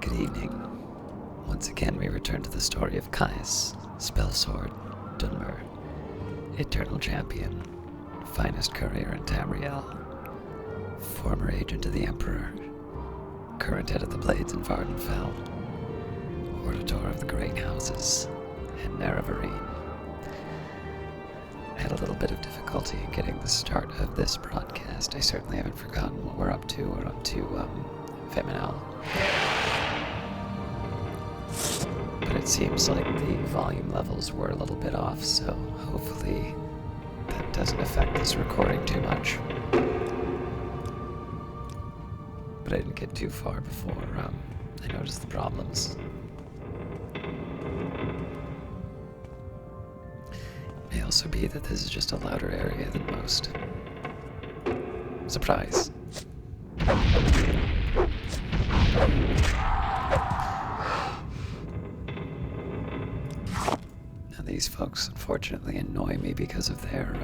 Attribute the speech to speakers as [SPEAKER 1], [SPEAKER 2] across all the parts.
[SPEAKER 1] Good evening. Once again, we return to the story of Caius, Spellsword, Dunmer, Eternal Champion, finest courier in Tamriel, former agent of the Emperor, current head of the Blades in Vardenfell, Auditor of the Great Houses, and Nerevarine. I had a little bit of difficulty in getting the start of this broadcast. I certainly haven't forgotten what we're up to. We're up to, Feminel. But it seems like the volume levels were a little bit off, so hopefully that doesn't affect this recording too much. But I didn't get too far before I noticed the problems. It may also be that this is just a louder area than most. Surprise! Now these folks unfortunately annoy me because of their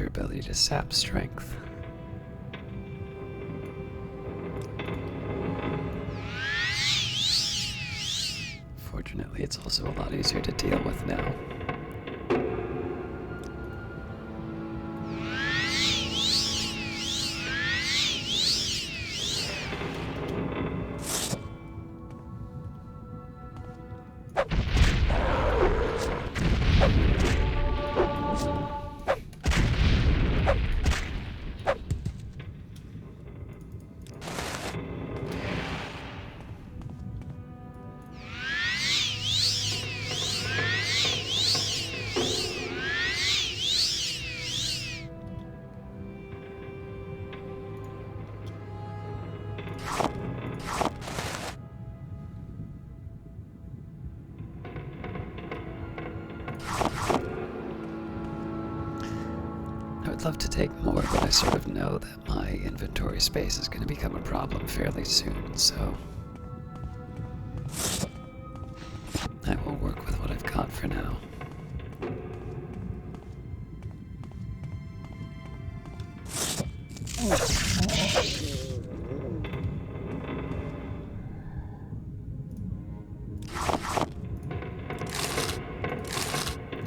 [SPEAKER 1] ability to sap strength. Fortunately, it's also a lot easier to deal with now. I'd love to take more, but I sort of know that my inventory space is going to become a problem fairly soon, so I will work with what I've got for now.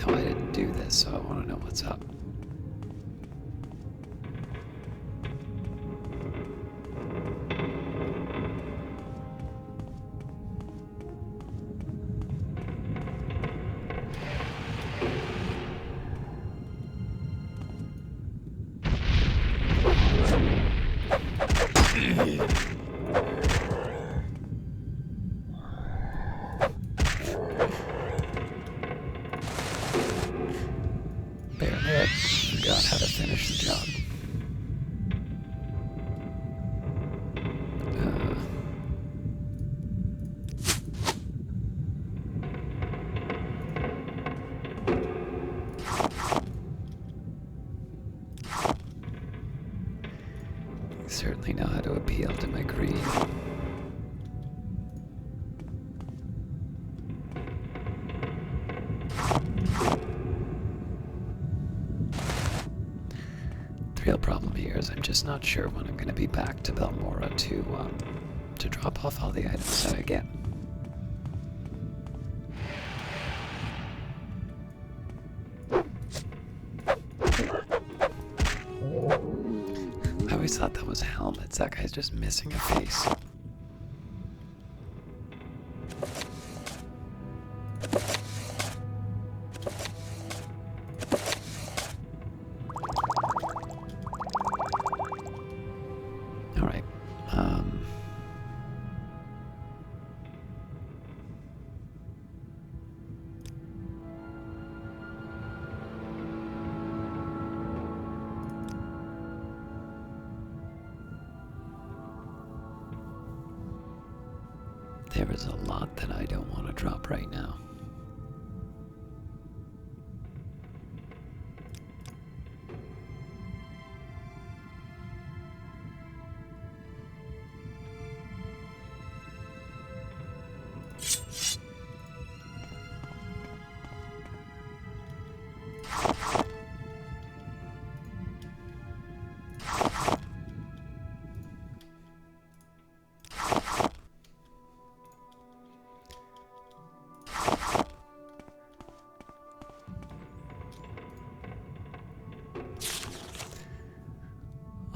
[SPEAKER 1] No, I didn't do this, so I want to know what's up. Barehead forgot how to finish the job. Certainly know how to appeal to my greed. The real problem here is I'm just not sure when I'm going to be back to Belmora to drop off all the items that I get. I always thought that was helmets. That guy's just missing a face. Alright. There is a lot that I don't want to drop right now.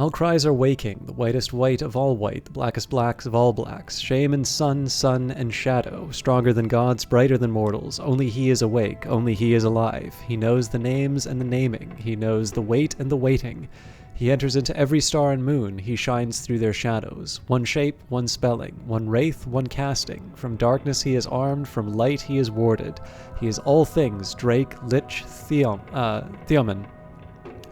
[SPEAKER 2] All cries are waking, the whitest white of all white, the blackest blacks of all blacks. Shame and sun and shadow, stronger than gods, brighter than mortals. Only he is awake, only he is alive. He knows the names and the naming, he knows the weight and the waiting. He enters into every star and moon, he shines through their shadows. One shape, one spelling, one wraith, one casting. From darkness he is armed, from light he is warded. He is all things, Drake, Lich, Theoman.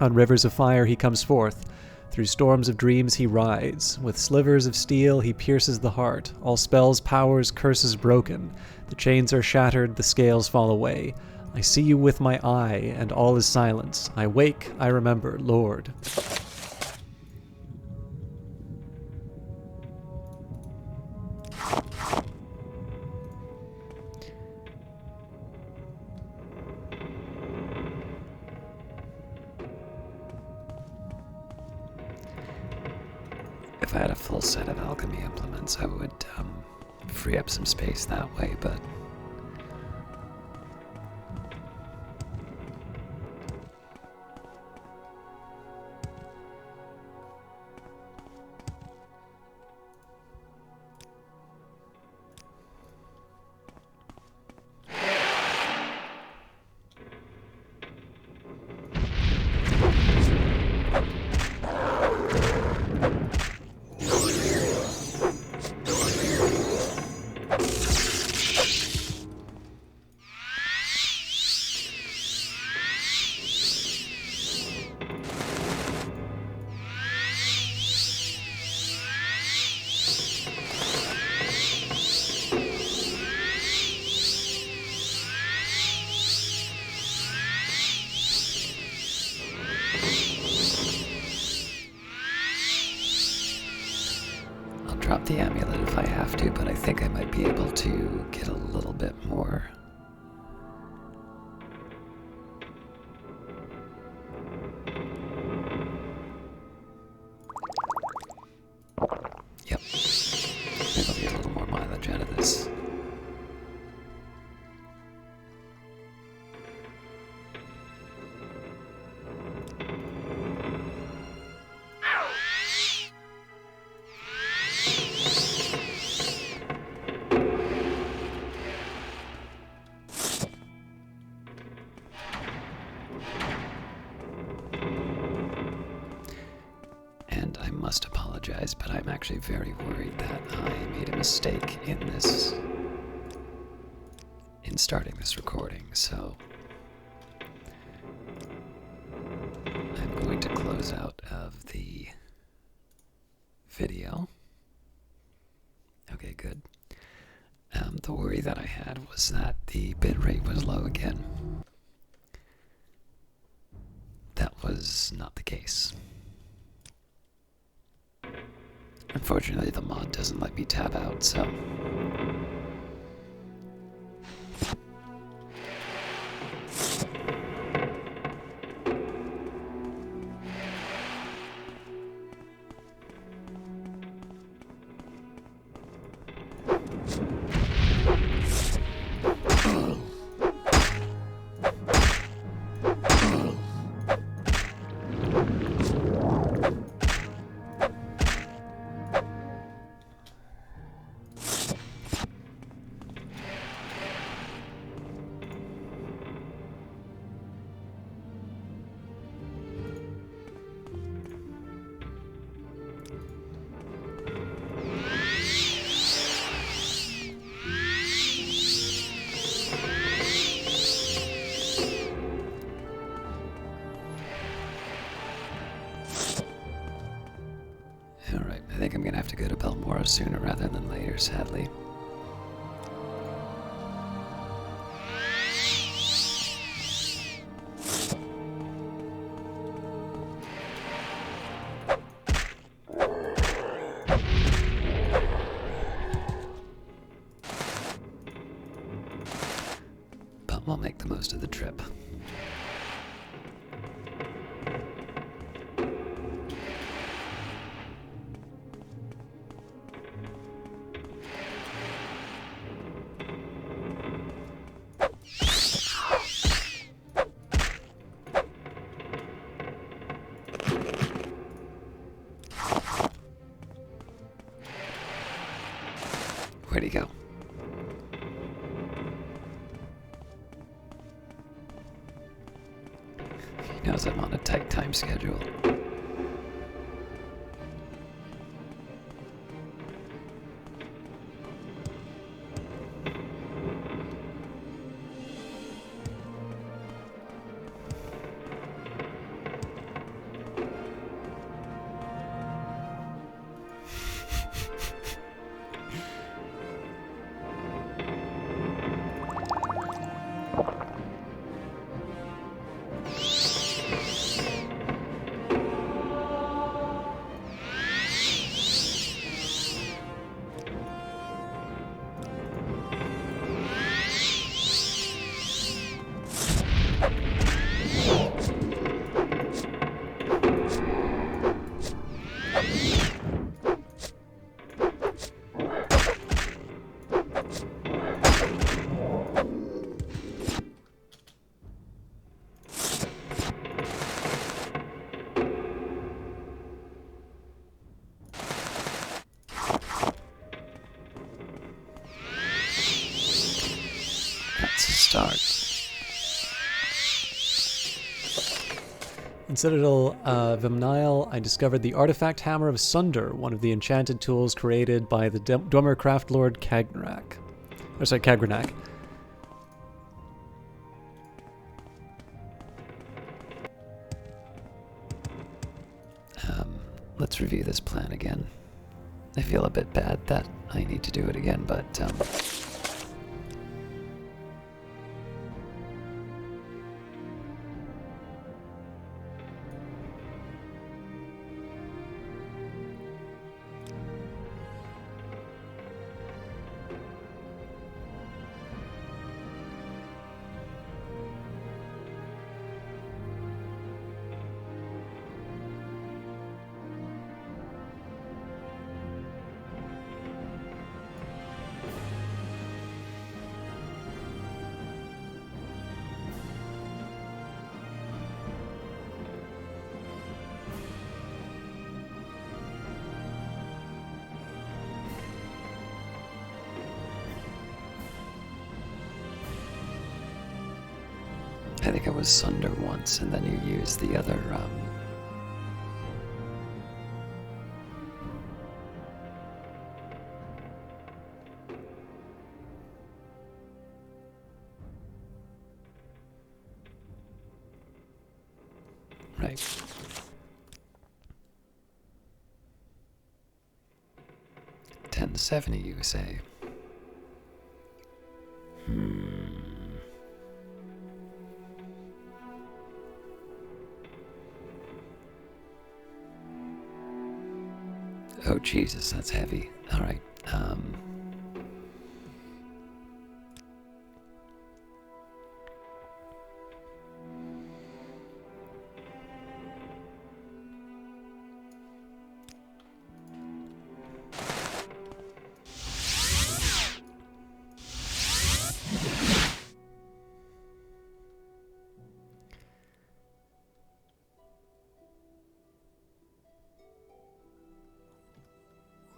[SPEAKER 2] On rivers of fire he comes forth. Through storms of dreams he rides. With slivers of steel he pierces the heart. All spells, powers, curses broken. The chains are shattered, the scales fall away. I see you with my eye, and all is silence. I wake, I remember, Lord.
[SPEAKER 1] If I had a full set of alchemy implements, I would free up some space that way, but drop the amulet if I have to, but I think I might be able to get a little bit more. Yep. Maybe I'll get a little more mileage out of this. I must apologize, but I'm actually very worried that I made a mistake in starting this recording, so I'm going to close out of the video. Okay, good. The worry that I had was that the bitrate was low again. That was not the case. Unfortunately, the mod doesn't let me tab out, so alright, I think I'm gonna have to go to Belmora sooner rather than later, sadly. But we'll make the most of the trip. Where'd he go? He knows I'm on a tight time schedule. Start.
[SPEAKER 2] In Citadel Vimnile, I discovered the artifact hammer of Sunder, one of the enchanted tools created by the Dwemer craft lord Kagnak.
[SPEAKER 1] Let's review this plan again. I feel a bit bad that I need to do it again, but I think it was Sunder once, and then you use the other, right. $10.70, you say? Oh, Jesus, that's heavy. All right.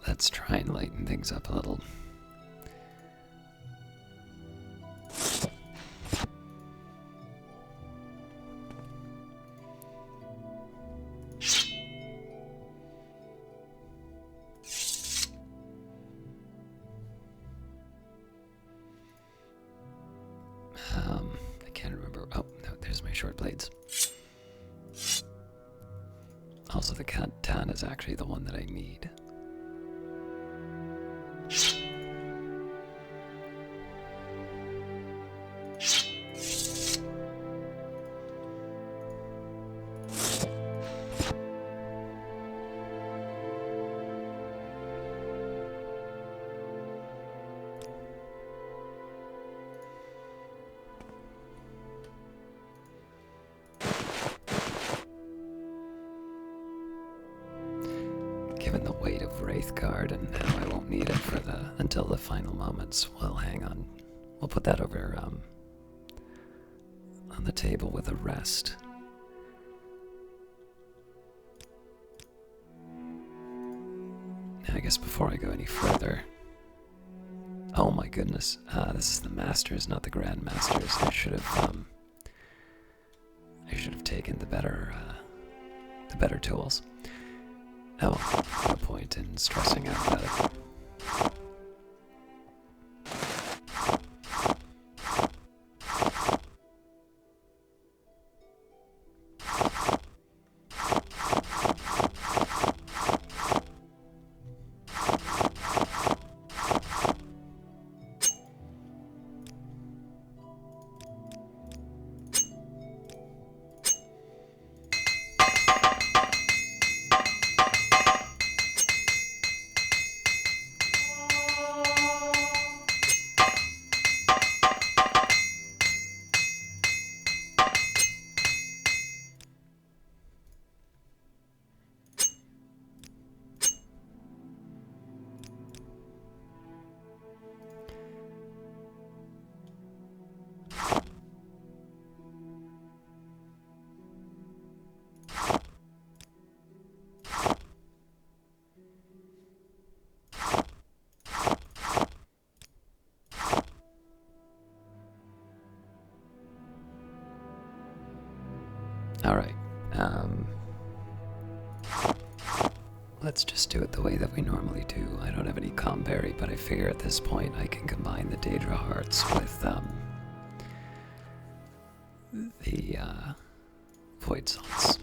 [SPEAKER 1] Let's try and lighten things up a little. I can't remember. Oh, no, there's my short blades. Also, the katana is actually the one that I need. Given the weight of Wraithguard and how I won't need it for until the final moments, well, hang on. We'll put that over on the table with a rest. Now, I guess before I go any further, Oh my goodness. This is the Masters, not the Grandmasters. I should have taken the better tools. Oh, no point in stressing out about it. Alright, let's just do it the way that we normally do. I don't have any Comberry, but I figure at this point I can combine the Daedra Hearts with, the, Void Salts.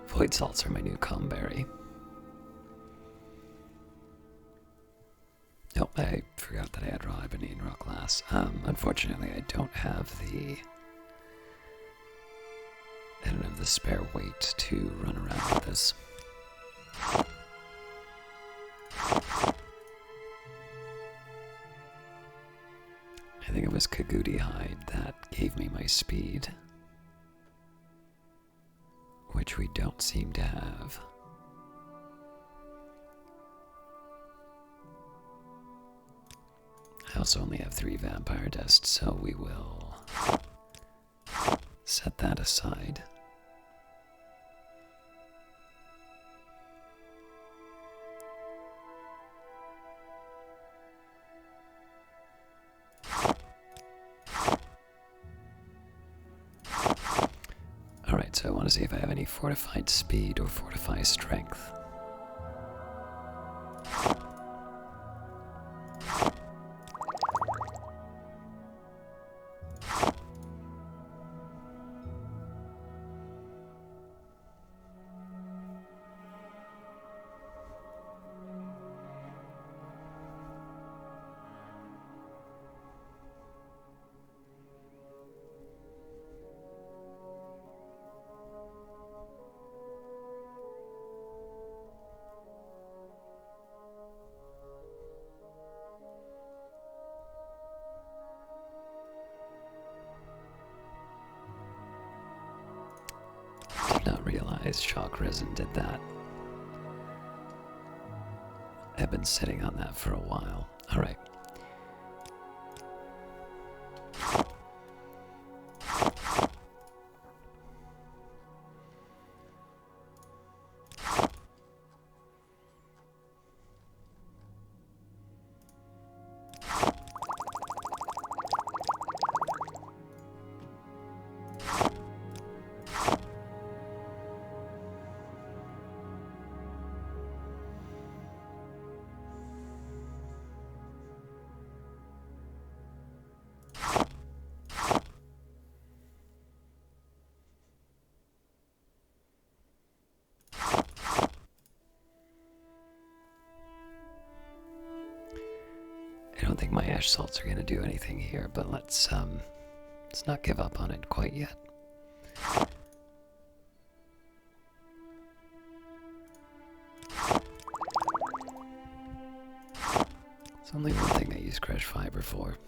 [SPEAKER 1] Void Salts are my new Comberry. Oh, I forgot that I had raw ebony and raw glass. Unfortunately, I don't have the spare weight to run around with this. I think it was Kagudi hide that gave me my speed, which we don't seem to have. I also only have 3 vampire dust, so we will set that aside. Alright, so I want to see if I have any fortified speed or fortified strength. Did not realize Shock Risen did that. I've been sitting on that for a while. Alright. I don't think my ash salts are going to do anything here, but let's not give up on it quite yet. It's only one thing I use crushed fiber for.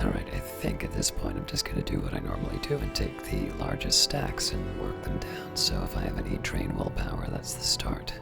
[SPEAKER 1] Alright, I think at this point I'm just going to do what I normally do and take the largest stacks and work them down. So if I have any drain willpower, that's the start.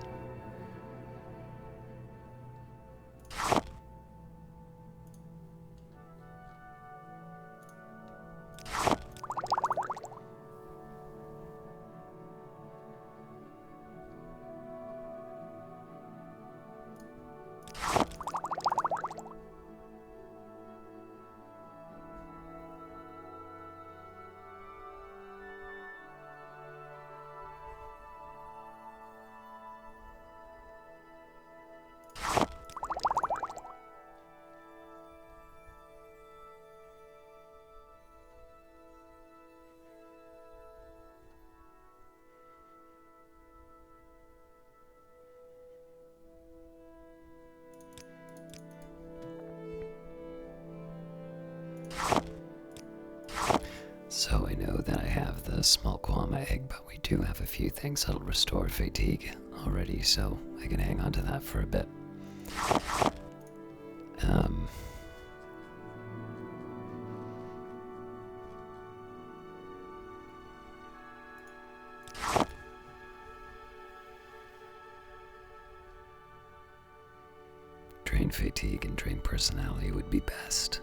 [SPEAKER 1] So I know that I have the small Kwama egg, but we do have a few things that'll restore fatigue already, so I can hang on to that for a bit. Drain fatigue and drain personality would be best.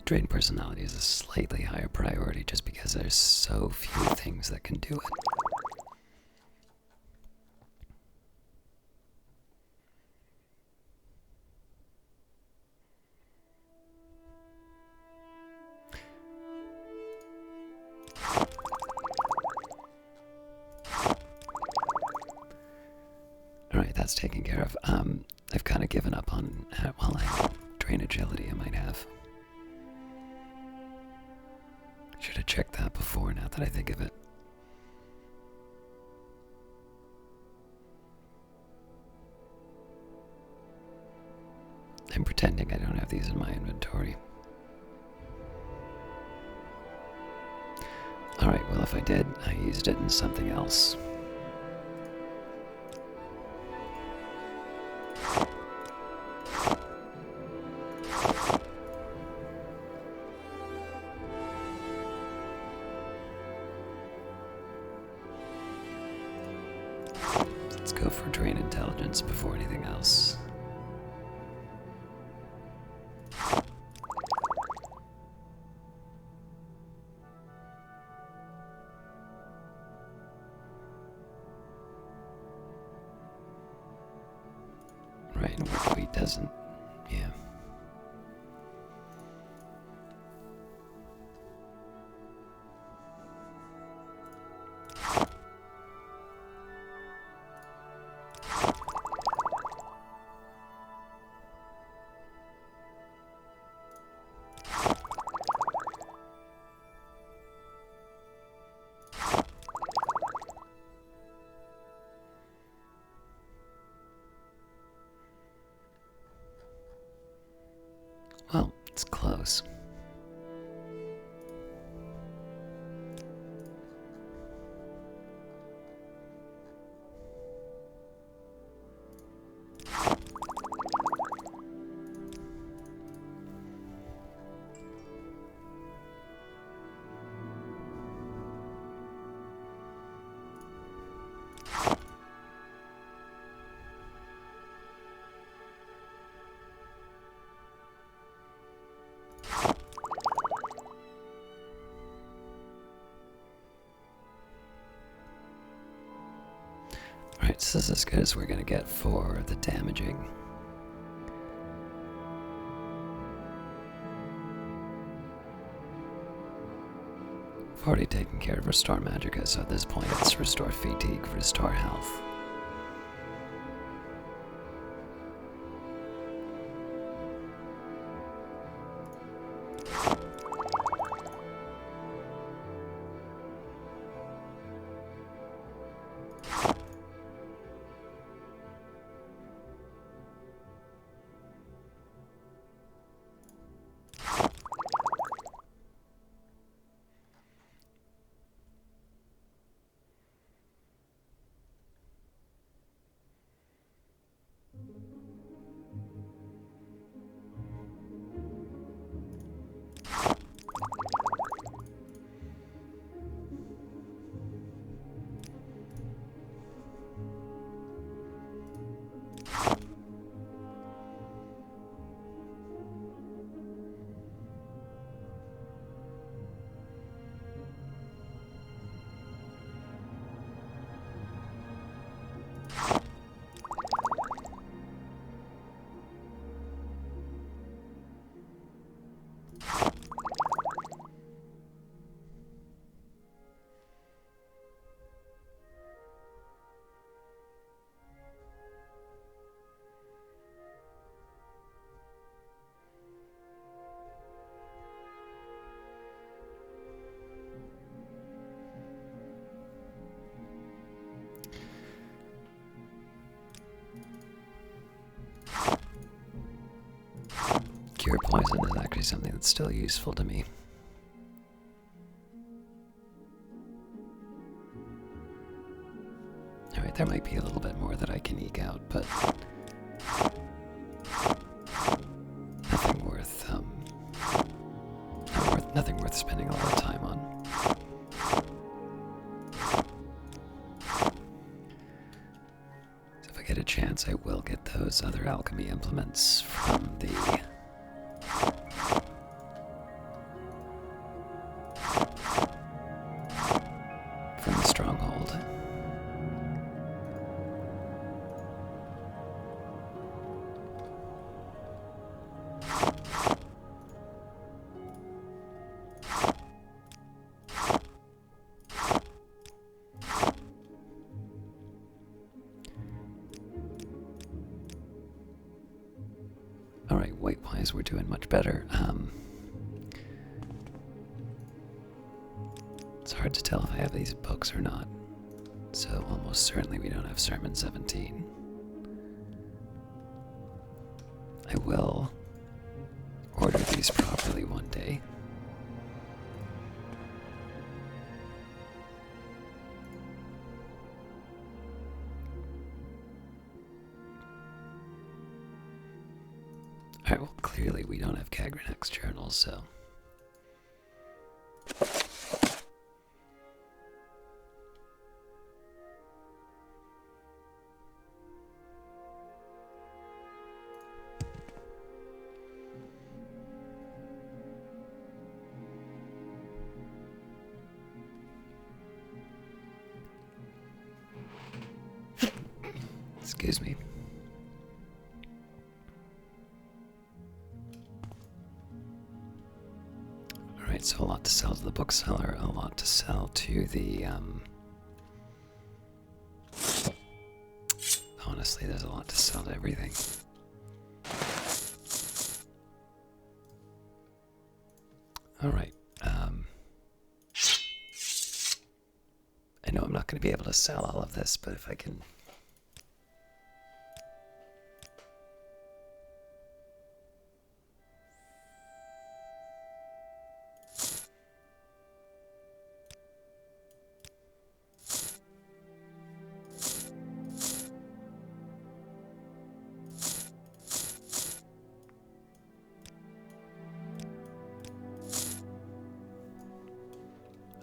[SPEAKER 1] Drain personality is a slightly higher priority just because there's so few things that can do it. Alright, that's taken care of. I've kind of given up on, drain agility I might have. Should have checked that before, now that I think of it. I'm pretending I don't have these in my inventory. Alright, well if I did, I used it in something else. Let's go for drain intelligence before anything else. Right, and Workweed doesn't, yeah. Well, it's close. Alright, so this is as good as we're gonna get for the damaging. I've already taken care of Restore Magicka, so at this point it's Restore Fatigue, Restore Health. Cure Poison is actually something that's still useful to me. Alright, there might be a little bit more that I can eke out, but nothing worth spending a lot of time on. So if I get a chance, I will get those other alchemy implements from the stronghold. Alright, weight-wise we're doing much better. It's hard to tell if I have these books or not, so almost certainly we don't have Sermon 17. I will order these properly one day. Alright, well clearly we don't have Kagranak's journal, so... Excuse me. Alright, so a lot to sell to the bookseller, a lot to sell to the, honestly, there's a lot to sell to everything. Alright, I know I'm not going to be able to sell all of this, but if I can...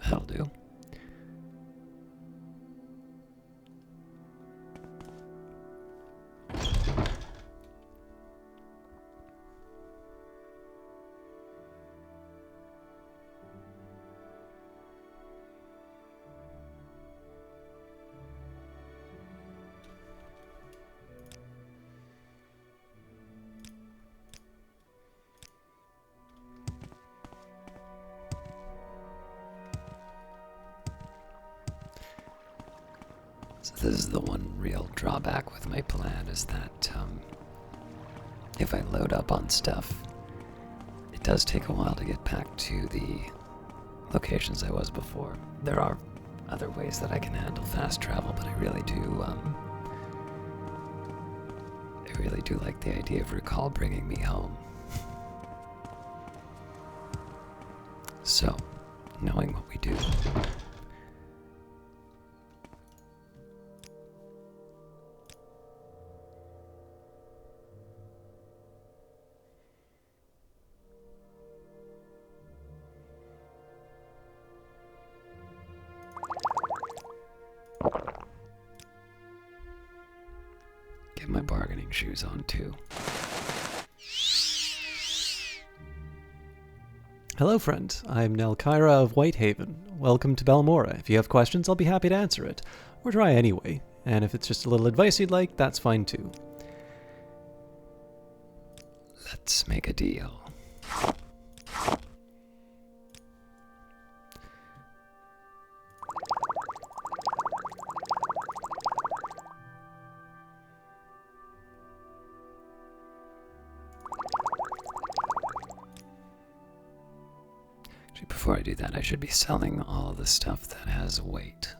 [SPEAKER 1] That'll do. So this is the one real drawback with my plan, is that if I load up on stuff, it does take a while to get back to the locations I was before. There are other ways that I can handle fast travel, but I really do like the idea of Recall bringing me home. So, knowing what we do. Get my bargaining shoes on too.
[SPEAKER 2] Hello, friend. I'm Nelkyra of Whitehaven. Welcome to Balmora. If you have questions, I'll be happy to answer it. Or try anyway. And if it's just a little advice you'd like, that's fine too.
[SPEAKER 1] Let's make a deal. Before I do that, I should be selling all the stuff that has weight.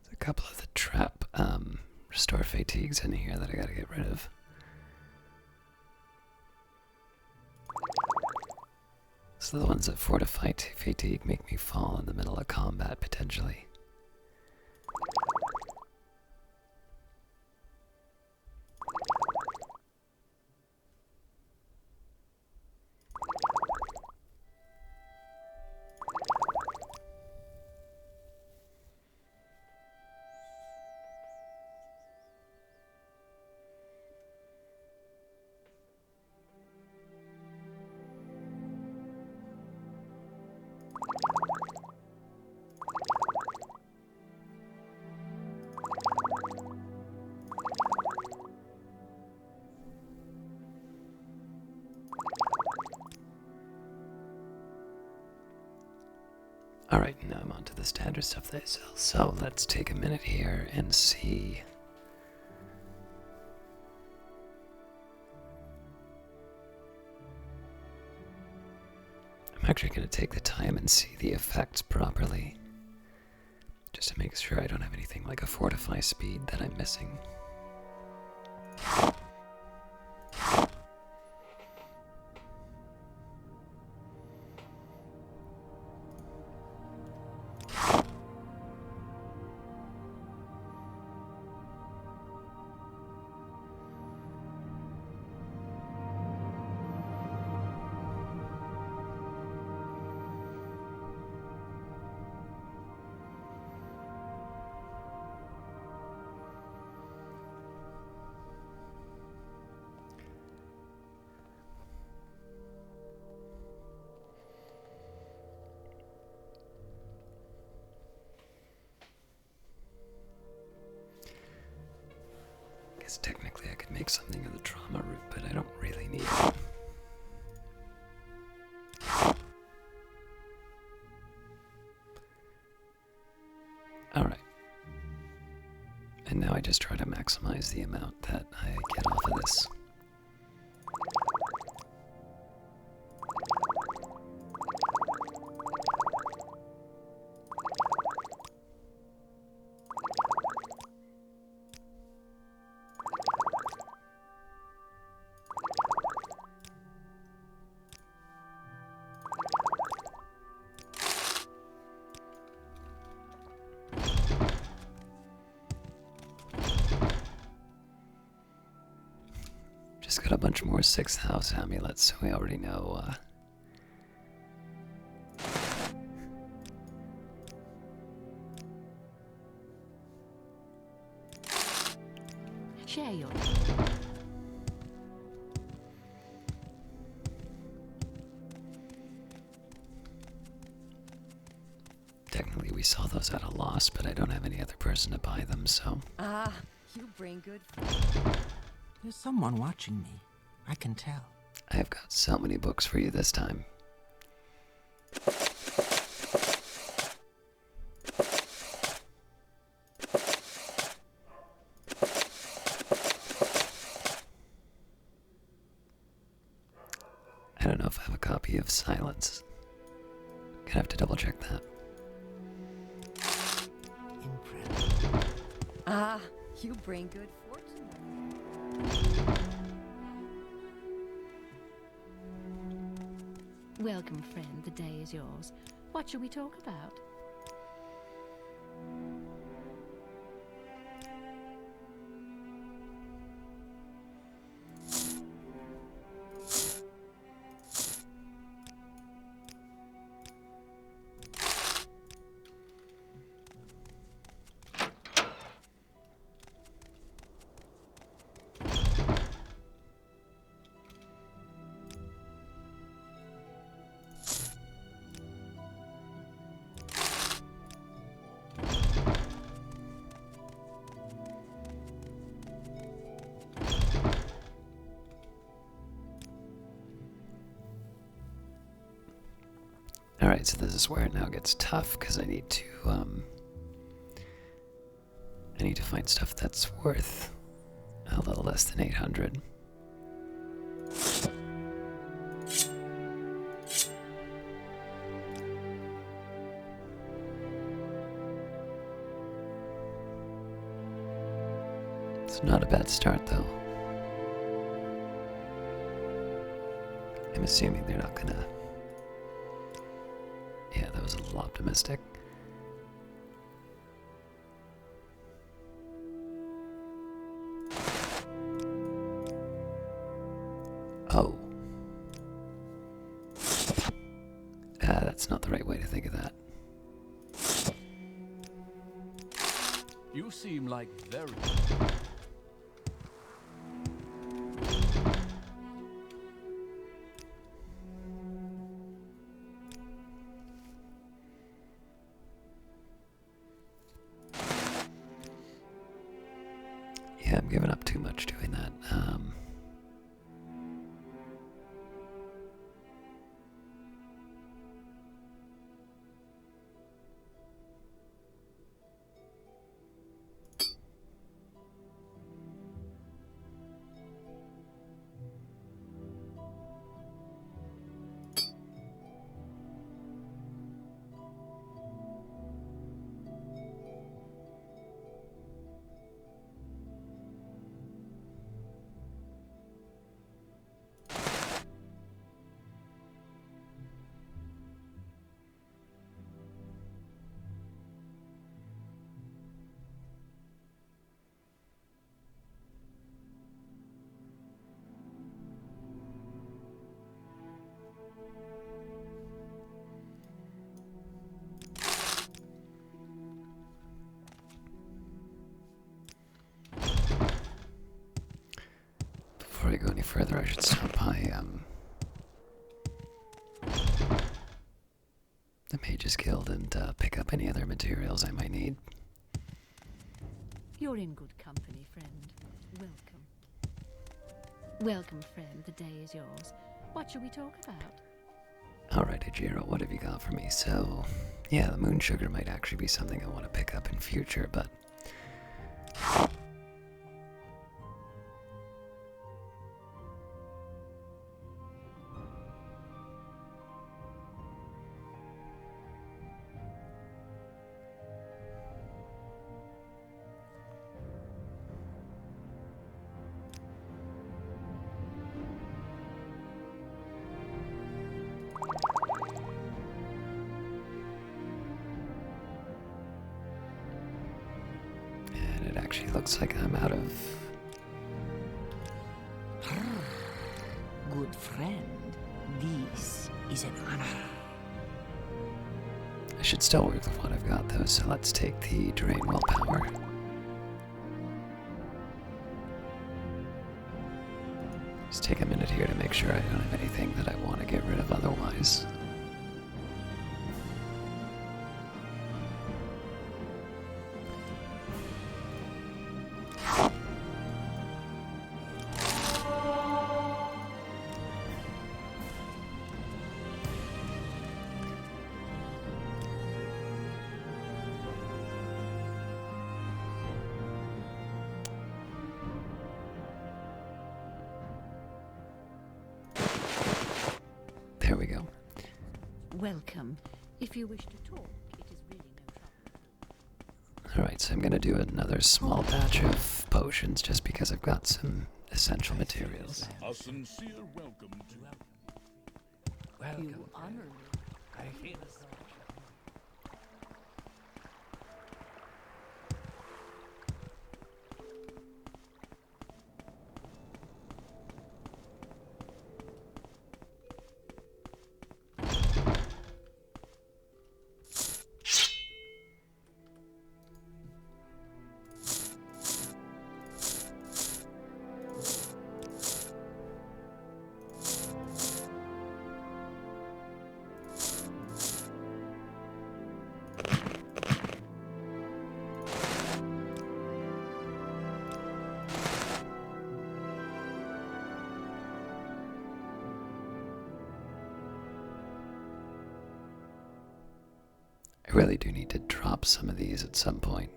[SPEAKER 1] There's a couple of the trap restore fatigues in here that I gotta get rid of. So the ones that fortify fatigue make me fall in the middle of combat, potentially. Alright, now I'm on to the standard stuff that I sell. So let's take a minute here and see. I'm actually going to take the time and see the effects properly, just to make sure I don't have anything like a fortify speed that I'm missing. Technically I could make something of the trauma root, but I don't really need it. Alright. And now I just try to maximize the amount that I get off of this. Just got a bunch more 6th house amulets, so we already know,
[SPEAKER 3] Share your...
[SPEAKER 1] technically we saw those at a loss, but I don't have any other person to buy them, so...
[SPEAKER 3] Ah, you bring good food.
[SPEAKER 4] There's someone watching me. I can tell.
[SPEAKER 1] I've got so many books for you this time. I don't know if I have a copy of Silence. Gonna have to double check that.
[SPEAKER 4] Impressive.
[SPEAKER 3] Ah, you bring good fortune.
[SPEAKER 5] Welcome, friend. The day is yours. What shall we talk about?
[SPEAKER 1] Alright, so this is where it now gets tough, because I need to find stuff that's worth a little less than 800. It's not a bad start, though. I'm assuming they're not gonna... Yeah, that was a little optimistic. Oh. That's not the right way to think of that.
[SPEAKER 6] You seem like very...
[SPEAKER 1] Yeah, I'm giving up too much doing that. Before I go any further, I should stop by, the Mages Guild and pick up any other materials I might need.
[SPEAKER 5] You're in good company, friend. Welcome. Welcome, friend. The day is yours. What shall we talk about?
[SPEAKER 1] Alright, Ajiro, what have you got for me? So, yeah, the moon sugar might actually be something I want to pick up in future, but... And it actually looks like I'm out of...
[SPEAKER 4] Good friend, this is an honor.
[SPEAKER 1] I should still work with what I've got, though, so let's take the Drain Willpower. Just take a minute here to make sure I don't have anything that I want to get rid of otherwise. go.
[SPEAKER 5] Welcome. If you wish to talk, it is really no trouble.
[SPEAKER 1] Alright, so I'm gonna do another small batch of potions just because I've got some essential materials.
[SPEAKER 6] A sincere welcome to
[SPEAKER 3] You honor me.
[SPEAKER 1] I really do need to drop some of these at some point.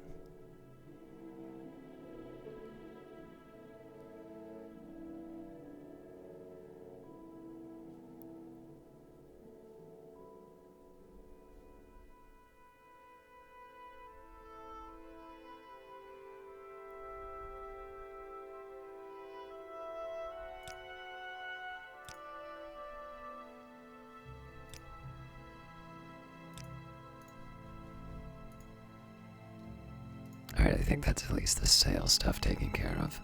[SPEAKER 1] Alright, I think that's at least the sale stuff taken care of.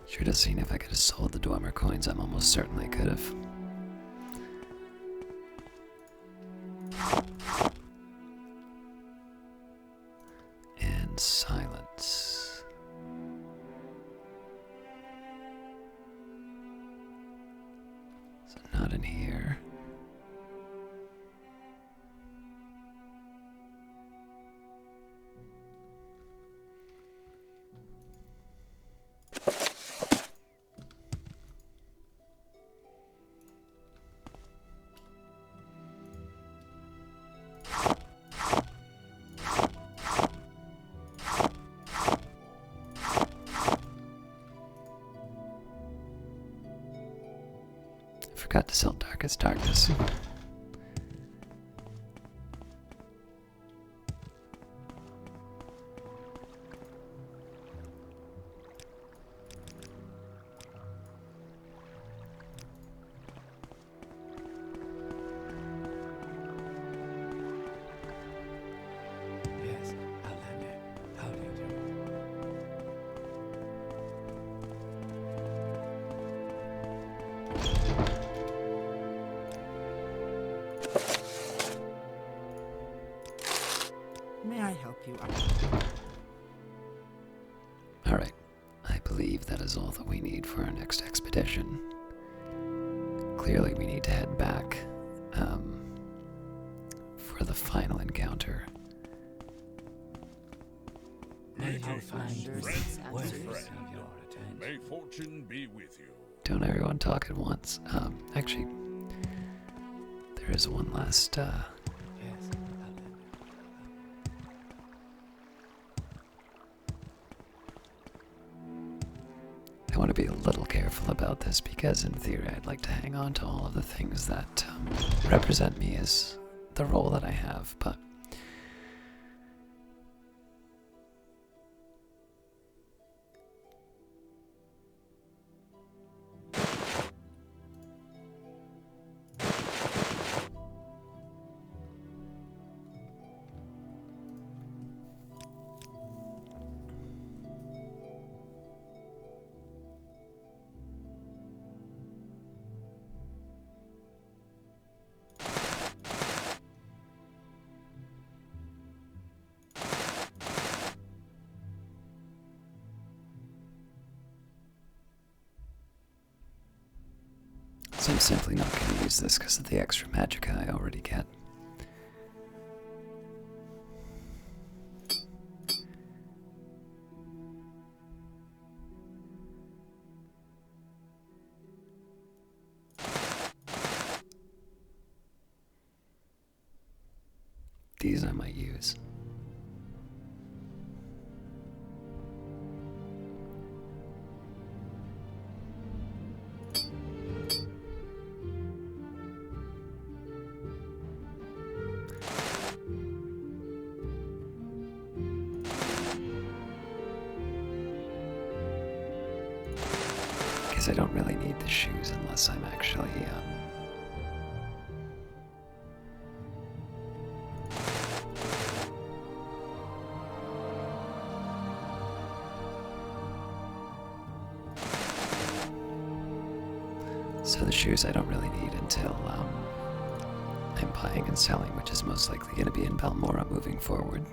[SPEAKER 1] Sure does seem if I could have sold the Dwemer coins, I'm almost certain I could have. And silence. So not in here. Forgot to sell Darkest Darkness.
[SPEAKER 7] Yes, Outlander. How do you do?
[SPEAKER 4] May I help you?
[SPEAKER 1] Alright, I believe that is all that we need for our next expedition. clearly we need to head back for the final encounter.
[SPEAKER 4] May you find
[SPEAKER 6] Friends
[SPEAKER 4] worthy
[SPEAKER 6] and friends.
[SPEAKER 4] of your attention.
[SPEAKER 6] May fortune be with you.
[SPEAKER 1] Don't everyone talk at once. Actually, there is one last,
[SPEAKER 7] Yes, Outlander.
[SPEAKER 1] I want to be a little careful about this because in theory I'd like to hang on to all of the things that represent me as the role that I have, but so I'm simply not going to use this because of the extra magicka I already get. These I might use. Guess I don't really need the shoes unless I'm actually, So the shoes I don't really need until, I'm buying and selling, which is most likely going to be in Balmora moving forward.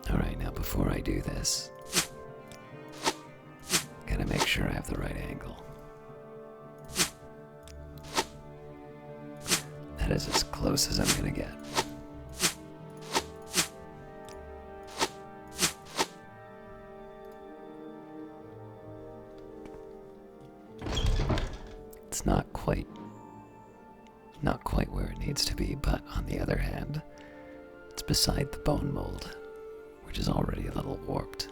[SPEAKER 1] Alright, now before I do this, gotta make sure I have the right angle. That is as close as I'm gonna get. It's not quite where it needs to be, but on the other hand, it's beside the bone mold, which is already a little warped.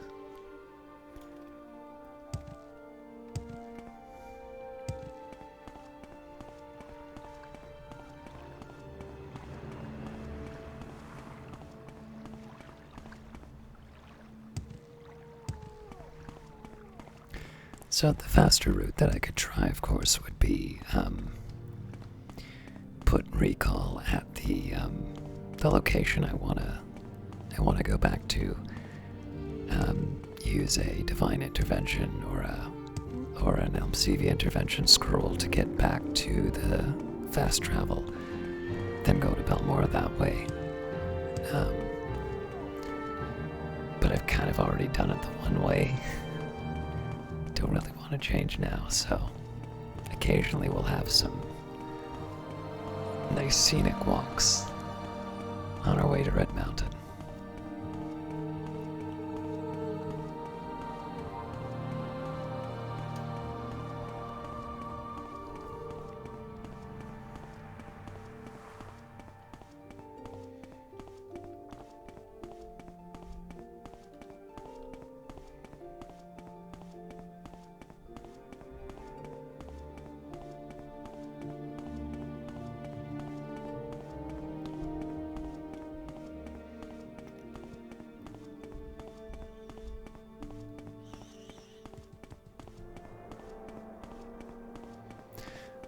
[SPEAKER 1] So the faster route that I could try, of course, would be put recall at the location I wanna go back to. Use a divine intervention or an Elmsevia intervention scroll to get back to the fast travel, then go to Balmora that way. But I've kind of already done it the one way. Don't really want to change now, so occasionally we'll have some nice scenic walks on our way to Red Mountain.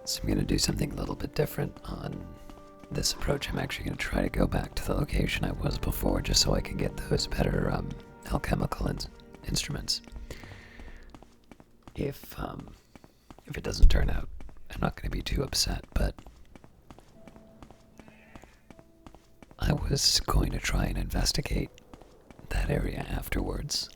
[SPEAKER 1] So I'm going to do something a little bit different on this approach. I'm actually going to try to go back to the location I was before just so I can get those better alchemical instruments. If it doesn't turn out, I'm not going to be too upset, but I was going to try and investigate that area afterwards.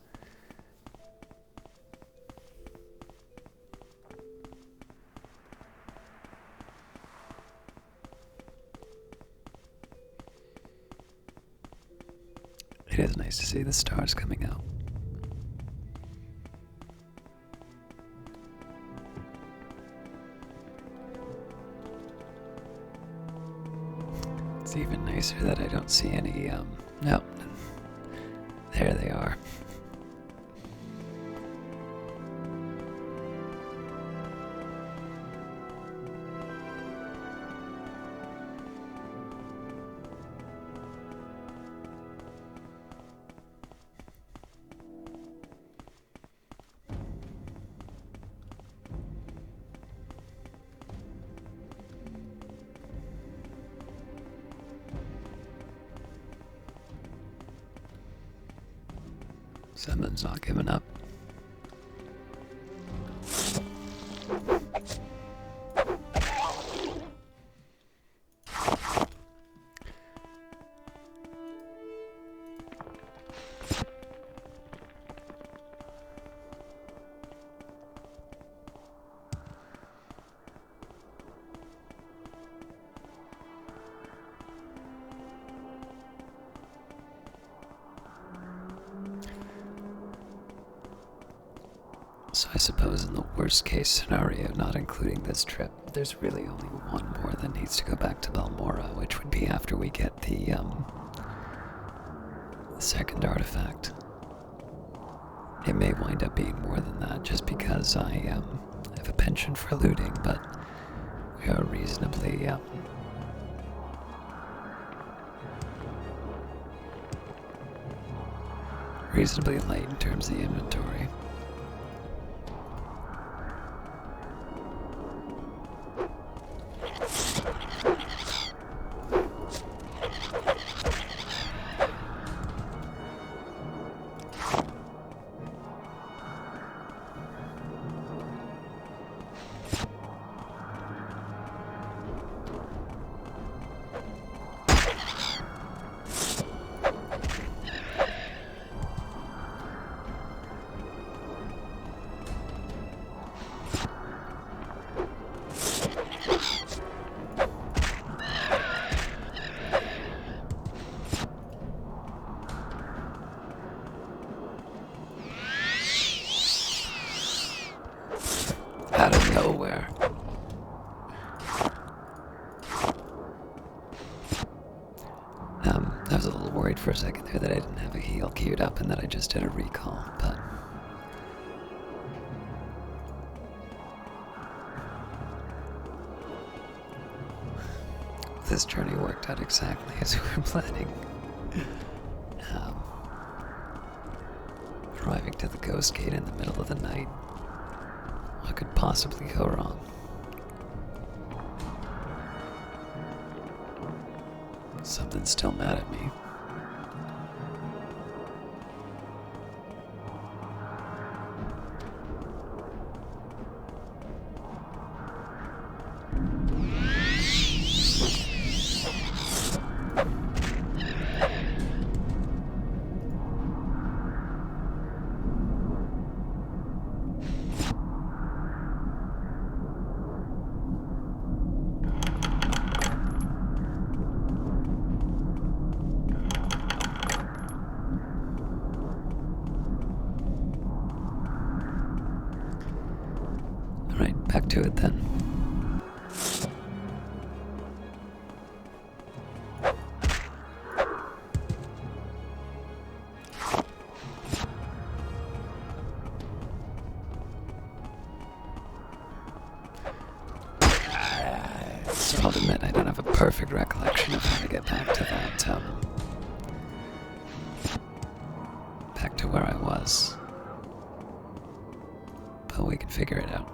[SPEAKER 1] It is nice to see the stars coming out. It's even nicer that I don't see any, no. There they are. Someone's not giving up. So I suppose in the worst case scenario, not including this trip, there's really only one more that needs to go back to Balmora, which would be after we get the second artifact. It may wind up being more than that, just because I have a penchant for looting, but we are reasonably light in terms of the inventory. Out of nowhere. I was a little worried for a second there that I didn't have a heal queued up and that I just did a recall, but this journey worked out exactly as we were planning. Arriving to the Ghost Gate in the middle of the night. What could possibly go wrong? Something's still mad at me. Alright, back to it then. So I'll admit I don't have a perfect recollection of how to get back to that, back to where I was. But we can figure it out.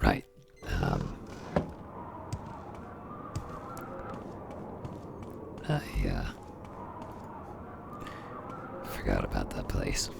[SPEAKER 1] Right. I forgot about that place.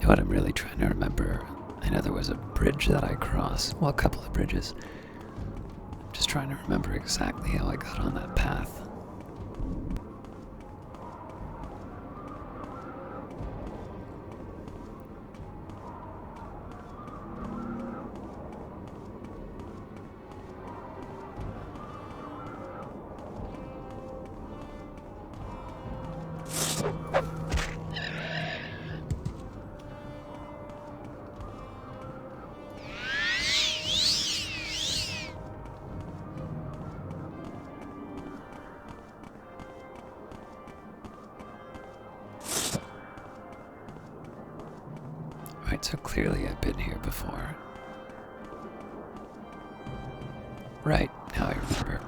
[SPEAKER 1] know what I'm really trying to remember? I know there was a bridge that I crossed. Well, a couple of bridges. I'm just trying to remember exactly how I got on that path. Right, so clearly I've been here before. Right, now I remember.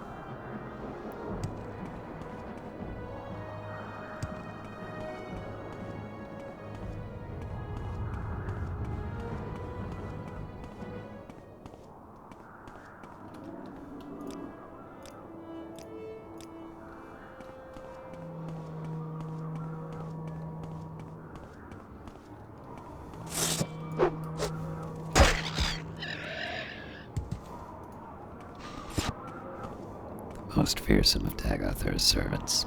[SPEAKER 1] Most fearsome of Dagoth-Ur's servants.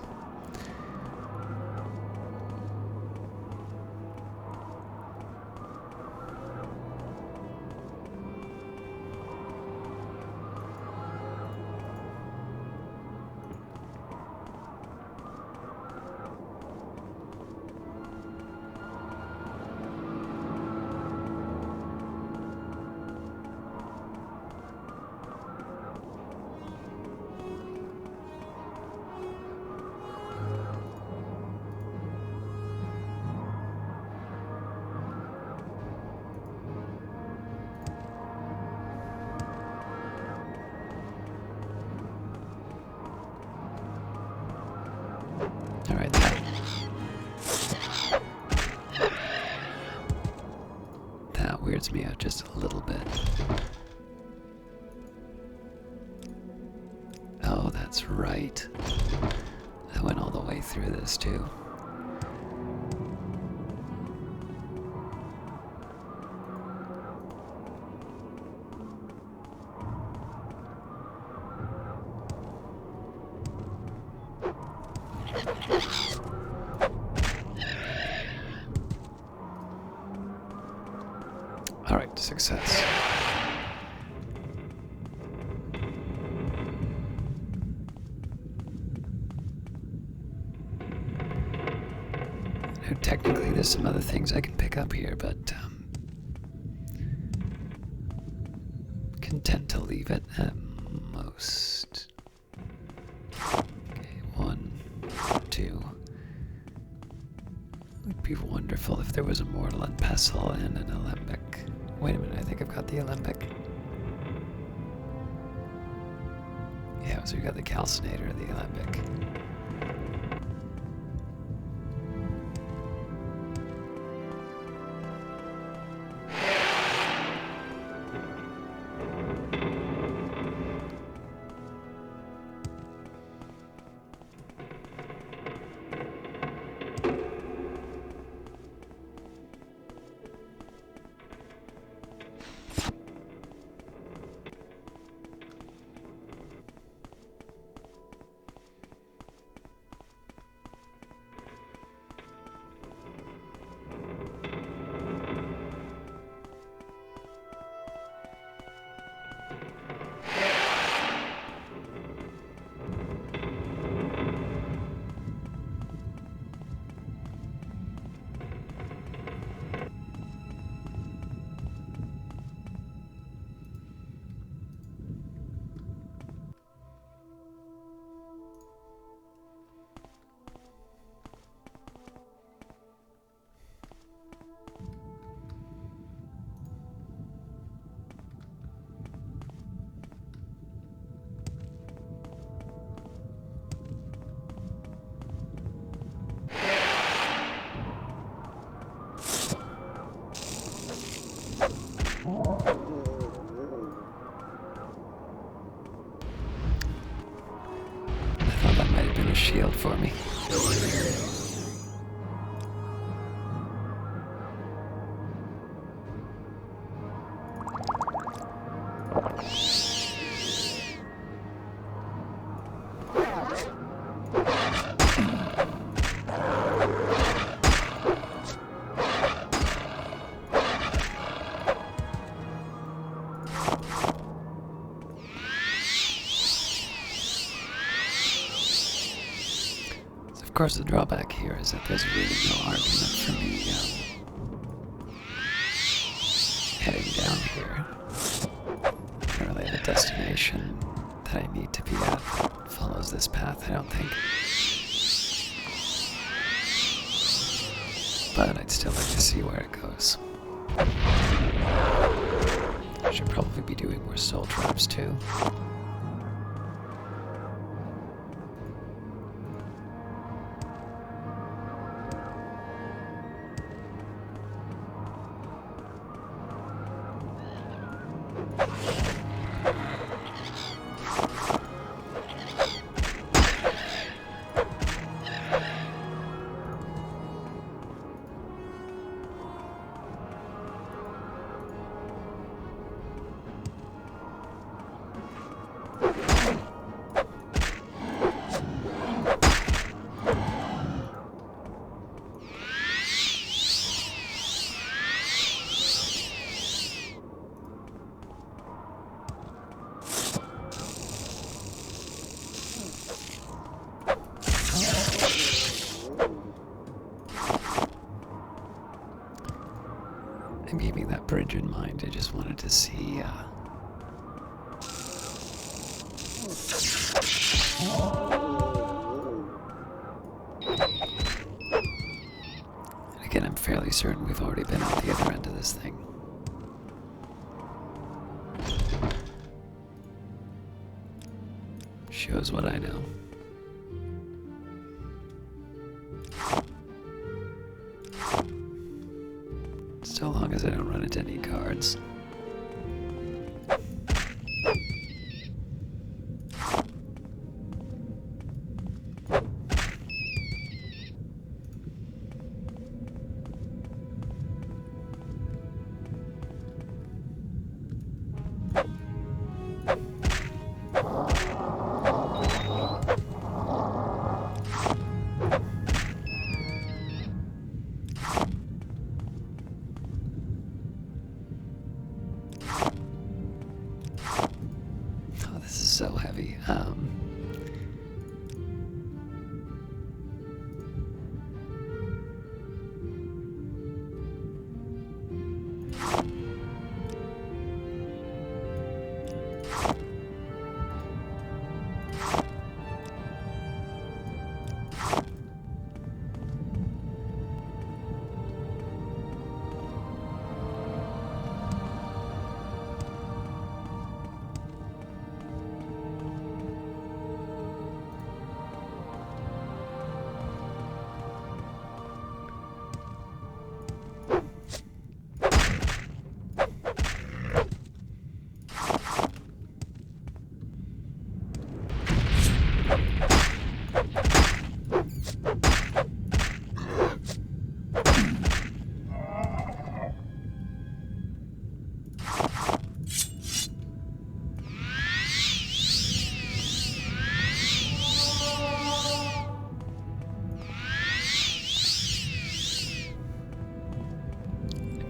[SPEAKER 1] Alright, that weirds me out just a little bit. Oh, that's right. I went all the way through this too. Alright, success. Now, technically, there's some other things I can pick up here, but content to leave it at most. Okay, 1, 2. Would be wonderful if there was a mortal and pestle and an alembic. Wait a minute, I think I've got the alembic. Yeah, so we got the calcinator, the alembic. course, the drawback here is that there's really no argument for me heading down here. I don't really have a destination that I need to be at that follows this path, I don't think. But I'd still like to see where it goes. I should probably be doing more soul traps too. I'm keeping that bridge in mind. I just wanted to see, And again, I'm fairly certain we've already been at the other end of this thing. Shows what I know. So long as I don't run into any guards. So heavy.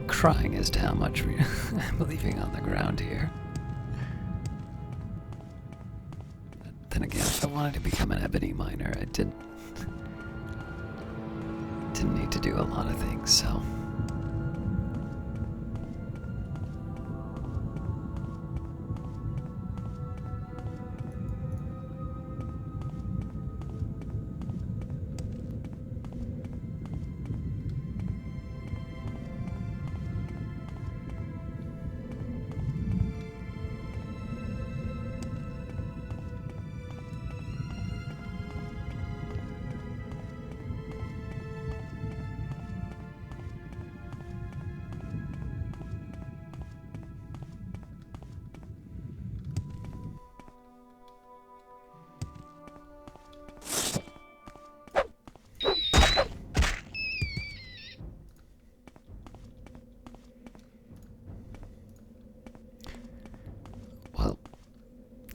[SPEAKER 1] Crying as to how much I'm leaving on the ground here. Then again, if I wanted to become an ebony miner, I didn't need to do a lot of things, so...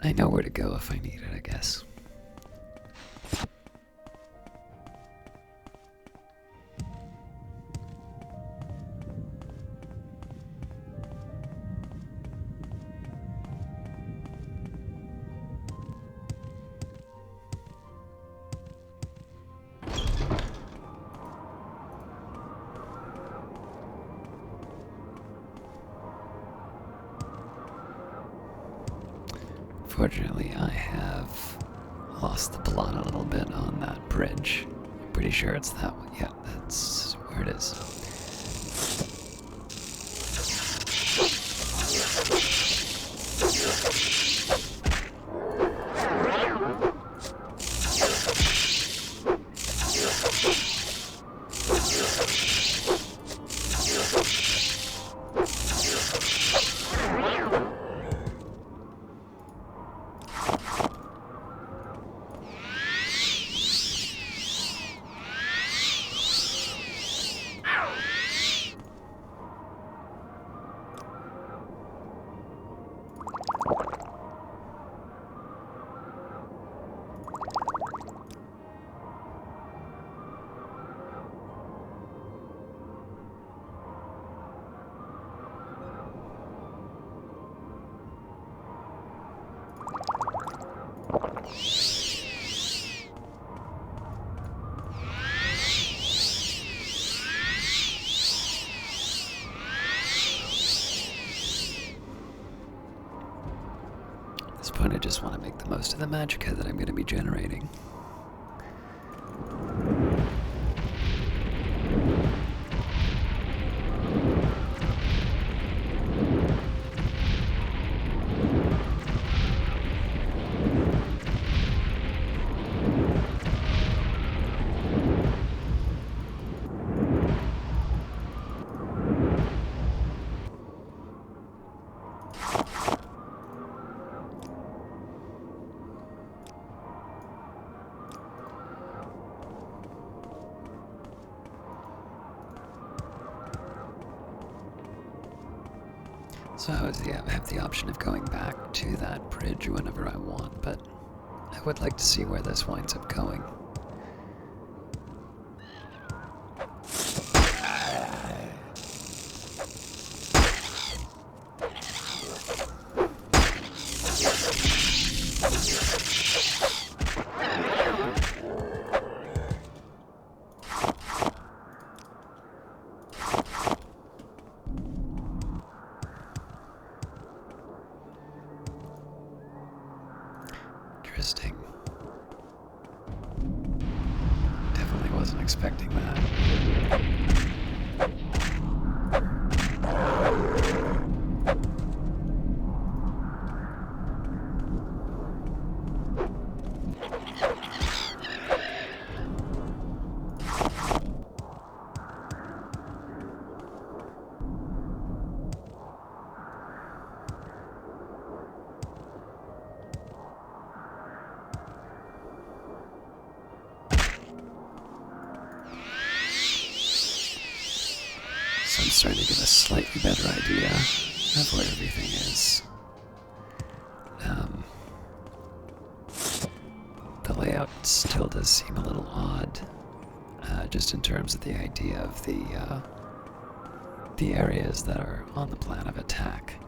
[SPEAKER 1] I know where to go if I need it, I guess. Unfortunately, I have lost the plot a little bit on that bridge. I'm pretty sure it's that one. Yeah, that's where it is. At this point, I just want to make the most of the magicka that I'm going to be generating. So I have the option of going back to that bridge whenever I want, but I would like to see where this winds up going. Interesting. Definitely wasn't expecting that. So I'm starting to get a slightly better idea of where everything is. The layout still does seem a little odd, just in terms of the idea of the areas that are on the plan of attack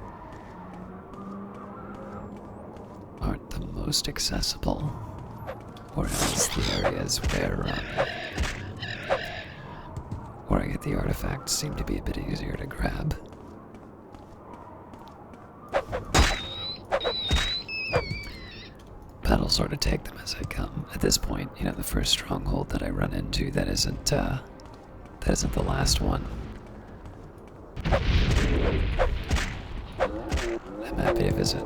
[SPEAKER 1] aren't the most accessible, whereas the areas where I get the artifacts seem to be a bit easier to grab. But I'll sort of take them as I come. At this point, you know, the first stronghold that I run into that isn't the last one. I'm happy to visit.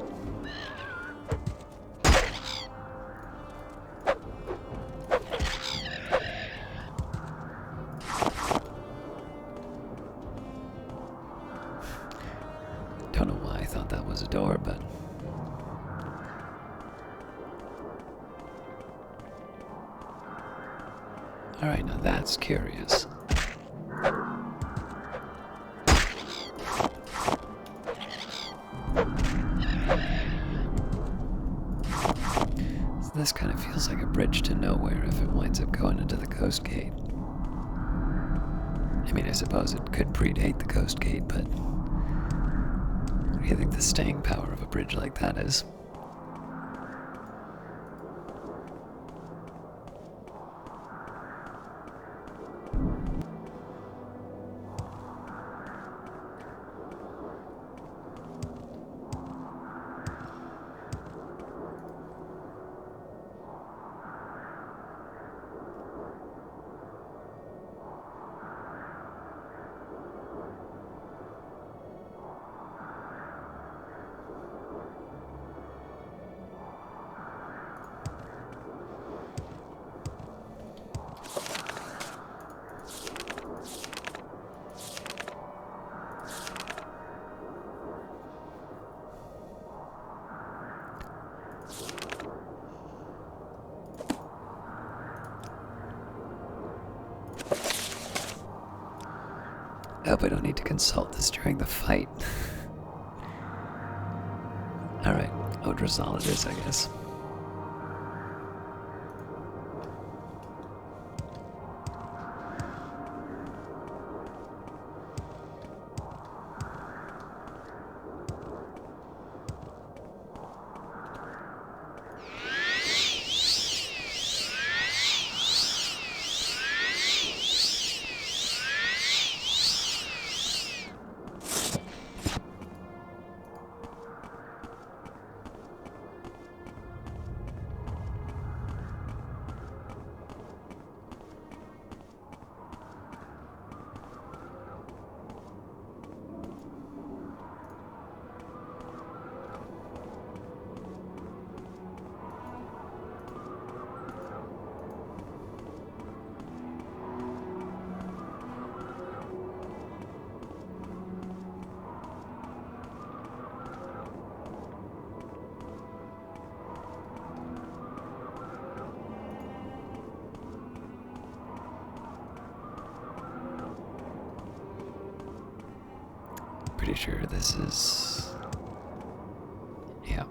[SPEAKER 1] Don't know why I thought that was a door, but... Alright, now that's curious. So this kind of feels like a bridge to nowhere if it winds up going into the Coast Gate. I mean, I suppose it could predate the Coast Gate, but... What do you think the staying power of a bridge like that is? I hope I don't need to consult this during the fight. Alright, Odrazal it is, I guess. Pretty sure this is... yeah.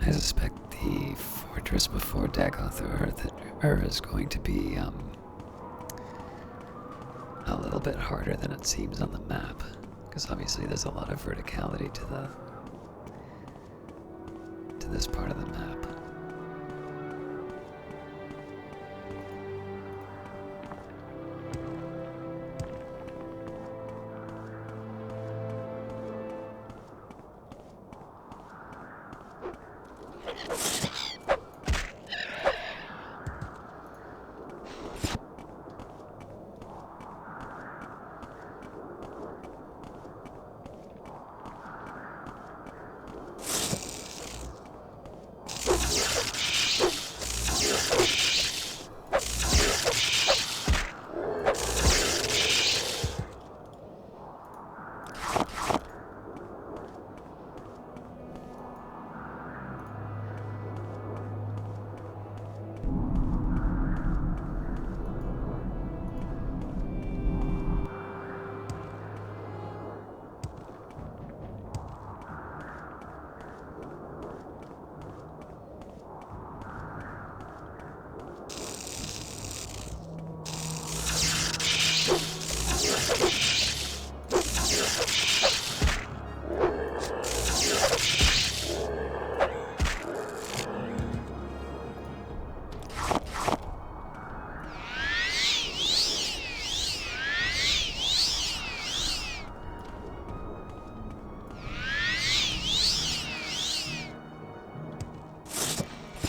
[SPEAKER 1] I suspect the fortress before Dagoth-Ur is going to be a little bit harder than it seems on the map, because obviously there's a lot of verticality to this part of the map.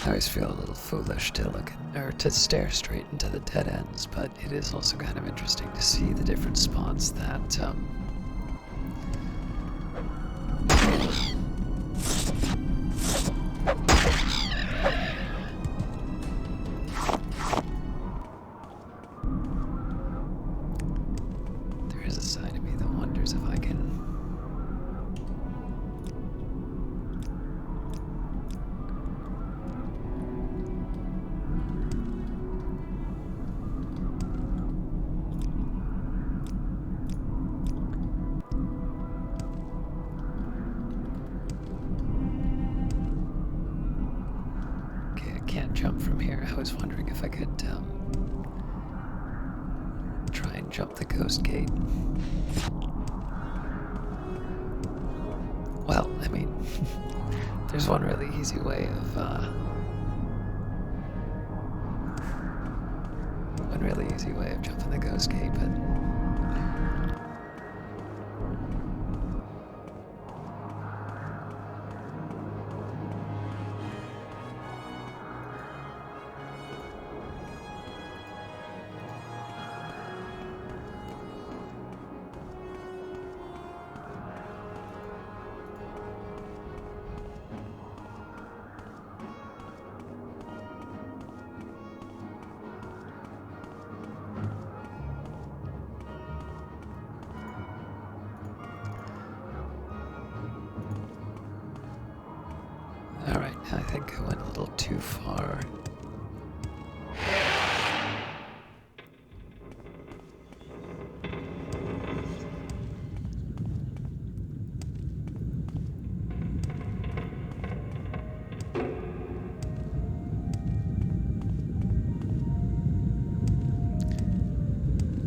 [SPEAKER 1] I always feel a little foolish to look at, or to stare straight into the dead ends, but it is also kind of interesting to see the different spots that there is a side of me that wonders if I can jump from here. I was wondering if I could try and jump the ghost gate. Well, I mean, there's one really easy way of jumping the ghost gate, but I think I went a little too far.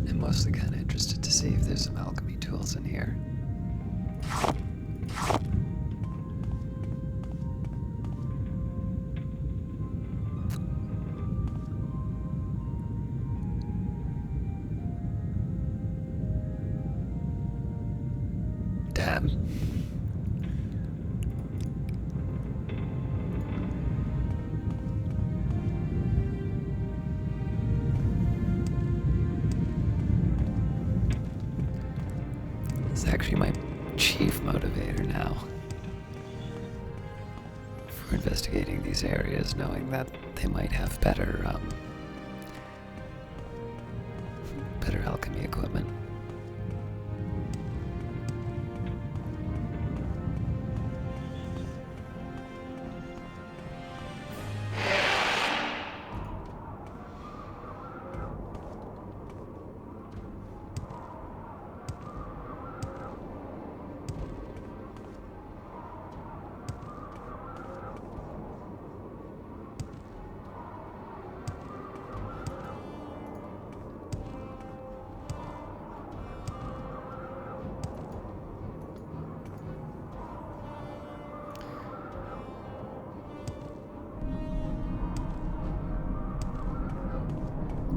[SPEAKER 1] I'm mostly kind of interested to see if there's some alchemy tools in here. Damn. It's actually my chief motivator now for investigating these areas, knowing that they might have better alchemy equipment.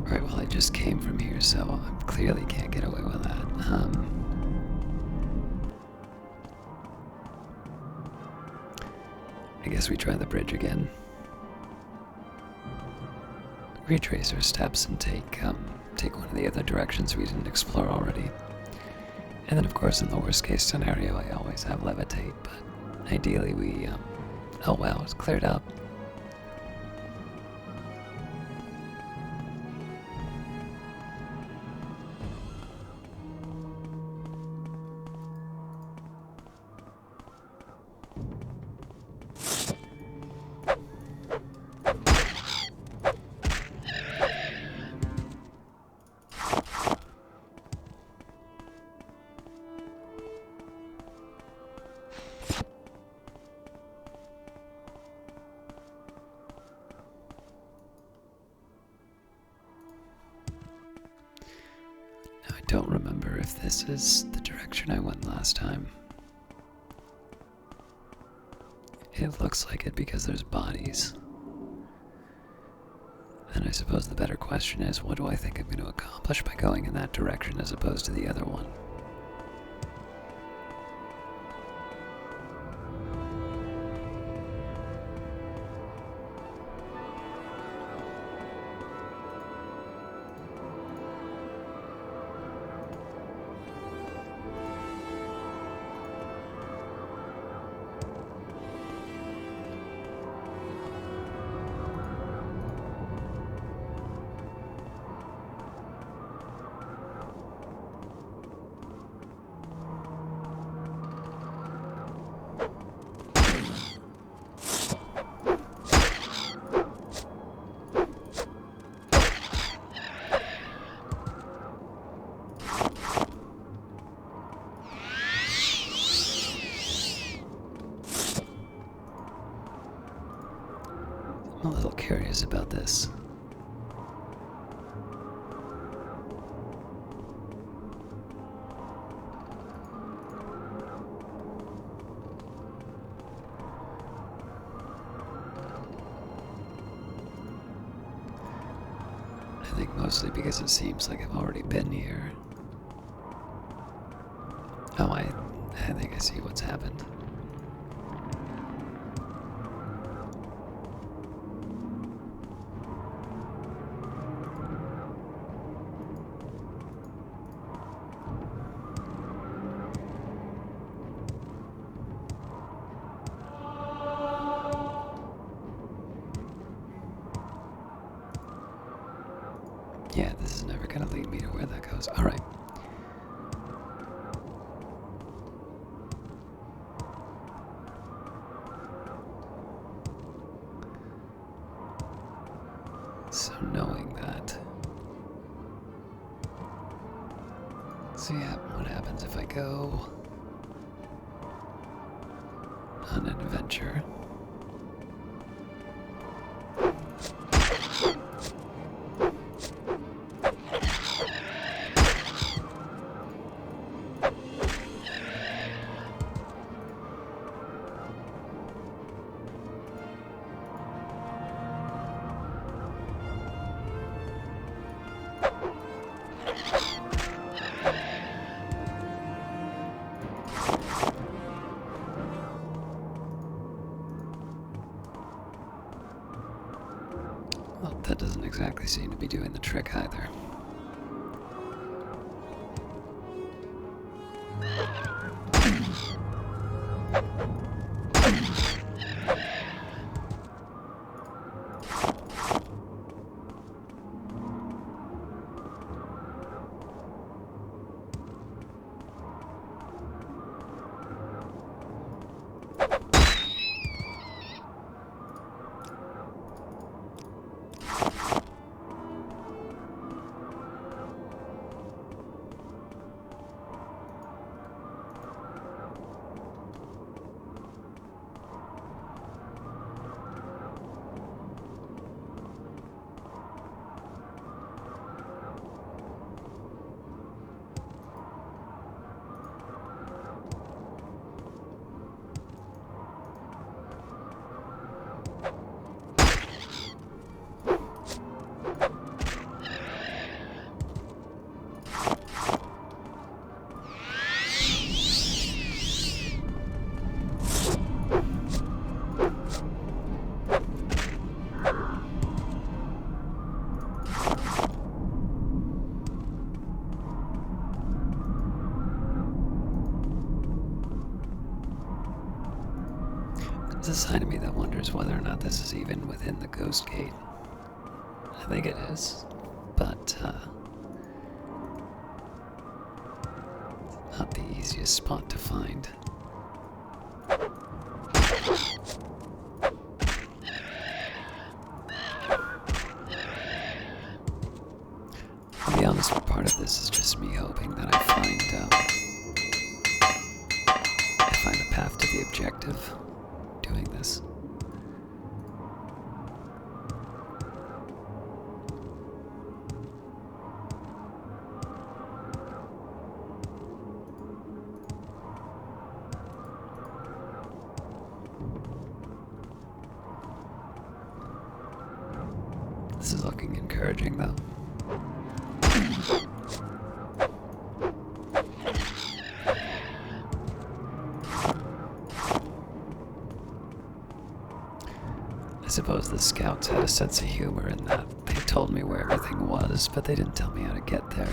[SPEAKER 1] Right, well, I just came from here, so I clearly can't get away with that. I guess we try the bridge again. Retrace our steps and take one of the other directions we didn't explore already. And then, of course, in the worst-case scenario, I always have levitate, but ideally we, oh wow, it's cleared up. I don't remember if this is the direction I went last time. It looks like it because there's bodies. And I suppose the better question is, what do I think I'm going to accomplish by going in that direction as opposed to the other one? I'm a little curious about this. I think mostly because it seems like I've already been here. Oh, I think I see what's happened. Yeah, this is never gonna lead me to where that goes. All right. So knowing that... So yeah, what happens if I go on an adventure? Well, that doesn't exactly seem to be doing the trick either. There's a side of me that wonders whether or not this is even within the Ghost Gate. I think it is, but it's not the easiest spot to find. To be honest, part of this is just me hoping that I find the path to the objective doing this. This is looking encouraging, though. I suppose the scouts had a sense of humor in that they told me where everything was, but they didn't tell me how to get there.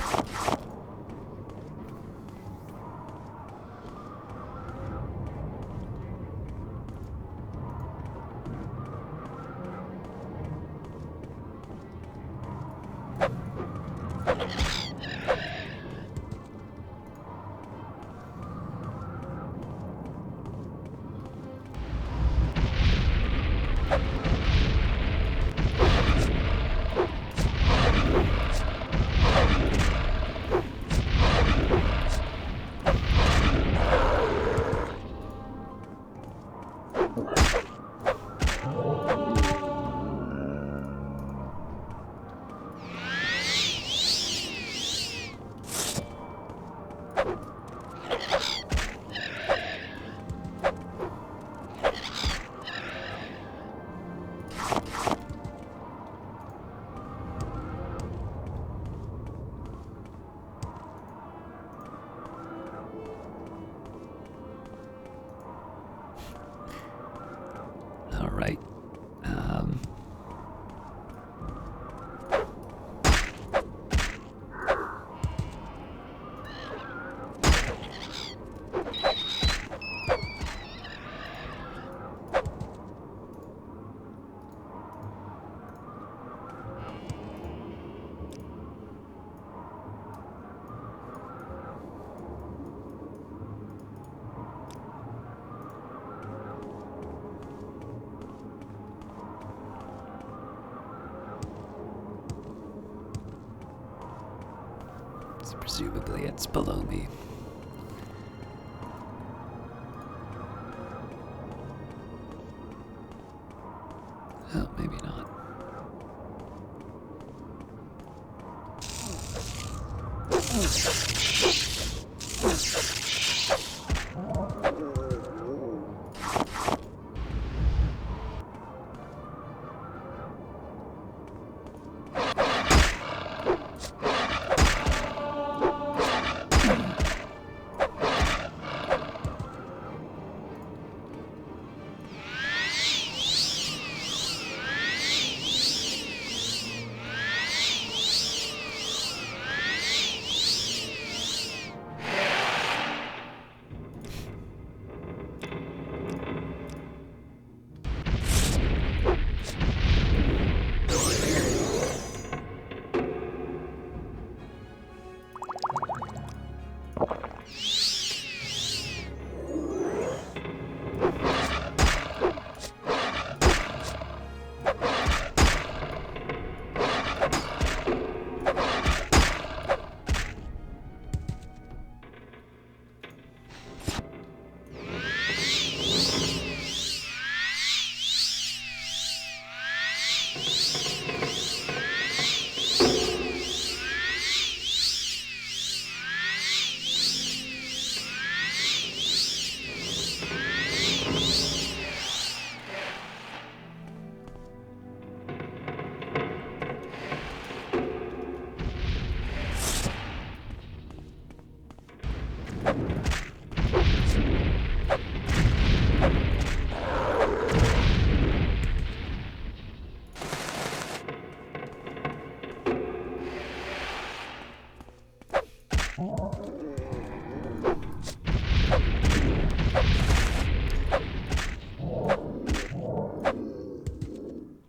[SPEAKER 1] All right. So presumably it's below me. Oh, maybe not.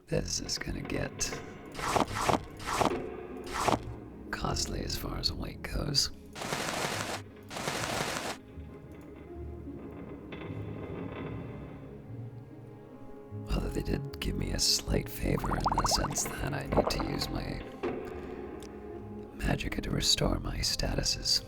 [SPEAKER 1] This is gonna get costly as far as weight goes. Although they did give me a slight favor in the sense that I need to use my magicka to restore my statuses.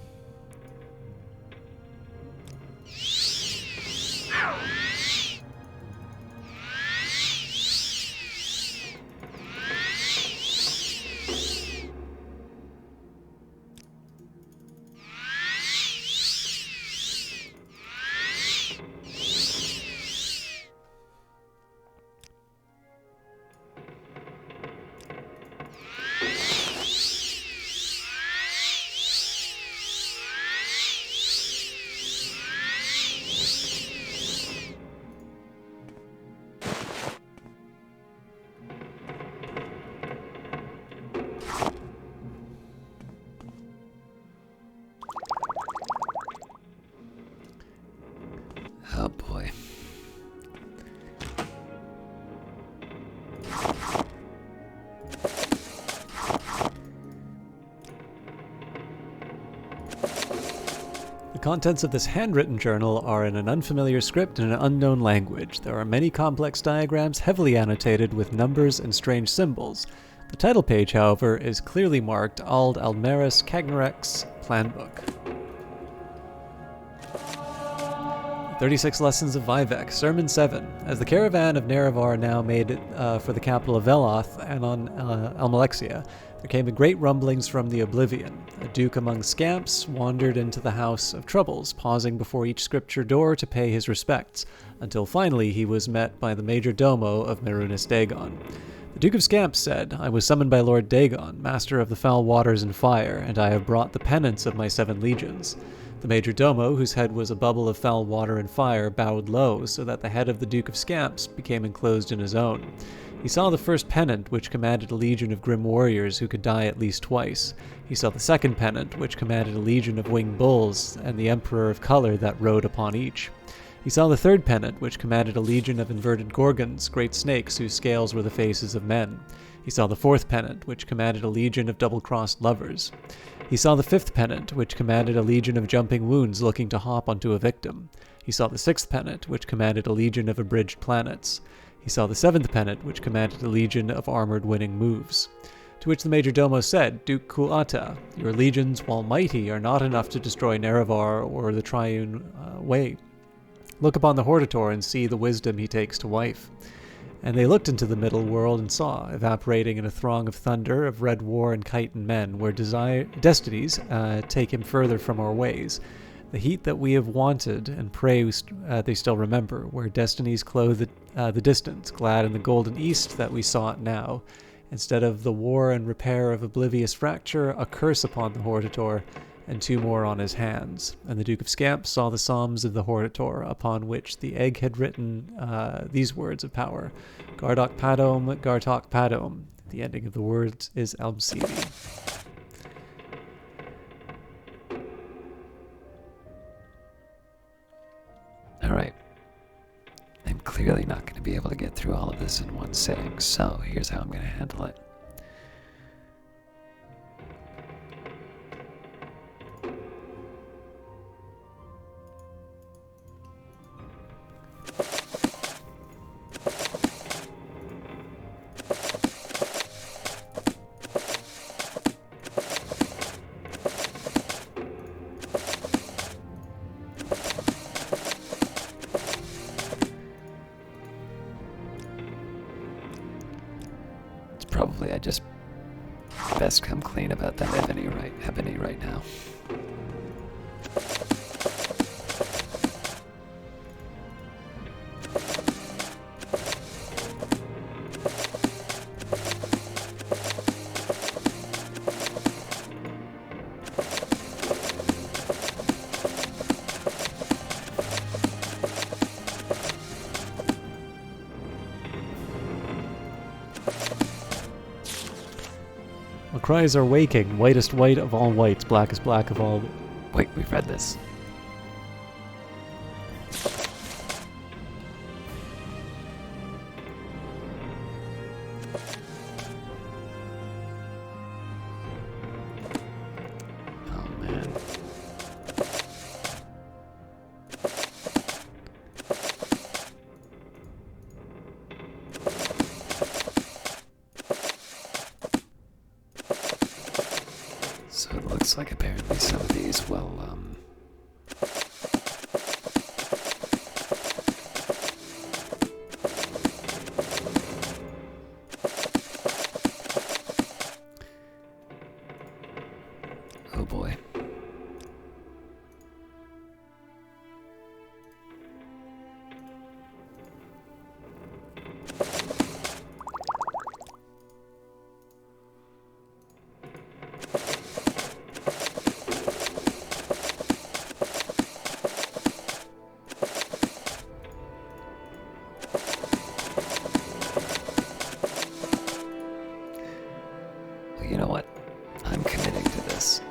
[SPEAKER 1] Oh boy.
[SPEAKER 2] The contents of this handwritten journal are in an unfamiliar script and an unknown language. There are many complex diagrams heavily annotated with numbers and strange symbols. The title page, however, is clearly marked Ald Almeris Cagnarex Planbook. 36 Lessons of Vivec, Sermon 7. As the caravan of Nerevar now made for the capital of Veloth and on Almalexia, there came a great rumblings from the oblivion. A duke among scamps wandered into the house of troubles, pausing before each scripture door to pay his respects, until finally he was met by the major domo of Marunis Dagon. The Duke of Scamps said, "I was summoned by Lord Dagon, master of the foul waters and fire, and I have brought the penance of my 7 legions." The major domo, whose head was a bubble of foul water and fire, bowed low, so that the head of the Duke of Scamps became enclosed in his own. He saw the first pennant, which commanded a legion of grim warriors who could die at least twice. He saw the second pennant, which commanded a legion of winged bulls, and the Emperor of Color that rode upon each. He saw the third pennant, which commanded a legion of inverted gorgons, great snakes whose scales were the faces of men. He saw the fourth pennant, which commanded a legion of double-crossed lovers. He saw the fifth pennant, which commanded a legion of jumping wounds looking to hop onto a victim. He saw the sixth pennant, which commanded a legion of abridged planets. He saw the seventh pennant, which commanded a legion of armored winning moves. To To which the major domo said, Duke Kuata, your legions, while mighty, are not enough to destroy Nerevar or the Triune Way. Look upon the Hortator and see the wisdom he takes to wife. And they looked into the middle world and saw, evaporating in a throng of thunder, of red war and chitin men, where destinies take him further from our ways. The heat that we have wanted and pray they still remember, where destinies clothe the distance, glad in the golden east that we sought now. Instead of the war and repair of oblivious fracture, a curse upon the Hortator, and 2 more on his hands. And the Duke of Scamp saw the Psalms of the Hortator, upon which the egg had written these words of power. Gardoc Padom, Gartok Padom. The ending of the words is Elmsidi.
[SPEAKER 1] Alright. I'm clearly not going to be able to get through all of this in one sitting, so here's how I'm going to handle it. Probably I just best come clean about that ebony right now.
[SPEAKER 2] Cries are waking, whitest white of all whites, blackest black of all...
[SPEAKER 1] Wait, we've read this. Oh, man. So it looks like apparently some of these will, oh boy. You know what? I'm committing to this.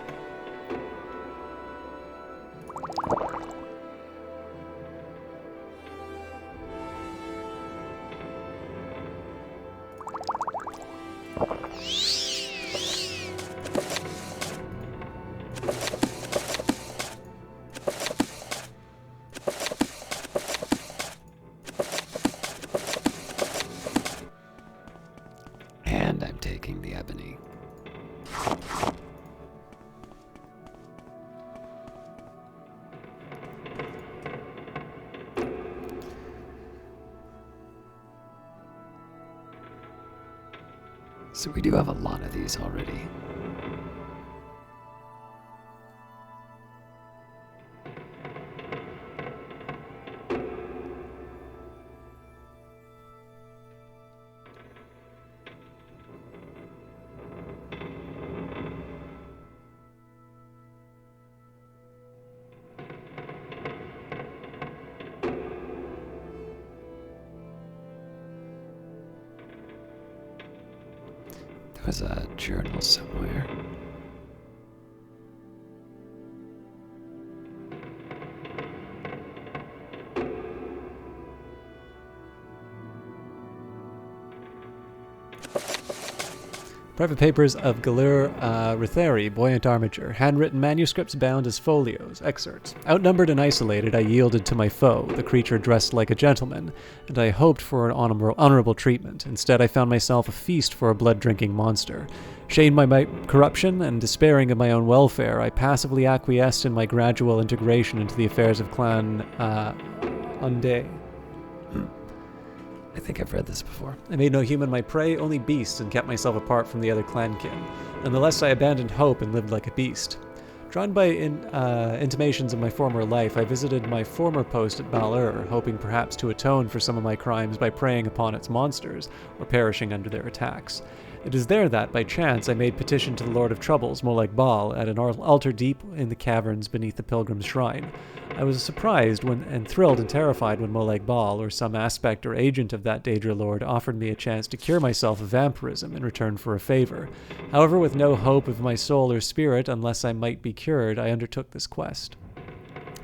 [SPEAKER 1] And I'm taking the ebony. So we do have a lot of these already. There was a journal somewhere.
[SPEAKER 2] Private papers of Galur Ritheri, buoyant armature, handwritten manuscripts bound as folios, excerpts. Outnumbered and isolated, I yielded to my foe, the creature dressed like a gentleman, and I hoped for an honorable treatment. Instead, I found myself a feast for a blood-drinking monster. Shamed by my corruption and despairing of my own welfare, I passively acquiesced in my gradual integration into the affairs of Clan Unday.
[SPEAKER 1] I think I've read this before.
[SPEAKER 2] I made no human my prey, only beasts, and kept myself apart from the other clankin. Nonetheless, I abandoned hope and lived like a beast. Drawn by intimations of my former life, I visited my former post at Baldur, hoping perhaps to atone for some of my crimes by preying upon its monsters, or perishing under their attacks. It is there that, by chance, I made petition to the Lord of Troubles, Molag Bal, at an altar deep in the caverns beneath the pilgrim's shrine. I was surprised and thrilled and terrified when Molag Bal, or some aspect or agent of that Daedra Lord, offered me a chance to cure myself of vampirism in return for a favor. However, with no hope of my soul or spirit, unless I might be cured, I undertook this quest.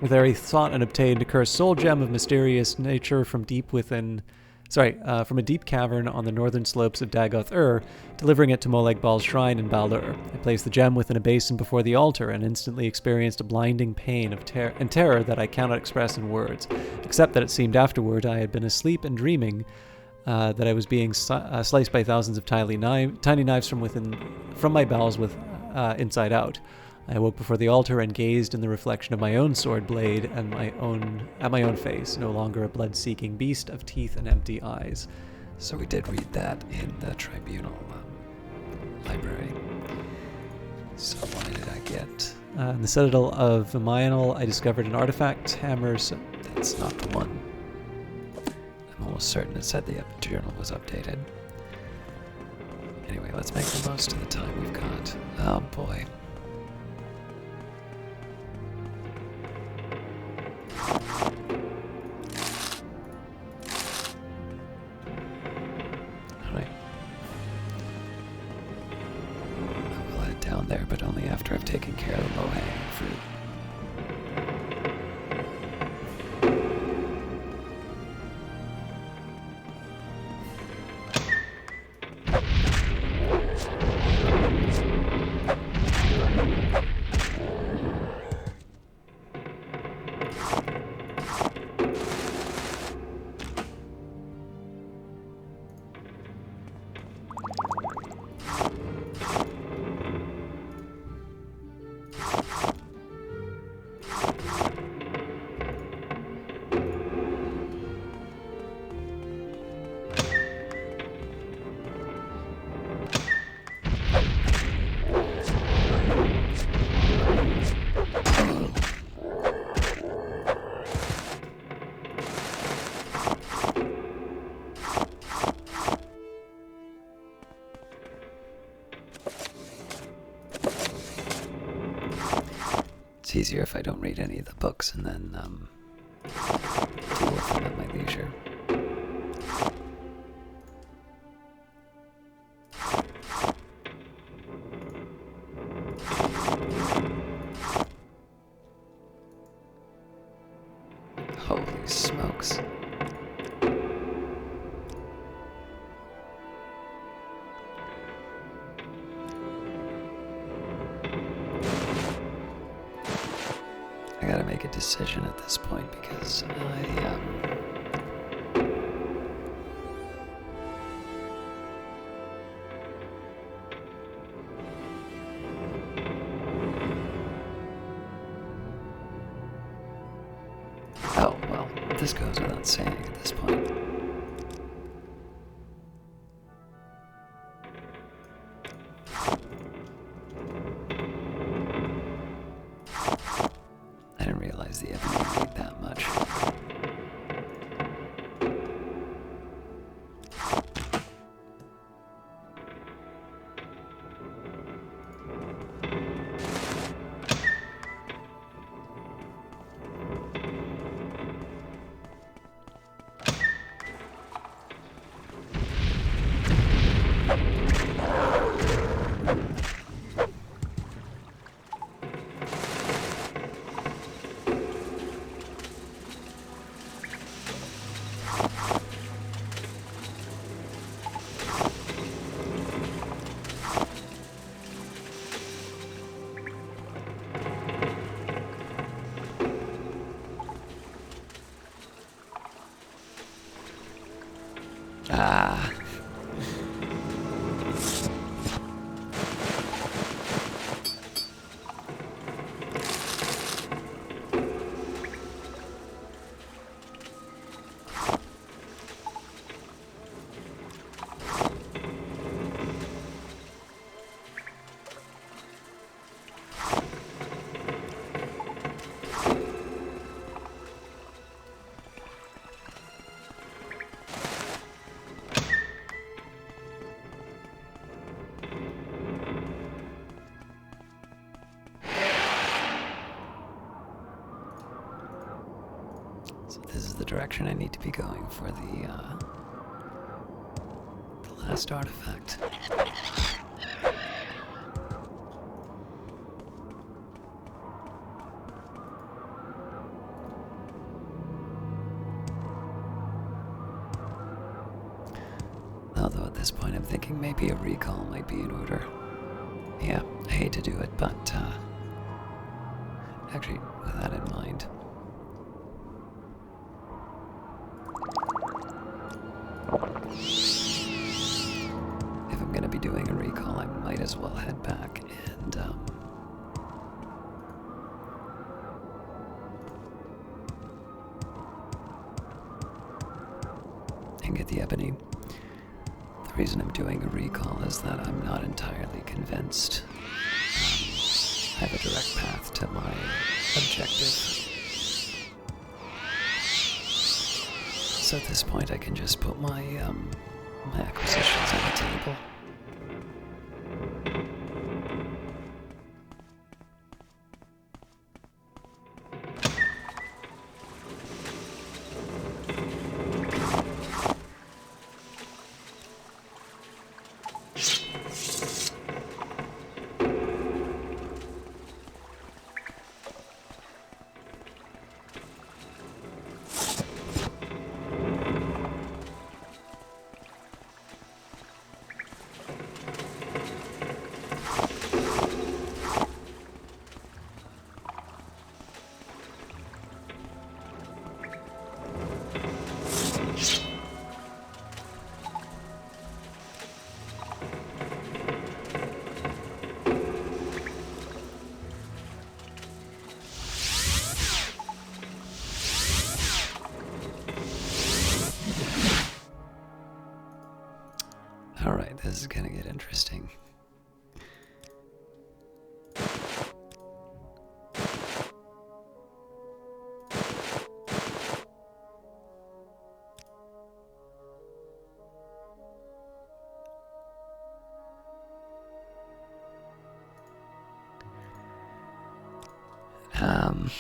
[SPEAKER 2] There I sought and obtained a cursed soul gem of mysterious nature from from a deep cavern on the northern slopes of Dagoth-Ur, delivering it to Molag Bal's shrine in Baldur. I placed the gem within a basin before the altar and instantly experienced a blinding pain of terror that I cannot express in words, except that it seemed afterward I had been asleep and dreaming that I was being sliced by thousands of tiny knives from my bowels inside out. I awoke before the altar and gazed in the reflection of my own sword blade at my own face, no longer a blood-seeking beast of teeth and empty eyes.
[SPEAKER 1] So we did read that in the tribunal library. So what did I get?
[SPEAKER 2] In the Citadel of Vimayanal, I discovered an artifact hammer.
[SPEAKER 1] That's not the one. I'm almost certain it said the journal was updated. Anyway, let's make the most of the time we've got. Oh boy. Alright. I will head down there, but only after I've taken care of the low-hanging fruit. It's easier if I don't read any of the books and then deal with them at my leisure. Holy smokes. I gotta make a decision at this point because oh, well, this goes without saying at this point. I didn't realize the enemy made that much. direction I need to be going for the last artifact. Although at this point I'm thinking maybe a recall might be in order. Yeah, I hate to do it, but actually, with that in mind, if I'm going to be doing a recall, I might as well head back and get the ebony. The reason I'm doing a recall is that I'm not entirely convinced I have a direct path to my objective. So at this point I can just put my acquisitions on the table. Alright, this is gonna get interesting. I'm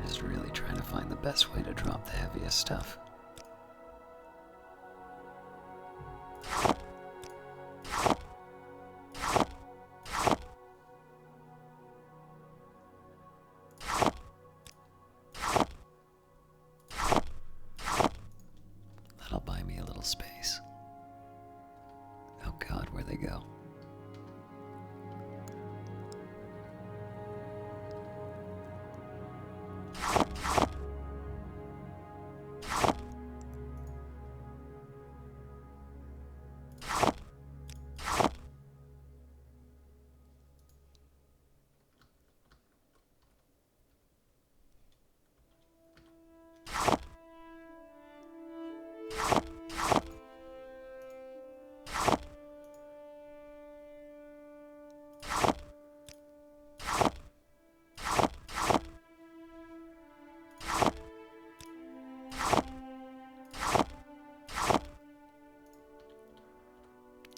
[SPEAKER 1] just really trying to find the best way to drop the heaviest stuff. That'll buy me a little space. Oh God, where'd they go?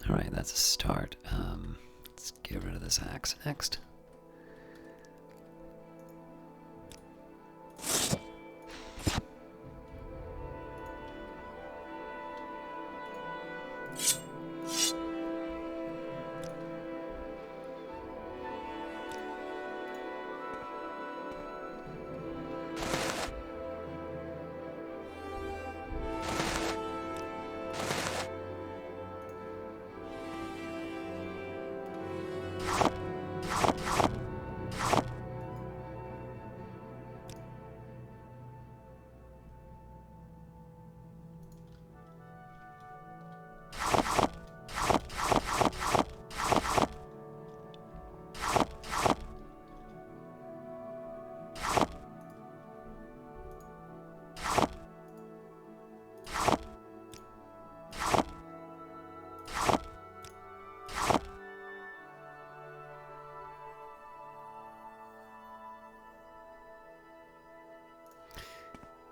[SPEAKER 1] Alright, that's a start. Let's get rid of this axe next.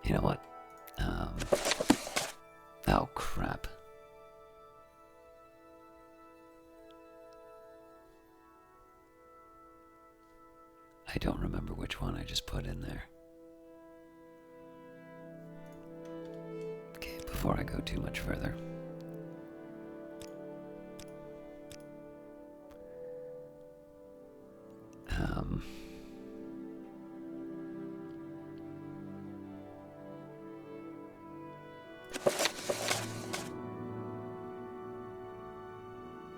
[SPEAKER 1] You know what? Oh, crap. I don't remember which one I just put in there. before I go too much further.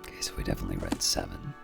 [SPEAKER 1] Okay, so we definitely read 7.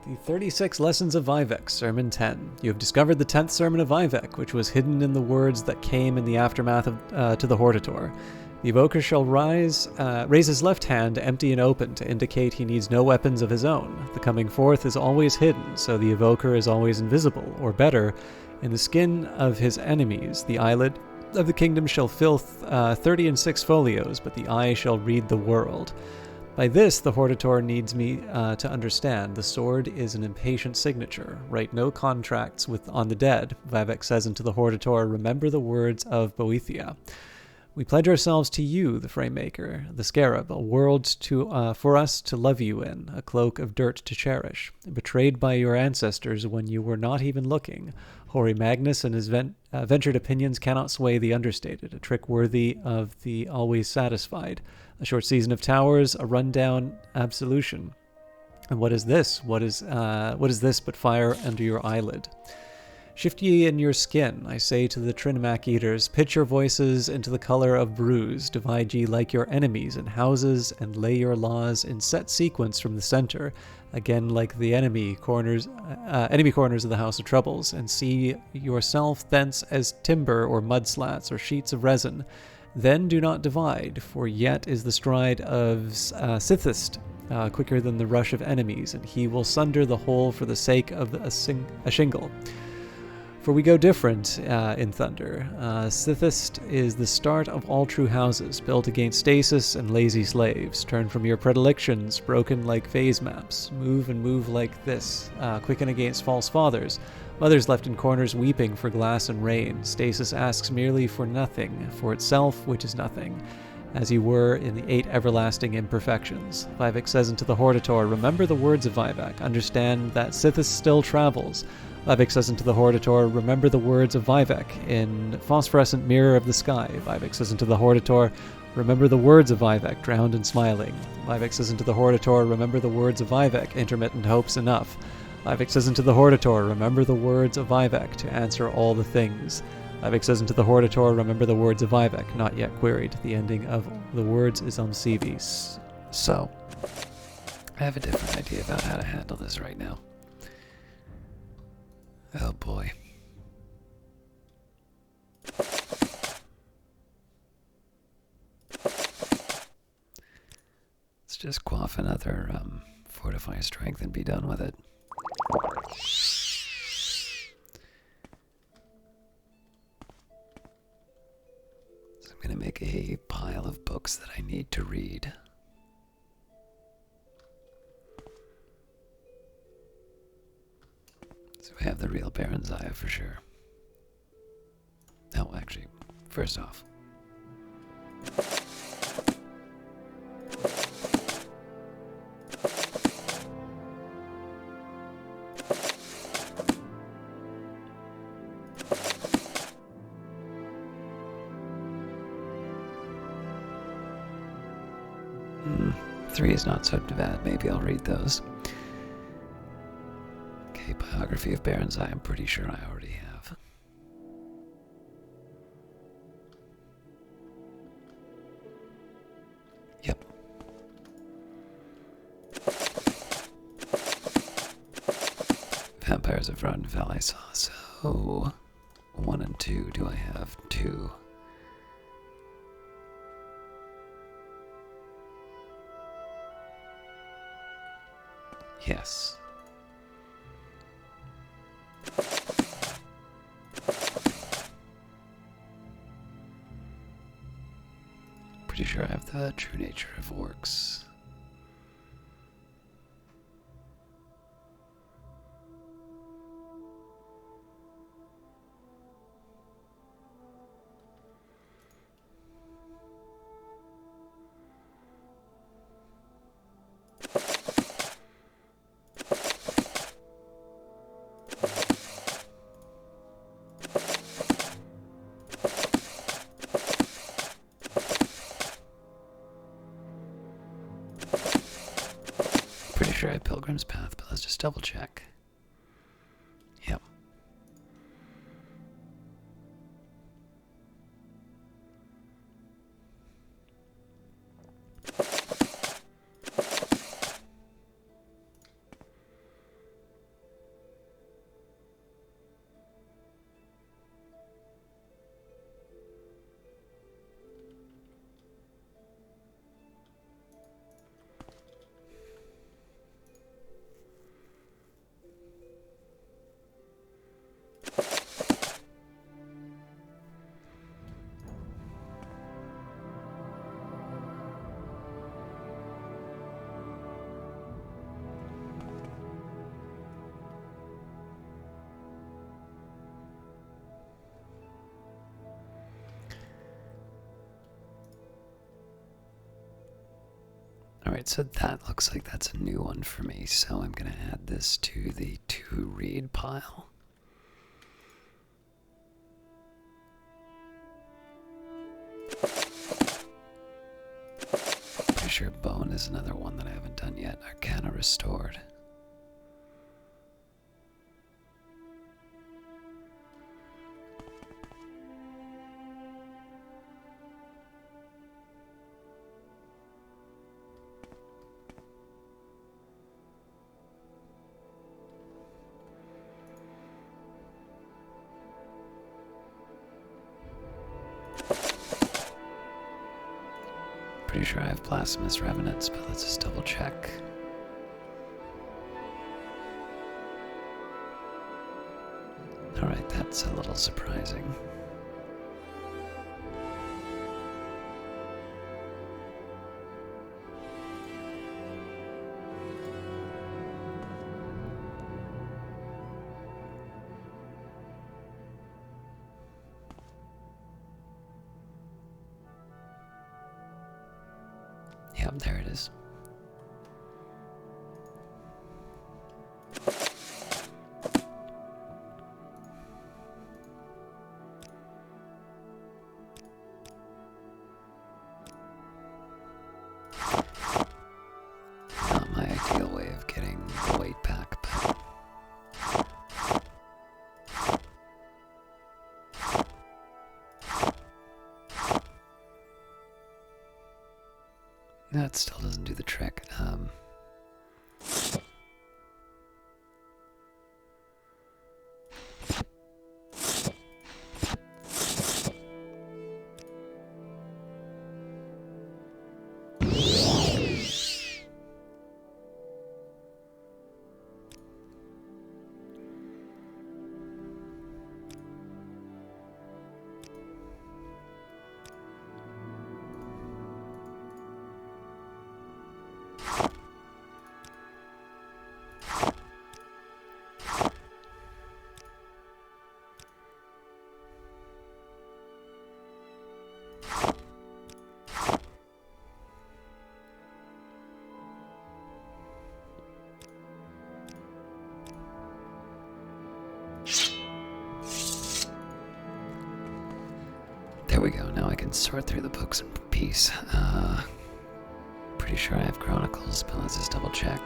[SPEAKER 2] The 36 Lessons of Vivec, Sermon 10. You have discovered the 10th Sermon of Vivec, which was hidden in the words that came in the aftermath of to the Hortator. The evoker shall raise his left hand empty and open to indicate he needs no weapons of his own. The coming forth is always hidden, so the evoker is always invisible, or better, in the skin of his enemies. The eyelid of the kingdom shall fill 36 folios, but the eye shall read the world. By this, the Hortator needs me to understand. The sword is an impatient signature. Write no contracts on the dead. Vivec says unto the Hortator, remember the words of Boethia. We pledge ourselves to you, the Framemaker, the Scarab, a world for us to love you in, a cloak of dirt to cherish. Betrayed by your ancestors when you were not even looking, Hoary Magnus and his ventured opinions cannot sway the understated, a trick worthy of the always satisfied. A short season of towers, a rundown absolution. And what is this? What is this but fire under your eyelid? Shift ye in your skin, I say to the Trinimac eaters, pitch your voices into the color of bruise, divide ye like your enemies in houses, and lay your laws in set sequence from the center, again like the enemy corners of the House of Troubles, and see yourself thence as timber or mud slats or sheets of resin. Then do not divide, for yet is the stride of Sithist quicker than the rush of enemies, and he will sunder the whole for the sake of a shingle. For we go different in Thunder. Sithist is the start of all true houses, built against stasis and lazy slaves. Turn from your predilections, broken like phase maps. Move and move like this, quicken against false fathers. Mothers left in corners weeping for glass and rain. Stasis asks merely for nothing, for itself, which is nothing, as you were in the 8 everlasting imperfections. Vivec says unto the Hortator, remember the words of Vivec, understand that Sithis still travels. Vivec says unto the Hortator, remember the words of Vivec, in phosphorescent mirror of the sky. Vivec says unto the Hortator, remember the words of Vivec, drowned and smiling. Vivec says unto the Hortator, remember the words of Vivec, intermittent hopes enough. Vivec says unto the Hortator, remember the words of Vivec, to answer all the things. Vivec says unto the Hortator, remember the words of Vivec, not yet queried. The ending of the words is Umcivis.
[SPEAKER 1] So, I have a different idea about how to handle this right now. Oh boy. Let's just quaff another fortify strength and be done with it. So I'm going to make a pile of books that I need to read. So we have the real Baron's Eye for sure. Oh, actually, first off. Three is not so bad. Maybe I'll read those. Okay, biography of Baron's Eye, I'm pretty sure I already have. Yep. Vampires of Rodenfell I saw, so 1 and 2. Do I have 2? Yes. Pretty sure I have the true nature of orcs. sure I have Pilgrim's Path, but let's just double check. Yep. Alright, so that looks like that's a new one for me, so I'm going to add this to the to-read pile. Pretty sure Bone is another one that I haven't done yet. Arcana Restored. Pretty sure I have Blasphemous Revenants, but let's just double check. Alright, that's a little surprising. Yep, there it is. Not my ideal way of getting the weight back, but that still doesn't do the trick. There we go, now I can sort through the books in peace. Pretty sure I have Chronicles, but let's just double check.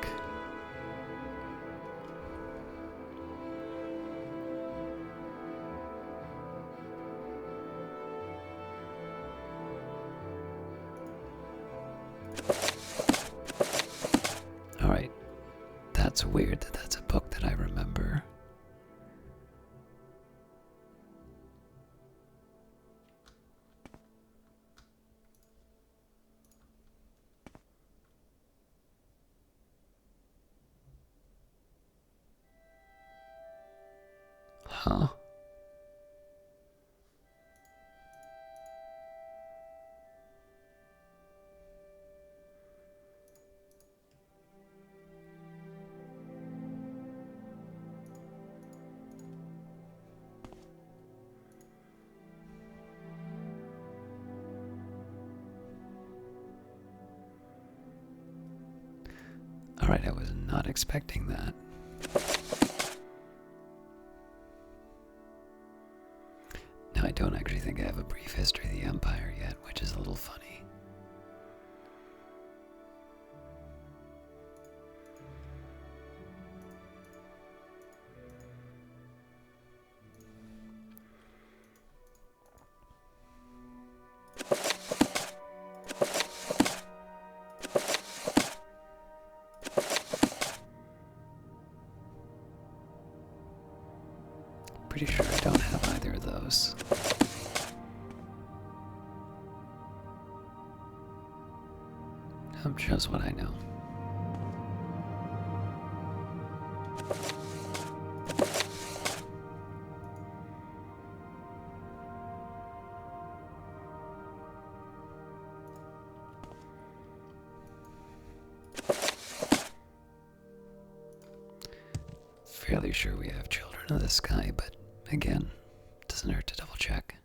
[SPEAKER 1] Alright, that's weird that that's a book that I remember. Huh? Alright, I was not expecting that. Now, I don't actually think I have a brief history of the Empire yet, which is a little funny. Pretty sure I don't have either of those. Just what I know. Fairly sure we have Children of the Sky, but again, doesn't hurt to double check.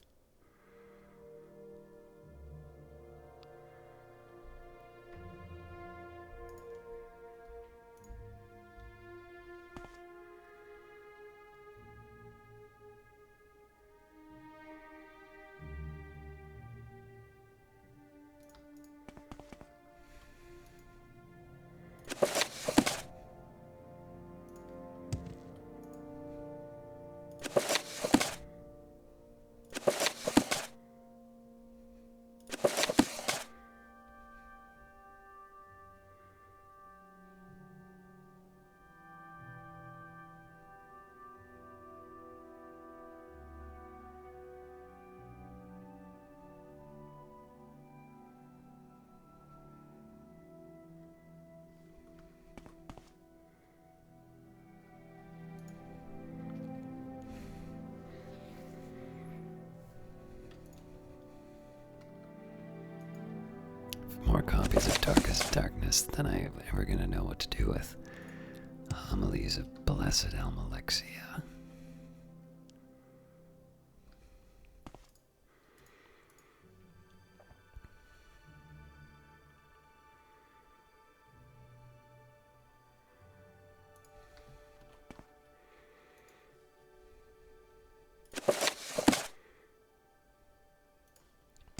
[SPEAKER 1] More copies of Darkest Darkness than I'm ever gonna know what to do with. Homilies of Blessed Almalexia.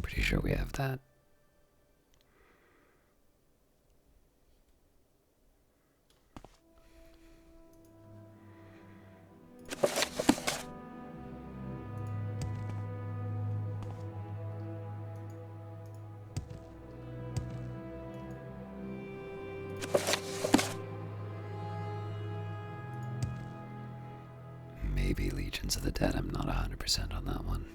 [SPEAKER 1] Pretty sure we have that. Maybe Legions of the Dead. I'm not 100% on that one.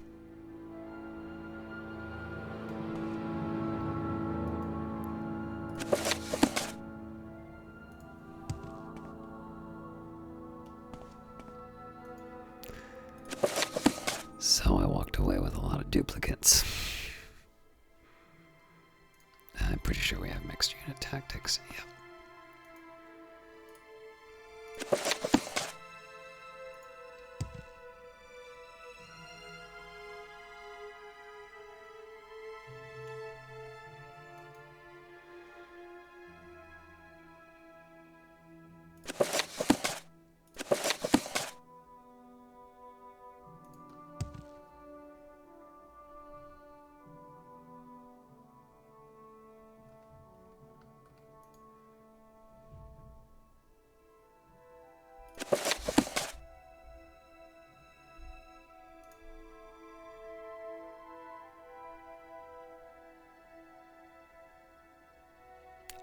[SPEAKER 1] So I walked away with a lot of duplicates. I'm pretty sure we have mixed unit tactics. Yep.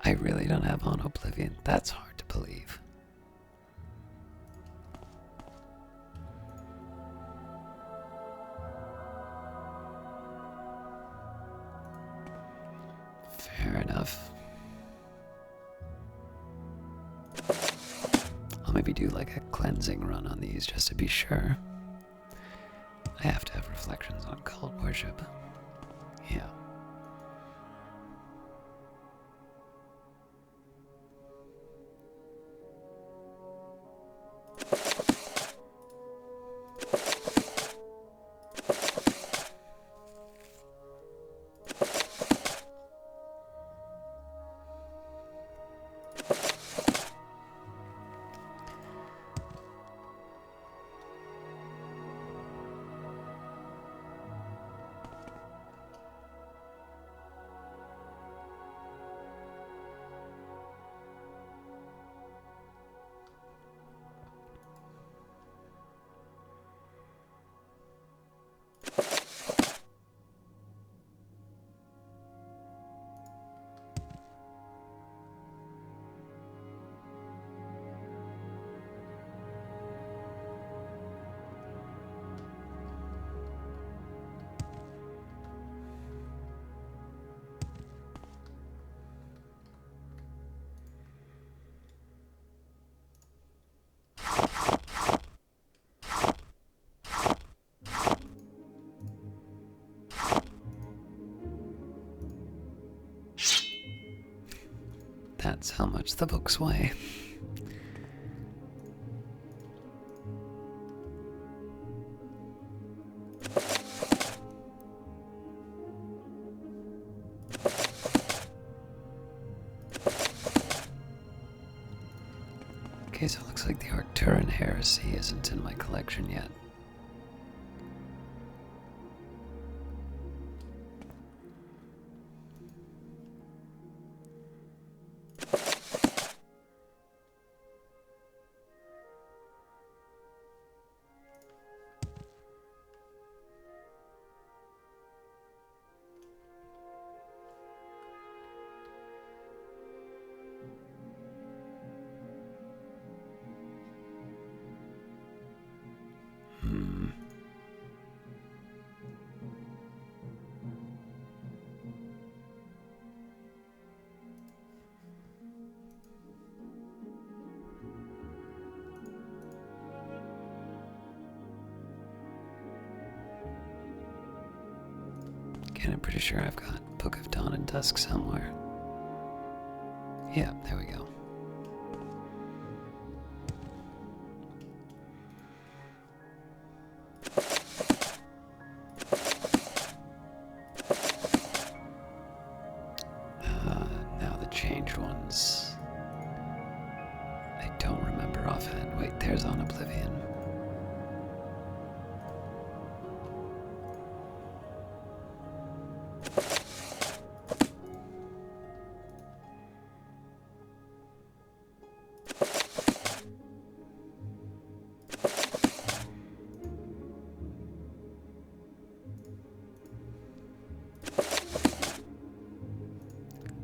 [SPEAKER 1] I really don't have on Oblivion. That's hard to believe. Fair enough. I'll maybe do like a cleansing run on these just to be sure. I have to have reflections on cult worship. Yeah. That's how much the books weigh. Okay, so it looks like the Arcturan heresy isn't in my collection yet. And I'm pretty sure I've got Book of Dawn and Dusk somewhere. Yeah, there we go. Now the changed ones. I don't remember offhand. Wait, there's On Oblivion.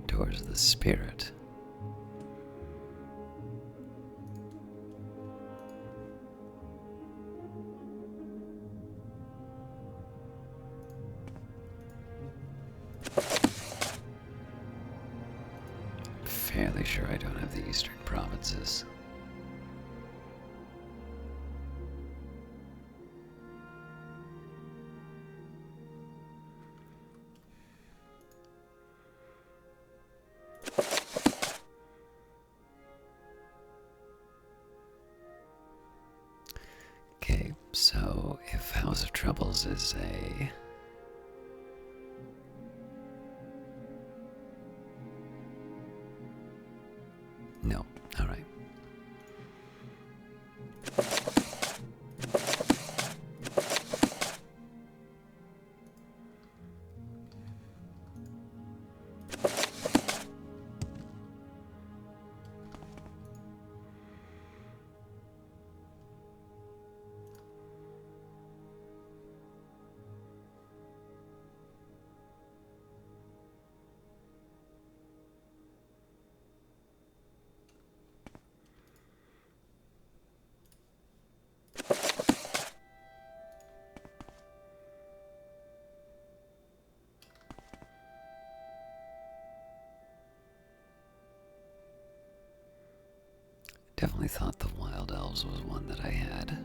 [SPEAKER 1] Doors of the Spirit. Fairly sure I don't have the Eastern provinces. Okay, so if House of Troubles is a... No, alright. Definitely thought the Wild Elves was one that I had.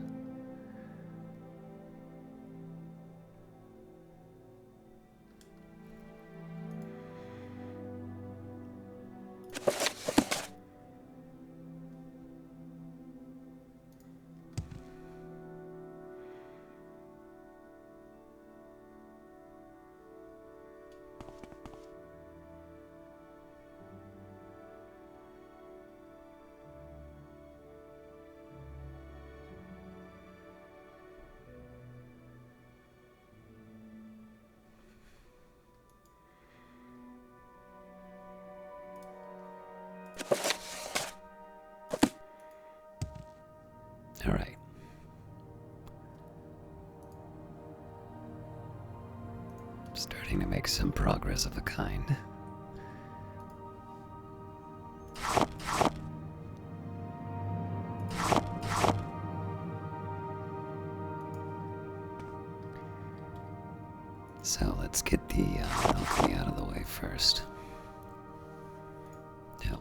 [SPEAKER 1] All right. Starting to make some progress of a kind. So let's get the alchemy out of the way first. Yep.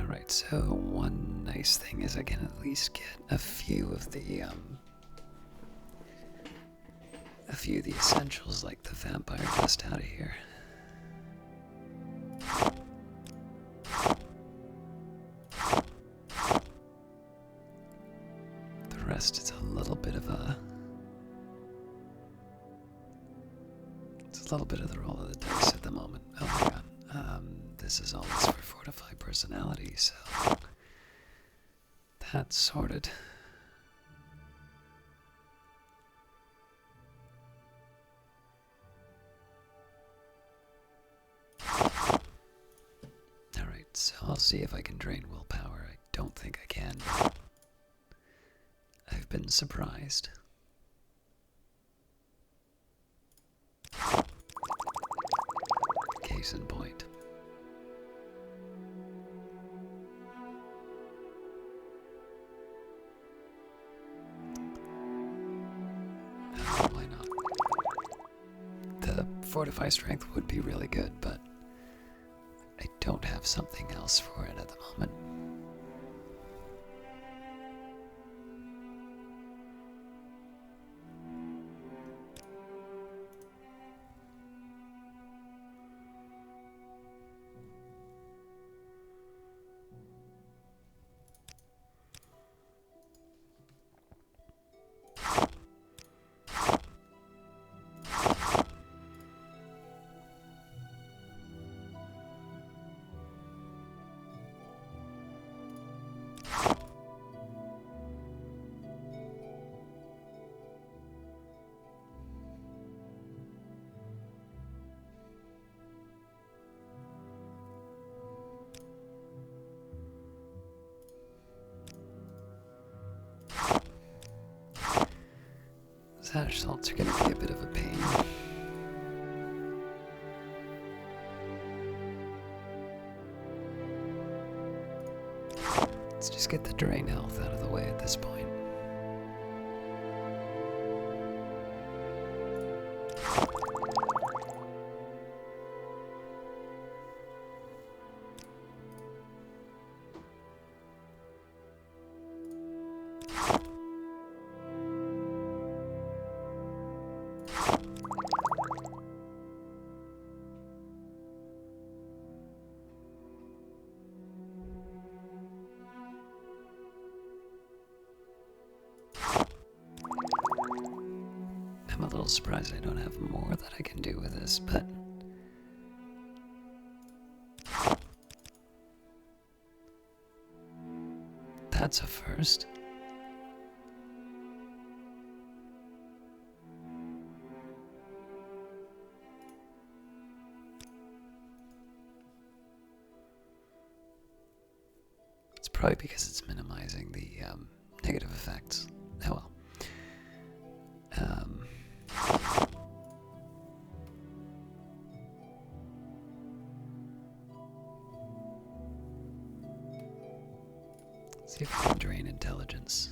[SPEAKER 1] Alright, so one nice thing is I can at least get a few of the essentials like the vampire dust out of here. The rest is a little bit of a... It's a little bit of the roll of the dice at the moment. Oh my god. This is always for fortify personality, so that's sorted. Alright, so I'll see if I can drain willpower. I don't think I can, but I've been surprised. Case in point. Why not? The fortify strength would be really good, but I don't have something else for it at the moment. Savage salts are going to be a bit of a pain. Let's just get the drain health out of the way at this point. I'm a little surprised I don't have more that I can do with this, but that's a first. It's probably because it's minimizing the negative effects. Oh well. See if we can drain intelligence.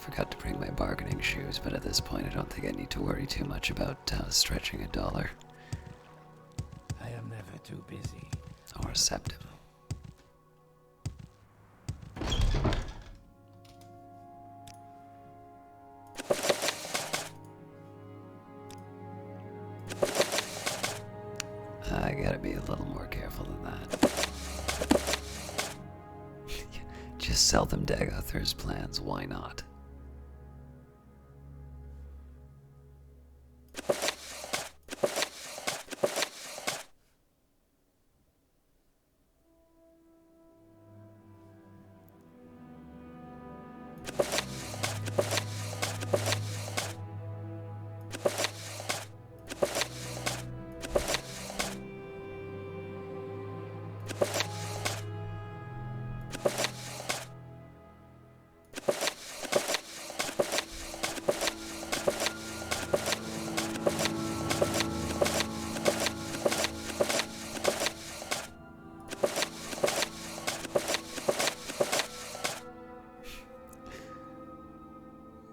[SPEAKER 1] forgot to bring my bargaining shoes, but at this point I don't think I need to worry too much about stretching a dollar.
[SPEAKER 7] I am never too busy.
[SPEAKER 1] Or a septum. I gotta be a little more careful than that. Just sell them Dagoth-Ur's plans, why not?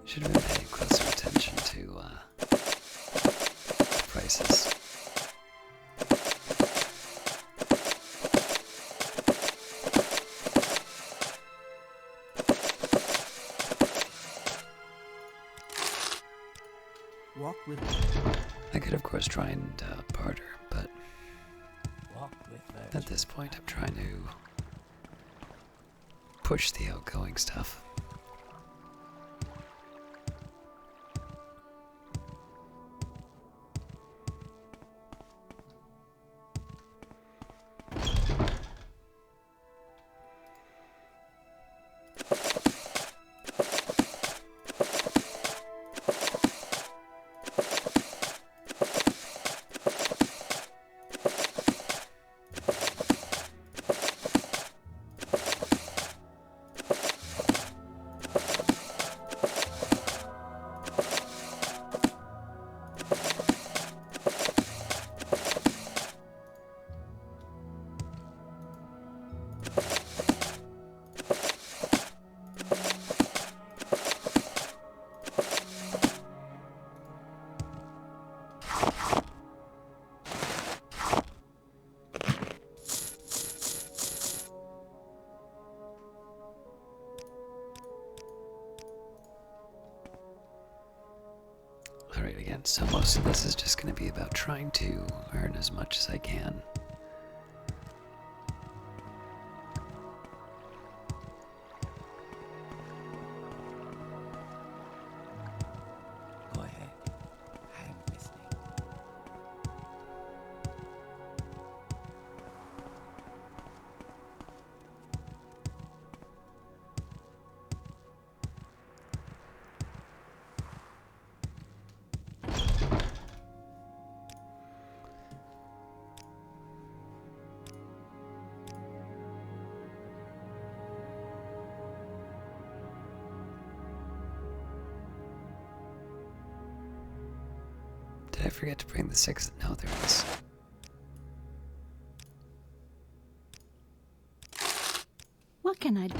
[SPEAKER 1] Should really pay closer attention to prices.
[SPEAKER 4] Walk with
[SPEAKER 1] I could, of course, try and barter, but
[SPEAKER 7] Walk with
[SPEAKER 1] at this point I'm trying to push the outgoing stuff. Alright, again, so most of this is just going to be about trying to earn as much as I can.
[SPEAKER 7] Go ahead. I am listening.
[SPEAKER 1] Did I forget to bring the 6? No, there it is.
[SPEAKER 5] What can I do?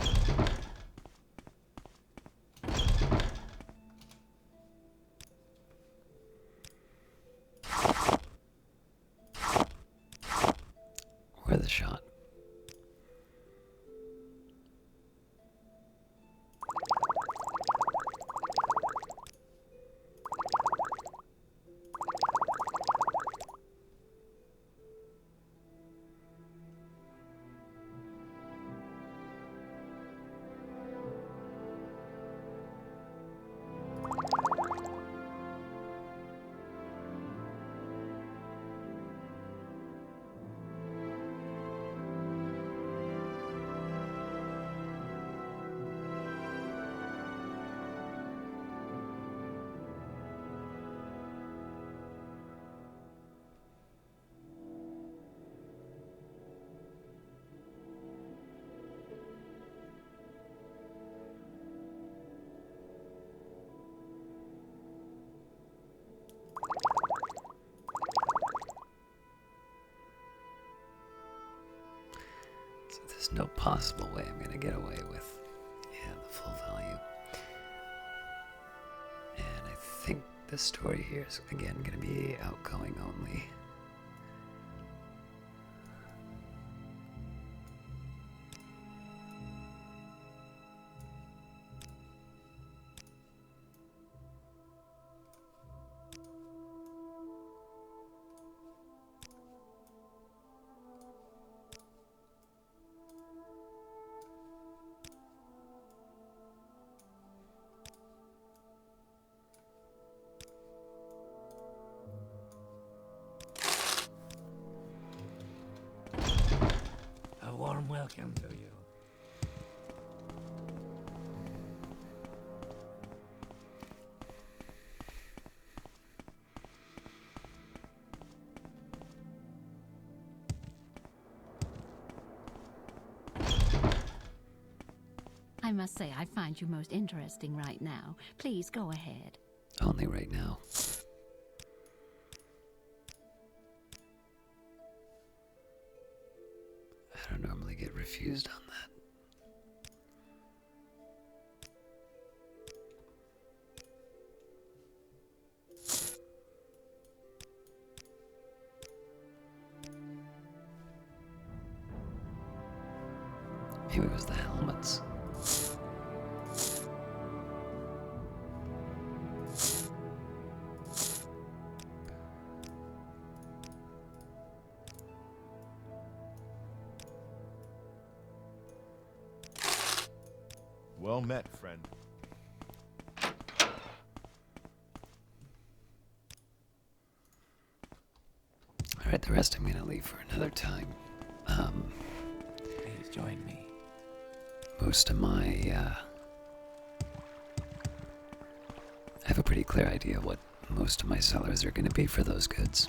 [SPEAKER 1] Worth a shot. So there's no possible way I'm going to get away with, the full value. This story here is again going to be outgoing only.
[SPEAKER 3] A warm welcome to you.
[SPEAKER 5] I must say, I find you most interesting right now. Please go ahead.
[SPEAKER 1] Only right now. I don't normally get refused on that. Maybe it was the helmets.
[SPEAKER 8] Well met, friend.
[SPEAKER 1] Alright, the rest I'm gonna leave for another time.
[SPEAKER 3] Please join me.
[SPEAKER 1] Most of my, I have a pretty clear idea what most of my sellers are gonna be for those goods.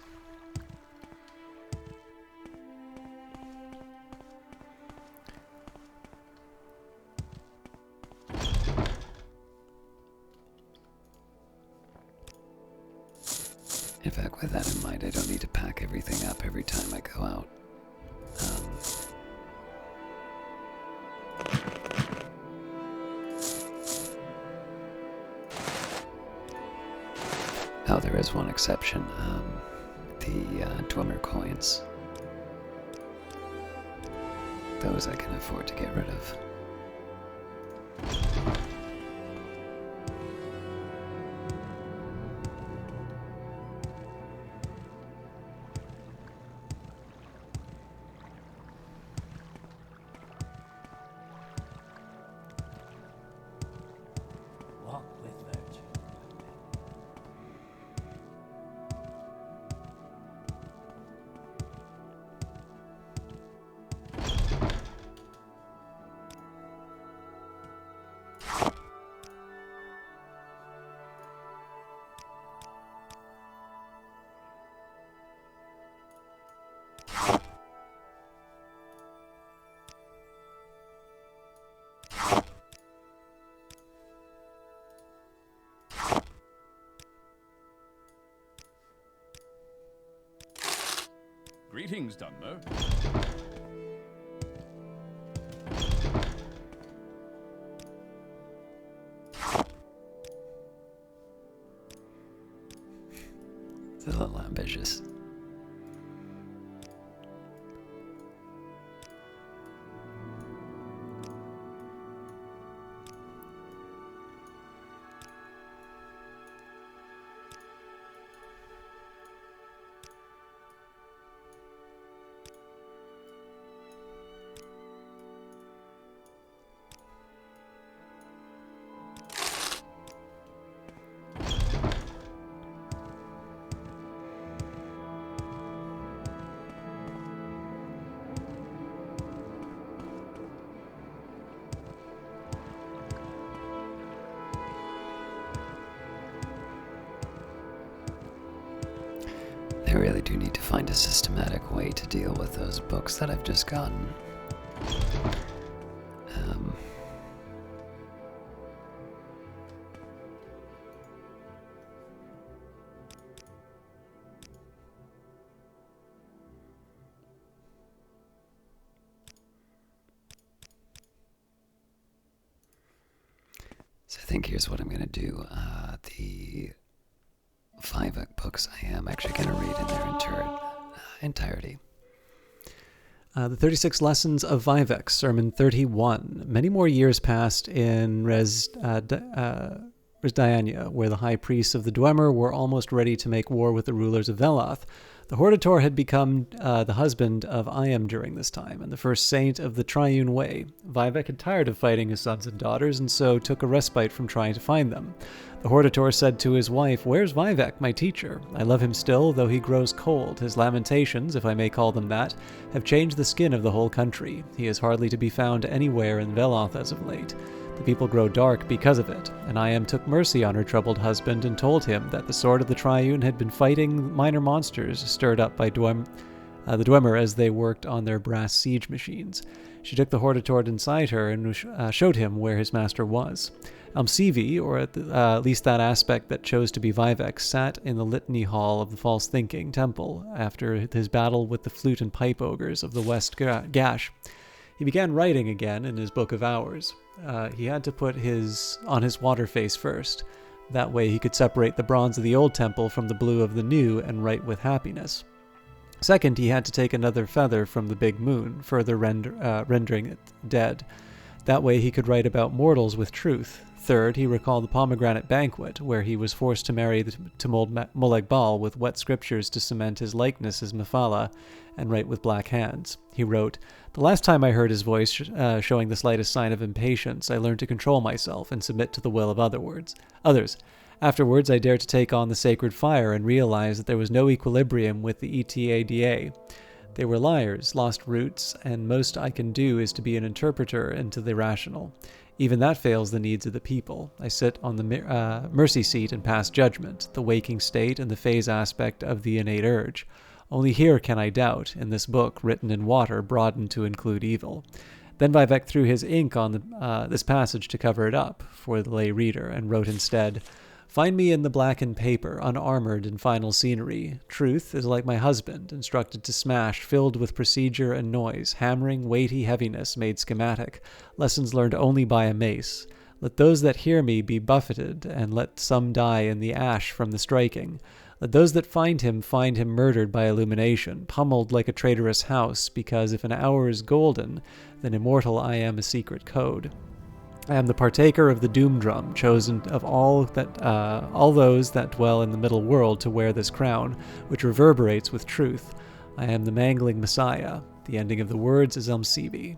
[SPEAKER 1] In fact, with that in mind, I don't need to pack everything up every time I go out. Oh, there is one exception. The Dwemer coins. Those I can afford to get rid of.
[SPEAKER 3] Walk with virtue.
[SPEAKER 6] Greetings, Dunmer.
[SPEAKER 1] It's a little ambitious. I really do need to find a systematic way to deal with those books that I've just gotten. So I think here's what I'm gonna do. Vivec books I am actually going to read in their entirety.
[SPEAKER 2] The 36 Lessons of Vivec, Sermon 31. Many more years passed in Resdiania, where the high priests of the Dwemer were almost ready to make war with the rulers of Veloth. The Hortator had become the husband of Iam during this time, and the first saint of the Triune Way. Vivec had tired of fighting his sons and daughters, and so took a respite from trying to find them. The Hortator said to his wife, "Where's Vivec, my teacher? I love him still, though he grows cold. His lamentations, if I may call them that, have changed the skin of the whole country. He is hardly to be found anywhere in Veloth as of late. The people grow dark because of it, and Iam took mercy on her troubled husband and told him that the sword of the Triune had been fighting minor monsters stirred up by the Dwemer as they worked on their brass siege machines. She took the Hortator inside her and showed him where his master was. Almsivi, or at least that aspect that chose to be Vivec, sat in the litany hall of the False Thinking Temple after his battle with the flute and pipe ogres of the West Gash. He began writing again in his Book of Hours. He had to put on his water face first. That way he could separate the bronze of the old temple from the blue of the new and write with happiness. Second, he had to take another feather from the big moon, further rendering it dead. That way he could write about mortals with truth. Third, he recalled the pomegranate banquet, where he was forced to marry to Molag Bal with wet scriptures to cement his likeness as Mephala and write with black hands. He wrote, "The last time I heard his voice showing the slightest sign of impatience, I learned to control myself and submit to the will of others. Afterwards, I dared to take on the sacred fire and realize that there was no equilibrium with the ETADA. They were liars, lost roots, and most I can do is to be an interpreter into the rational. Even that fails the needs of the people. I sit on the mercy seat and pass judgment, the waking state and the phase aspect of the innate urge. Only here can I doubt, in this book, written in water, broadened to include evil." Then Vivec threw his ink on this passage to cover it up for the lay reader, and wrote instead, "Find me in the blackened paper, unarmored in final scenery. Truth is like my husband, instructed to smash, filled with procedure and noise, hammering, weighty heaviness made schematic, lessons learned only by a mace. Let those that hear me be buffeted, and let some die in the ash from the striking. Let those that find him murdered by illumination, pummeled like a traitorous house, because if an hour is golden, then immortal I am a secret code. I am the partaker of the doom drum, chosen of all those that dwell in the middle world to wear this crown, which reverberates with truth. I am the mangling Messiah. The ending of the words is Almsivi."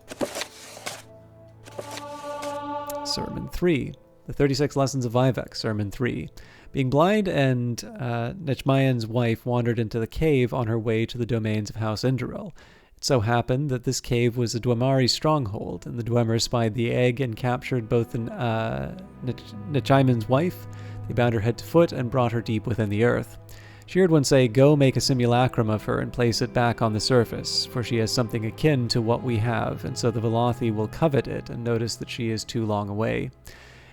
[SPEAKER 2] Sermon 3. The 36 Lessons of Vivec, Sermon 3. Being blind, and Nechmayan's wife wandered into the cave on her way to the domains of House Induril. It so happened that this cave was a Dwemari stronghold, and the Dwemer spied the egg and captured both Nechmayan's wife. They bound her head to foot and brought her deep within the earth. She heard one say, "Go make a simulacrum of her and place it back on the surface, for she has something akin to what we have, and so the Velothi will covet it and notice that she is too long away."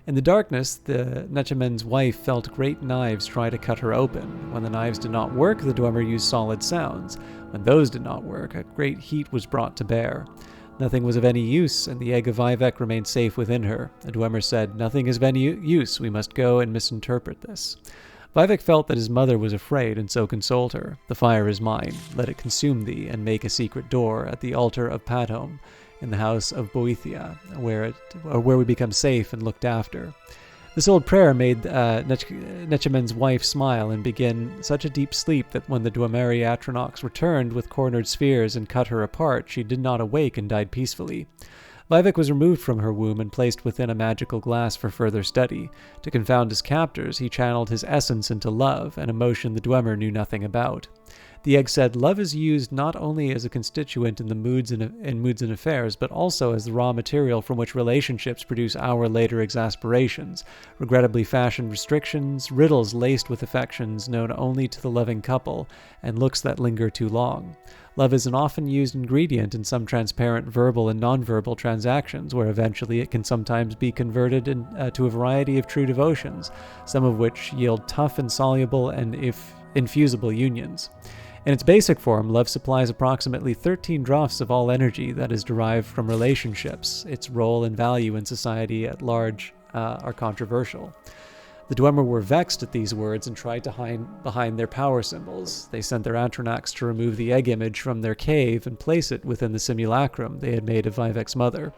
[SPEAKER 2] In the darkness, the Nechmayan's wife felt great knives try to cut her open. When the knives did not work, the Dwemer used solid sounds. When those did not work, a great heat was brought to bear. Nothing was of any use, and the egg of Vivec remained safe within her. The Dwemer said, "Nothing is of any use. We must go and misinterpret this." Vivec felt that his mother was afraid, and so consoled her. "The fire is mine. Let it consume thee, and make a secret door at the altar of Padhom, in the house of Boethia, where we become safe and looked after." This old prayer made Nechmayan's wife smile and begin such a deep sleep that when the Dwemari Atronachs returned with cornered spears and cut her apart, she did not awake and died peacefully. Vivec was removed from her womb and placed within a magical glass for further study. To confound his captors, he channeled his essence into love, an emotion the Dwemer knew nothing about. The egg said, "Love is used not only as a constituent in the moods and affairs, but also as the raw material from which relationships produce hour-later exasperations, regrettably fashioned restrictions, riddles laced with affections known only to the loving couple, and looks that linger too long. Love is an often used ingredient in some transparent verbal and nonverbal transactions, where eventually it can sometimes be converted to a variety of true devotions, some of which yield tough, insoluble, and infusible unions. In its basic form, love supplies approximately 13 draughts of all energy that is derived from relationships. Its role and value in society at large are controversial. The Dwemer were vexed at these words and tried to hide behind their power symbols. They sent their Atronachs to remove the egg image from their cave and place it within the simulacrum they had made of Vivec's mother.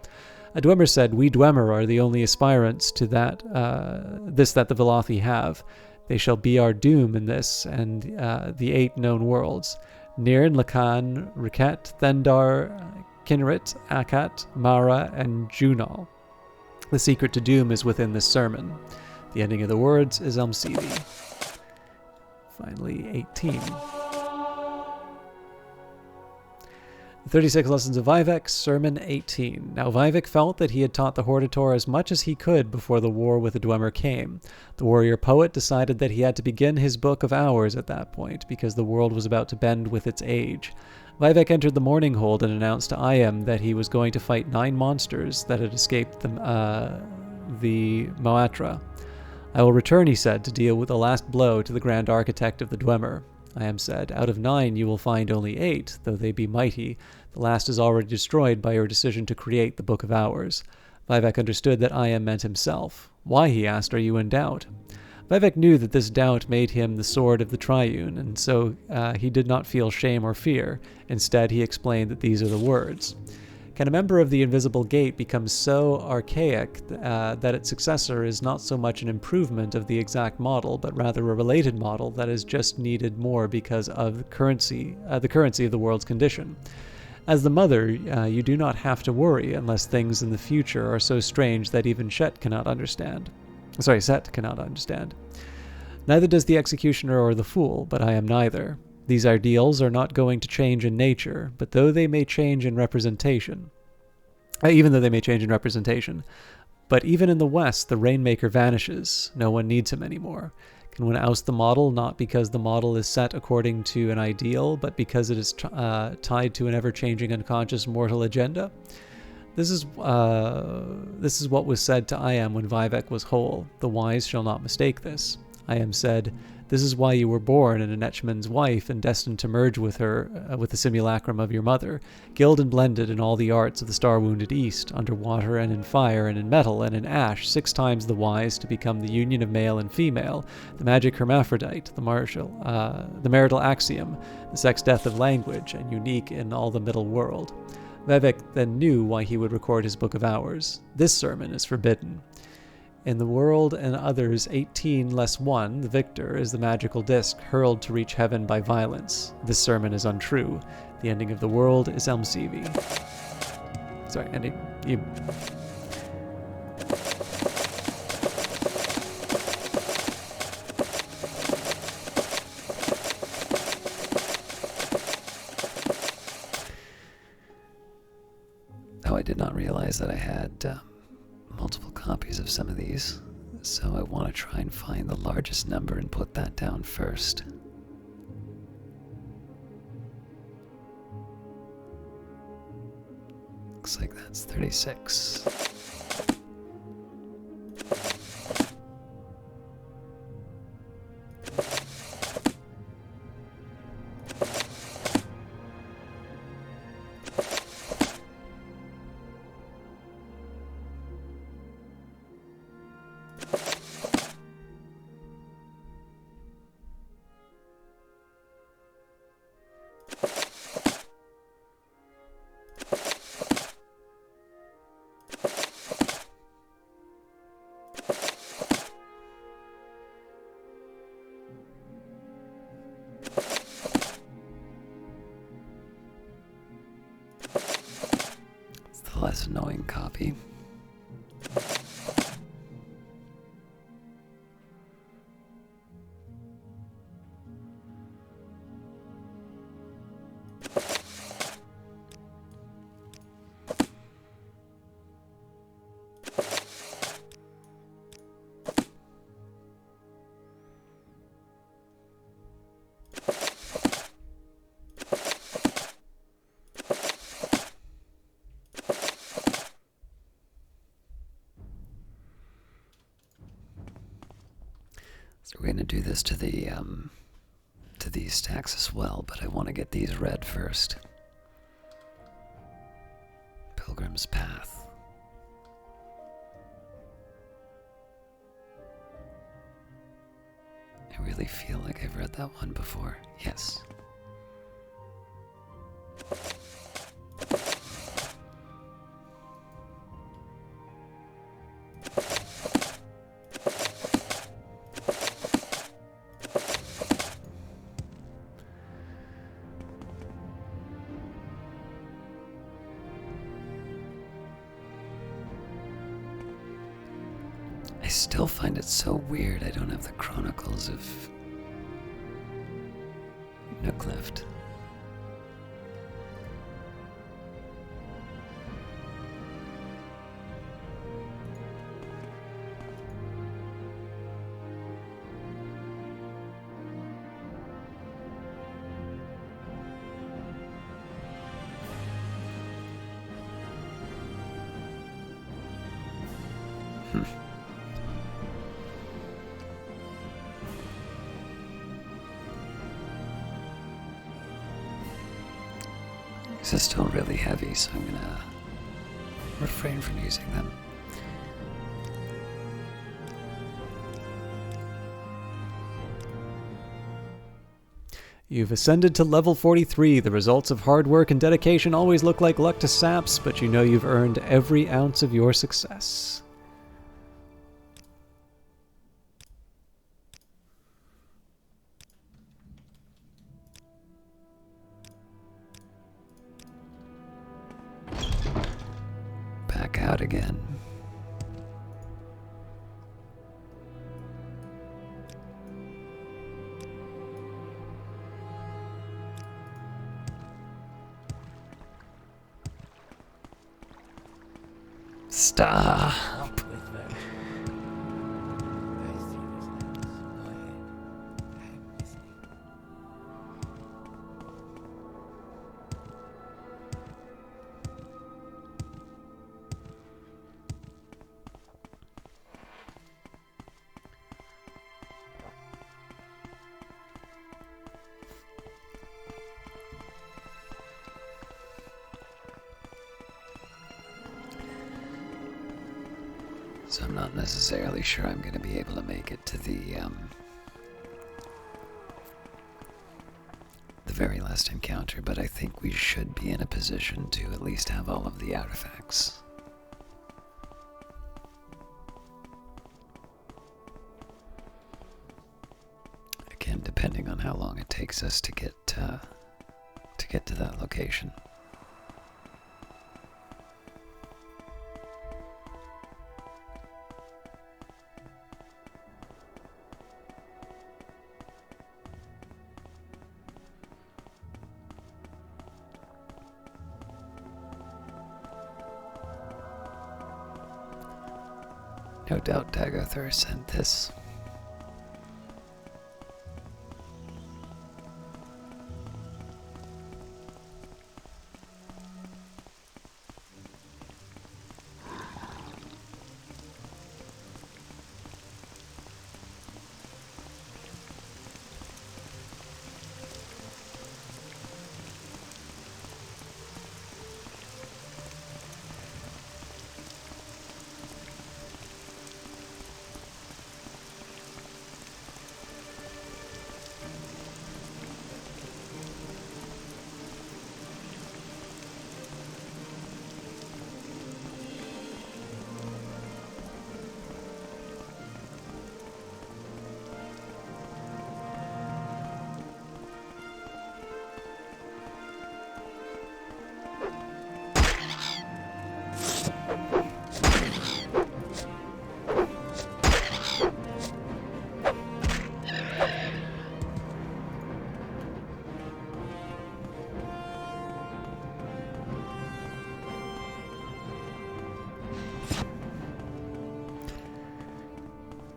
[SPEAKER 2] A Dwemer said, "We Dwemer are the only aspirants to that the Velothi have. They shall be our doom in this and the 8 known worlds. Nirn, Lakan, Riket, Thendar, Kinrit, Akat, Mara, and Junal. The secret to doom is within this sermon." The ending of the words is Elmsivi. Finally, 18. 36 Lessons of Vivec, Sermon 18. Now Vivec felt that he had taught the Hortator as much as he could before the war with the Dwemer came. The warrior poet decided that he had to begin his book of hours at that point, because the world was about to bend with its age. Vivec entered the Morning Hold and announced to Ayem that he was going to fight 9 monsters that had escaped the Moatra. "I will return," he said, "to deal with the last blow to the Grand Architect of the Dwemer." Ayem said, "Out of 9 you will find only 8, though they be mighty. The last is already destroyed by your decision to create the Book of Hours." Vivec understood that Ayem meant himself. "Why," he asked, "are you in doubt?" Vivec knew that this doubt made him the sword of the Triune, and so he did not feel shame or fear. Instead, he explained that these are the words. Can a member of the Invisible Gate become so archaic that its successor is not so much an improvement of the exact model, but rather a related model that is just needed more because of the currency of the world's condition? As the mother, you do not have to worry unless things in the future are so strange that even Set cannot understand. Neither does the executioner or the fool, but I am neither. These ideals are not going to change in nature, but even though they may change in representation. But even in the West, the Rainmaker vanishes. No one needs him anymore. Can one oust the model not because the model is set according to an ideal, but because it is tied to an ever-changing unconscious mortal agenda? This is what was said to Ayem when Vivec was whole. The wise shall not mistake this. Ayem said, "This is why you were born an Enechman's wife and destined to merge with her, with the simulacrum of your mother, guild and blended in all the arts of the star-wounded East, under water and in fire and in metal and in ash, 6 times the wise to become the union of male and female, the magic hermaphrodite, the marital axiom, the sex death of language, and unique in all the middle world." Vivec then knew why he would record his Book of Hours. This sermon is forbidden. In the world and others 18-1, the victor is the magical disc hurled to reach heaven by violence. This sermon is untrue. The ending of the world is Elmsivi. Sorry, Andy. You...
[SPEAKER 1] Oh, I did not realize that I had multiple copies of some of these, so I want to try and find the largest number and put that down first. Looks like that's 36. Less annoying copy. So we're going to do this to these stacks as well, but I want to get these read first. Pilgrim's Path. I really feel like I've read that one before. Yes. I still find it so weird I don't have the Chronicles of Nooklift. This is still really heavy, so I'm gonna refrain from using them.
[SPEAKER 2] You've ascended to level 43. The results of hard work and dedication always look like luck to saps, but you know you've earned every ounce of your success.
[SPEAKER 1] Back out again. Stop.
[SPEAKER 3] Walk with virtue. I see this lens. Go ahead. I'm listening.
[SPEAKER 1] So I'm not necessarily sure I'm going to be able to make it to the very last encounter, but I think we should be in a position to at least have all of the artifacts. Again, depending on how long it takes us to get to that location. No doubt Dagoth-Ur sent this.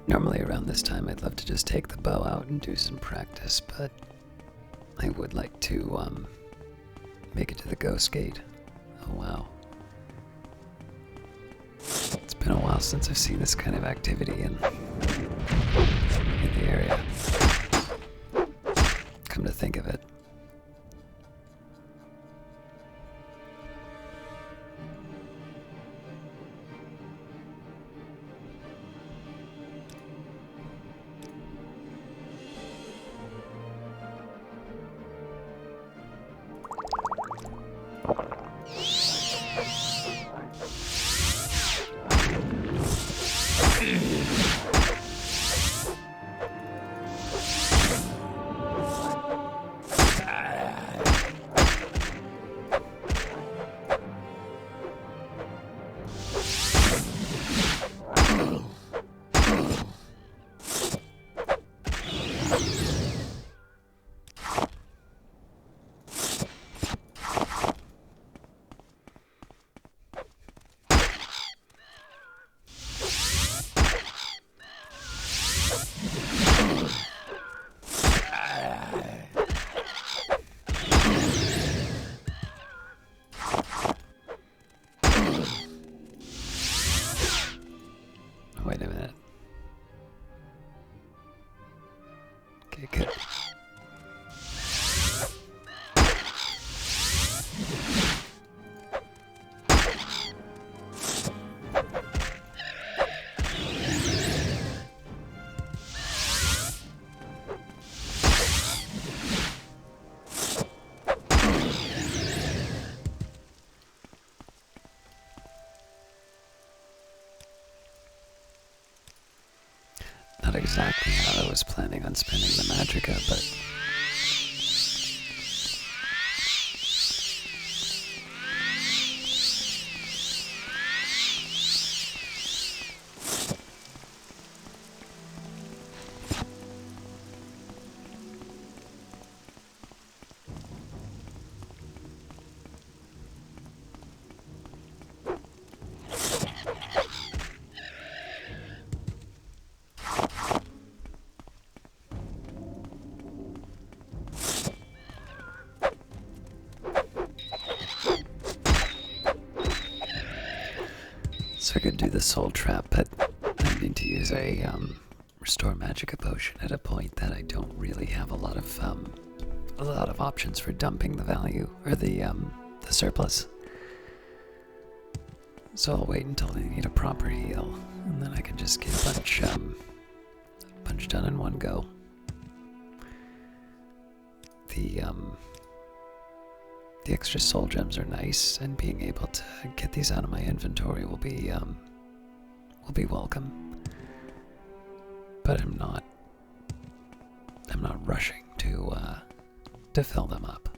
[SPEAKER 1] Normally around this time I'd love to just take the bow out and do some practice, but I would like to make it to the Ghost Gate. Oh wow. It's been a while since I've seen this kind of activity in the area. Come to think of it. Okay, good. Not exactly how I was planning on spending the magicka, but so I could do the soul trap, but I need to use a restore magicka potion at a point that I don't really have a lot of options for dumping the value or the surplus. So I'll wait until I need a proper heal, and then I can just get a bunch done in one go. The extra soul gems are nice, and being able to get these out of my inventory will be welcome. But I'm not rushing to fill them up.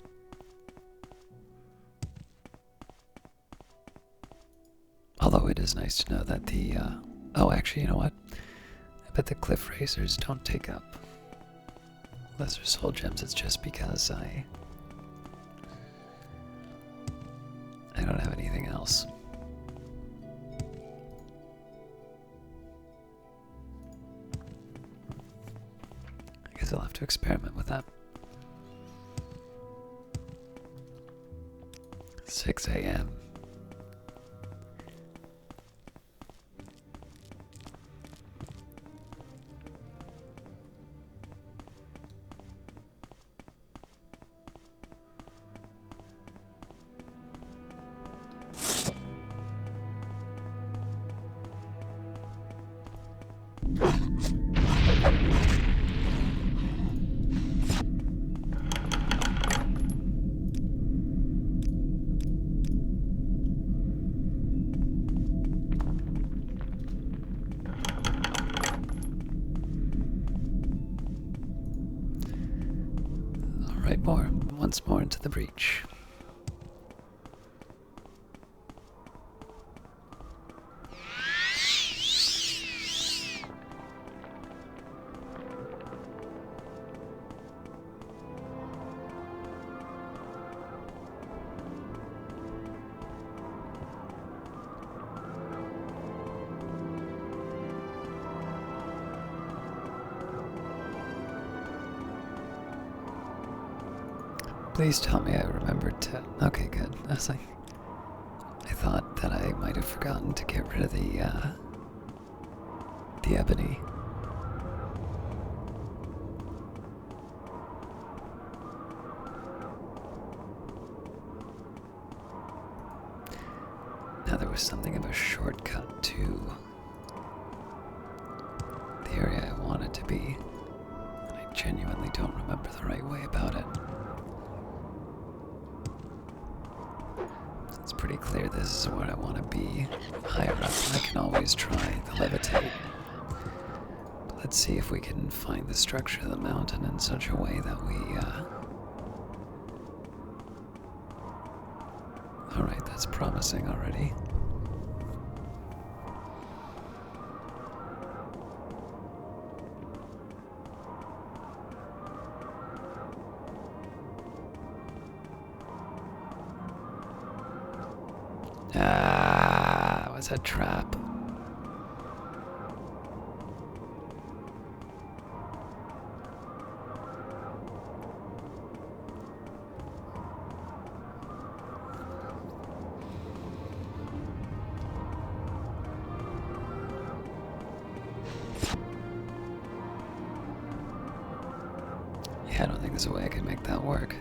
[SPEAKER 1] Although it is nice to know that the oh, actually, you know what? I bet the cliff racers don't take up lesser soul gems. It's just because I don't have anything else. I guess I'll have to experiment with that. 6 a.m. Once more into the breach. Please tell me I remembered to... Okay, good. I was like... I thought that I might have forgotten to get rid of the ebony. Now there was something of a shortcut to the area I wanted to be, and I genuinely don't remember the right way about it. It's pretty clear this is where I want to be. Higher up, I can always try the levitate. But let's see if we can find the structure of the mountain in such a way that we, Alright, that's promising already. Ah, it was a trap. I don't think there's a way I can make that work.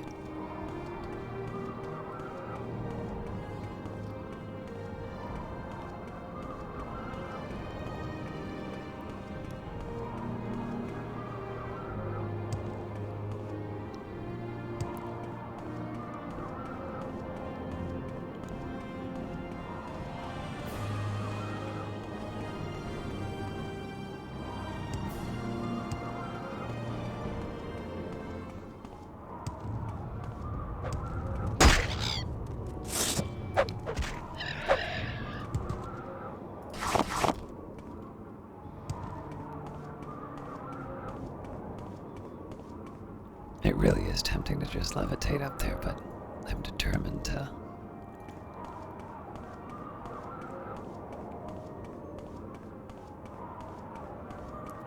[SPEAKER 1] It really is tempting to just levitate up there, but I'm determined to.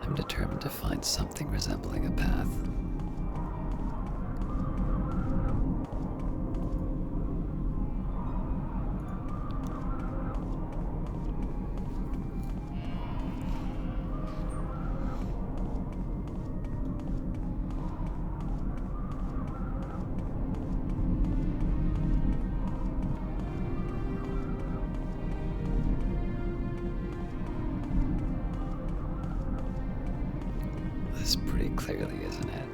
[SPEAKER 1] I'm determined to find something resembling a path. This pretty clearly isn't it.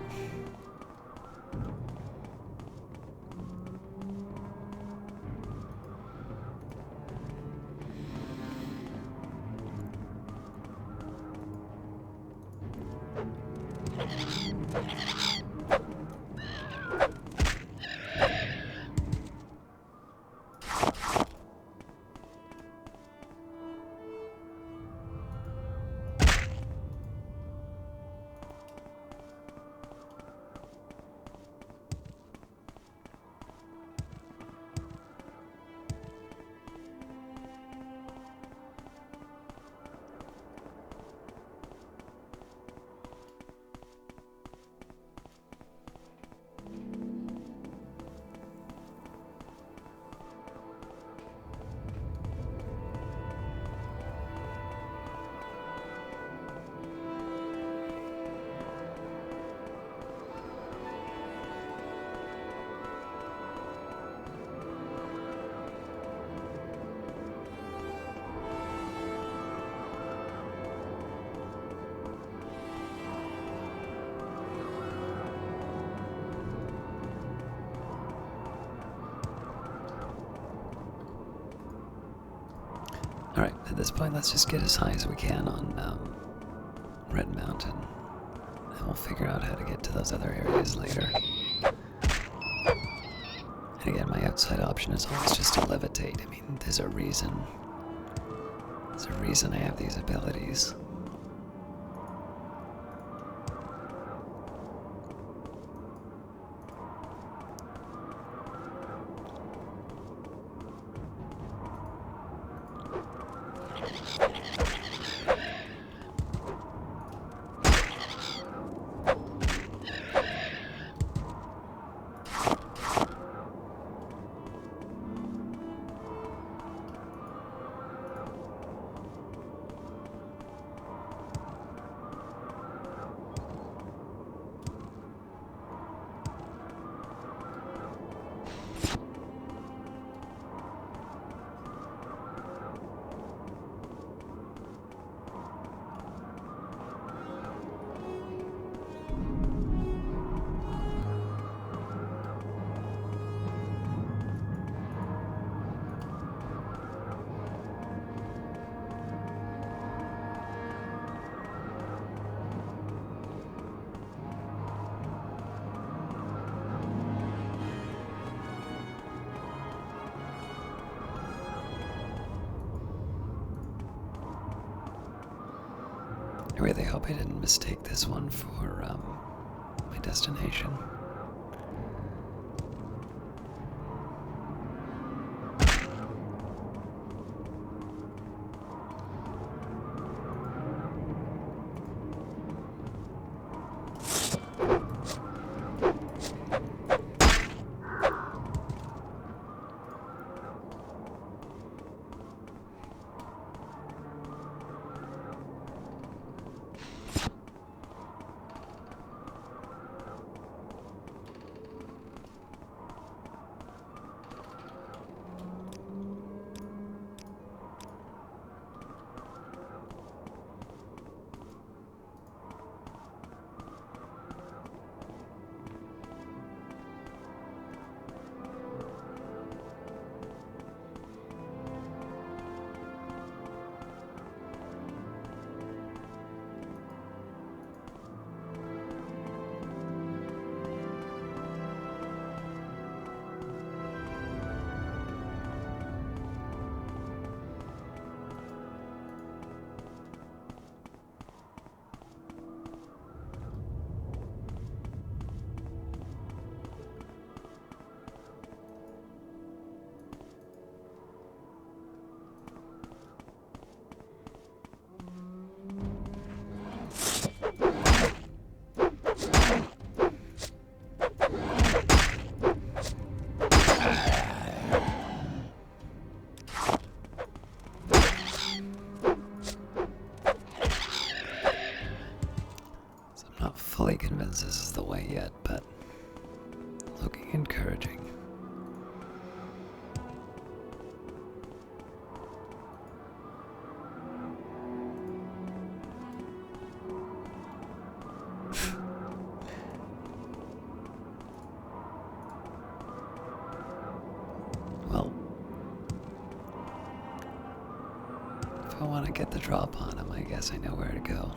[SPEAKER 1] Alright, at this point, let's just get as high as we can on Red Mountain. And we'll figure out how to get to those other areas later. And again, my outside option is always just to levitate. I mean, there's a reason. There's a reason I have these abilities. I really hope I didn't mistake this one for my destination. convinced this is the way yet, but looking encouraging. Well, if I want to get the drop on him, I guess I know where to go.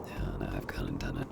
[SPEAKER 1] Yeah, no, I've gone and done it.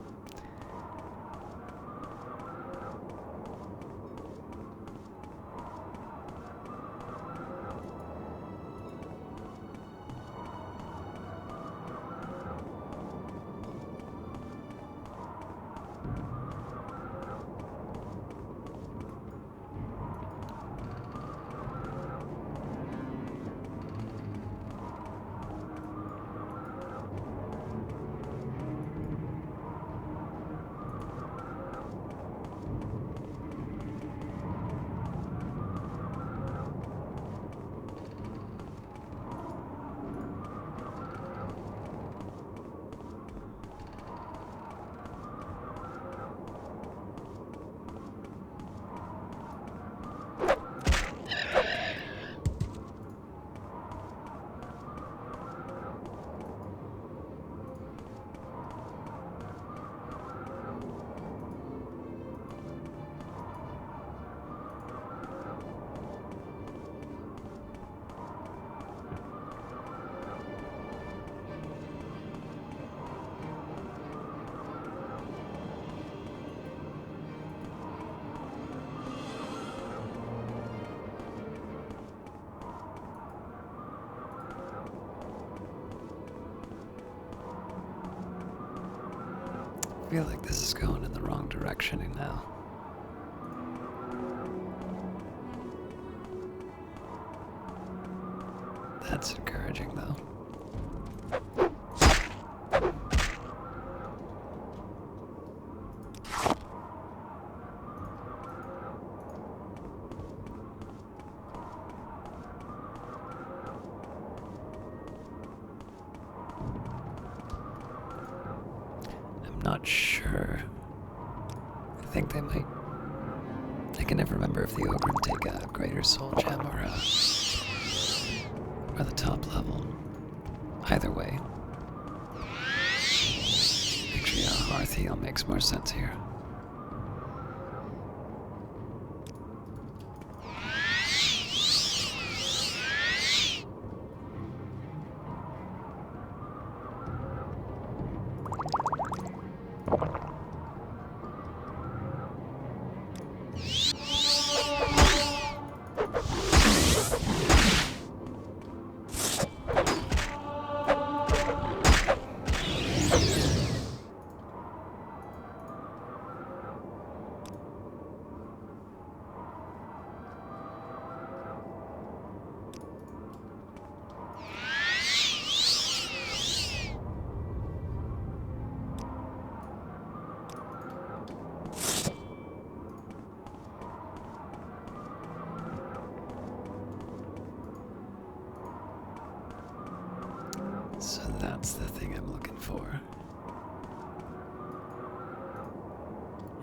[SPEAKER 1] I feel like this is going in the wrong direction now. That's encouraging, though. Not sure. I think they might. I can never remember if the Ogre take a Greater Soul Gem or the top level. Either way. Actually, Hearth Heal makes more sense here. So that's the thing I'm looking for.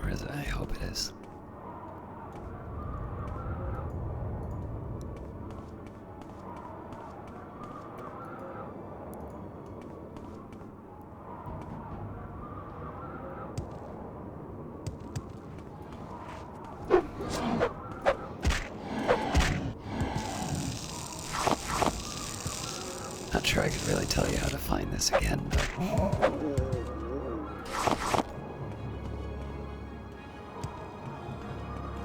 [SPEAKER 1] Or is it? I hope it is. Not sure I could really tell you how to find this again, but...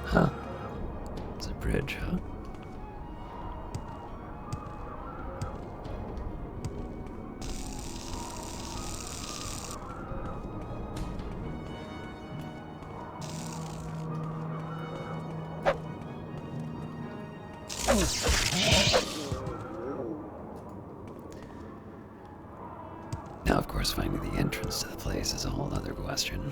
[SPEAKER 1] Huh. It's a bridge, huh? Now, of course, finding the entrance to the place is a whole other question.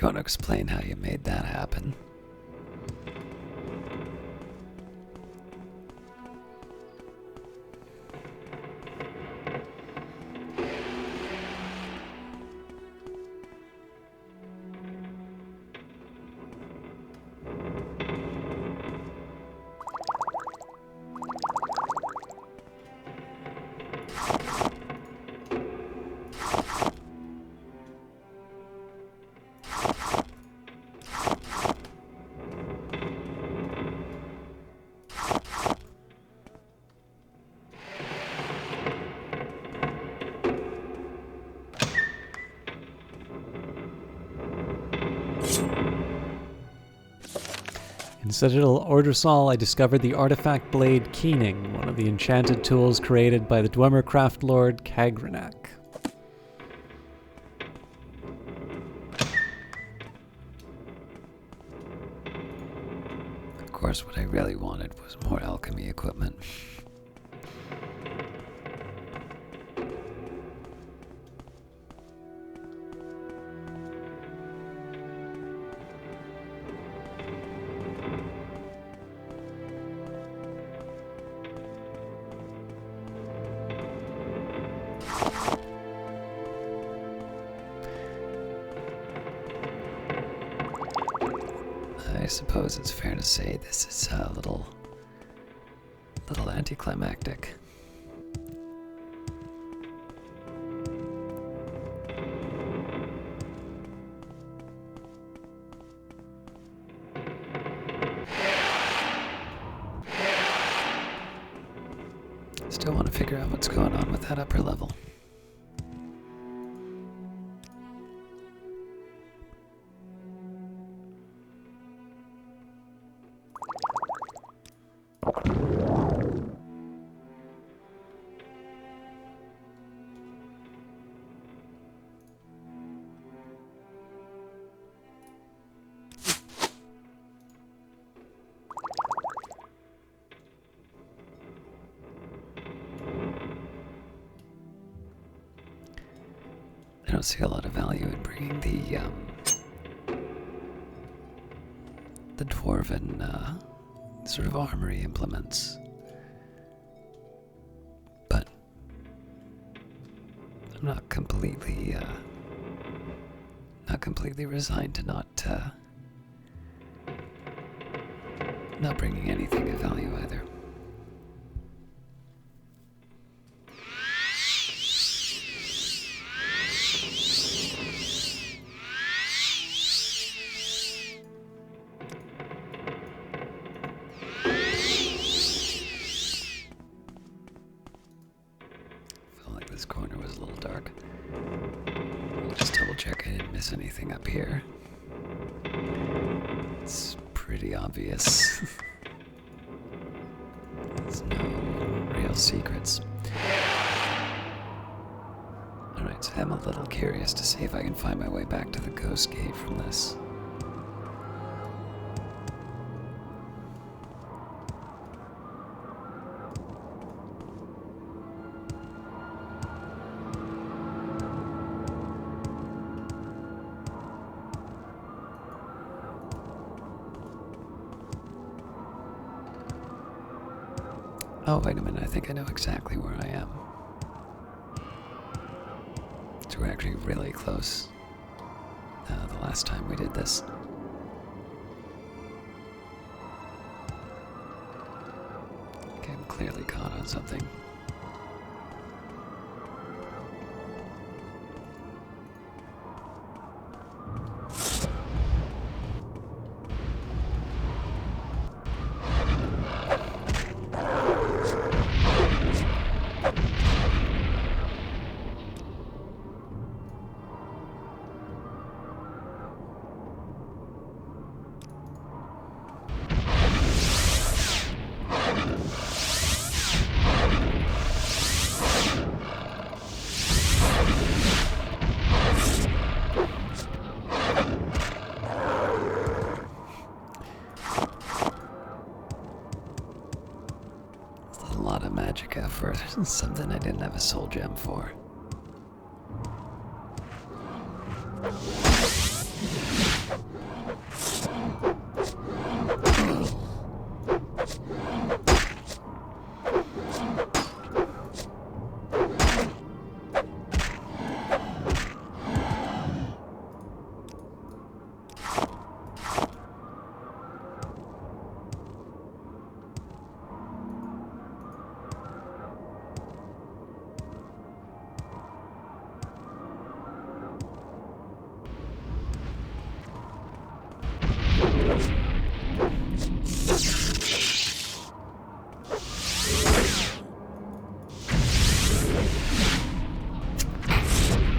[SPEAKER 1] going to explain how you made that happen.
[SPEAKER 2] In Citadel Ordersal, I discovered the artifact blade Keening, one of the enchanted tools created by the Dwemer craft lord Kagranak.
[SPEAKER 1] Of course, what I really wanted was more alchemy equipment. I suppose it's fair to say this is a little anticlimactic. Still want to figure out what's going on with that upper level. I don't see a lot of value in bringing the dwarven sort of armory implements, but I'm not completely resigned to not bringing anything of value either. This corner was a little dark. I'll just double check I didn't miss anything up here. It's pretty obvious. There's no real secrets. Alright, so I'm a little curious to see if I can find my way back to the Ghost Gate from this. Oh, wait a minute, I think I know exactly where I am. So we're actually really close. The last time we did this. Okay, I'm clearly caught on something. Magicka for something I didn't have a soul gem for.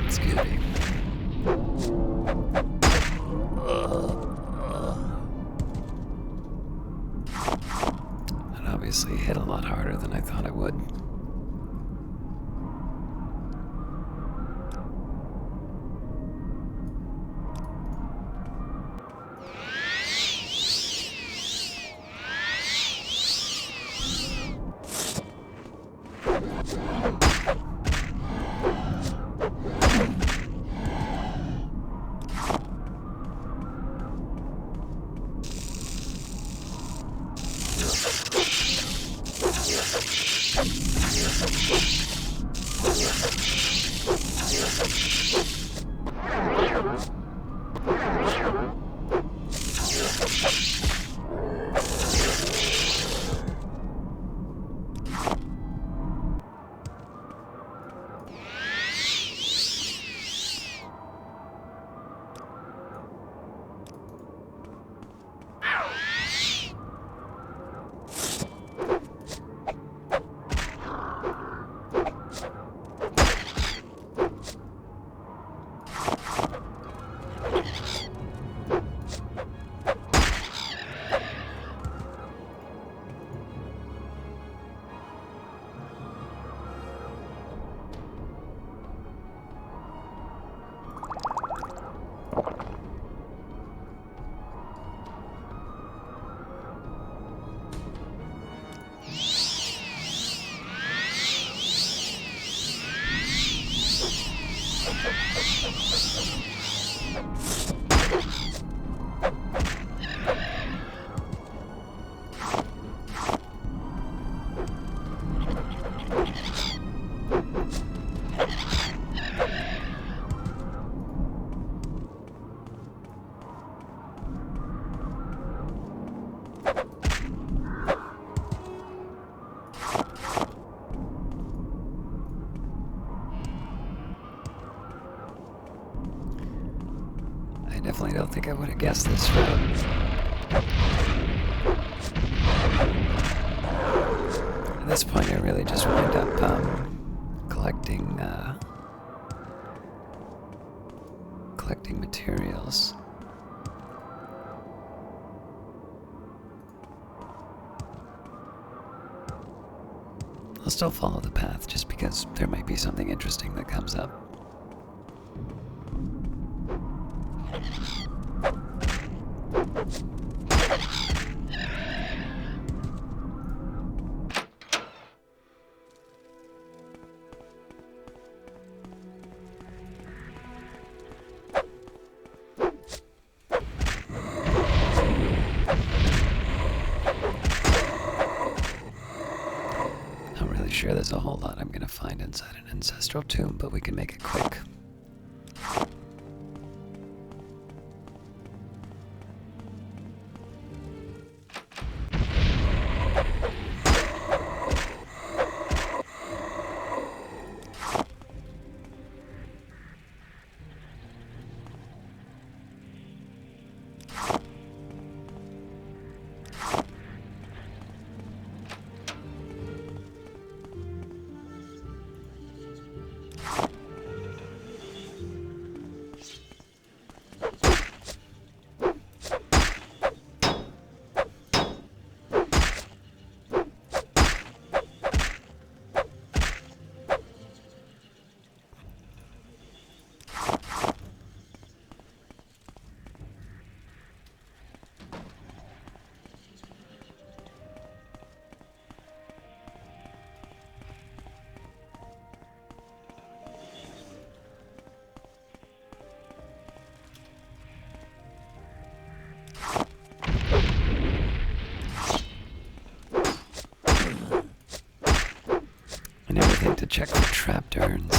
[SPEAKER 1] Scooby. That obviously hit a lot harder than I thought it would. I definitely don't think I would have guessed this route. At this point, I really just wind up collecting materials. I'll still follow the path just because there might be something interesting that comes up. Sure, there's a whole lot I'm gonna find inside an ancestral tomb, but we can make it quick. To check for trapped urns.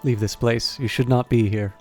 [SPEAKER 2] Leave this place. You should not be here.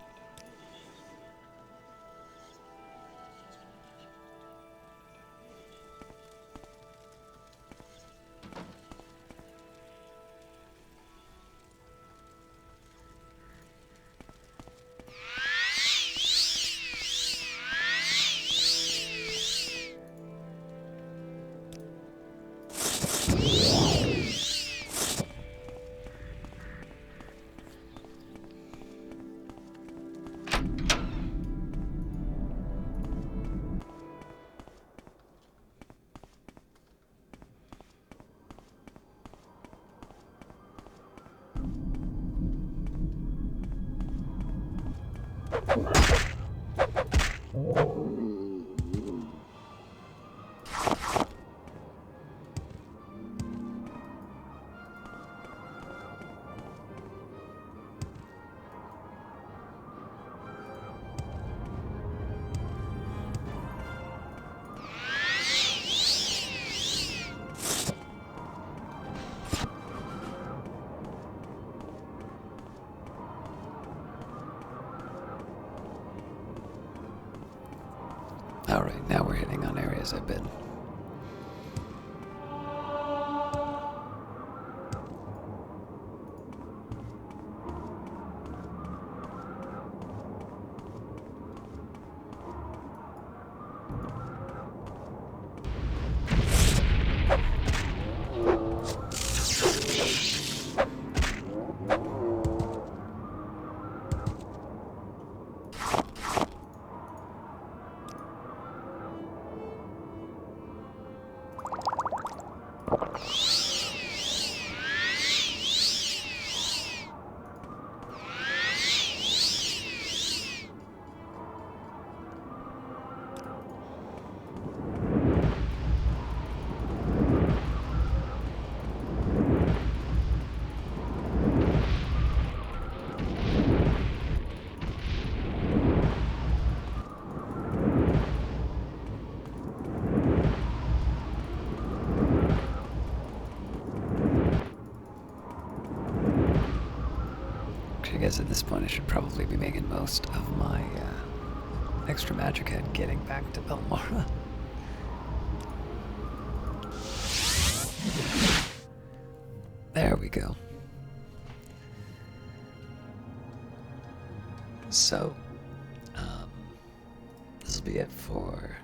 [SPEAKER 1] Alright, now we're hitting on areas I've been. I guess at this point I should probably be making most of my extra magic head getting back to Belmora. There we go. So, this will be it for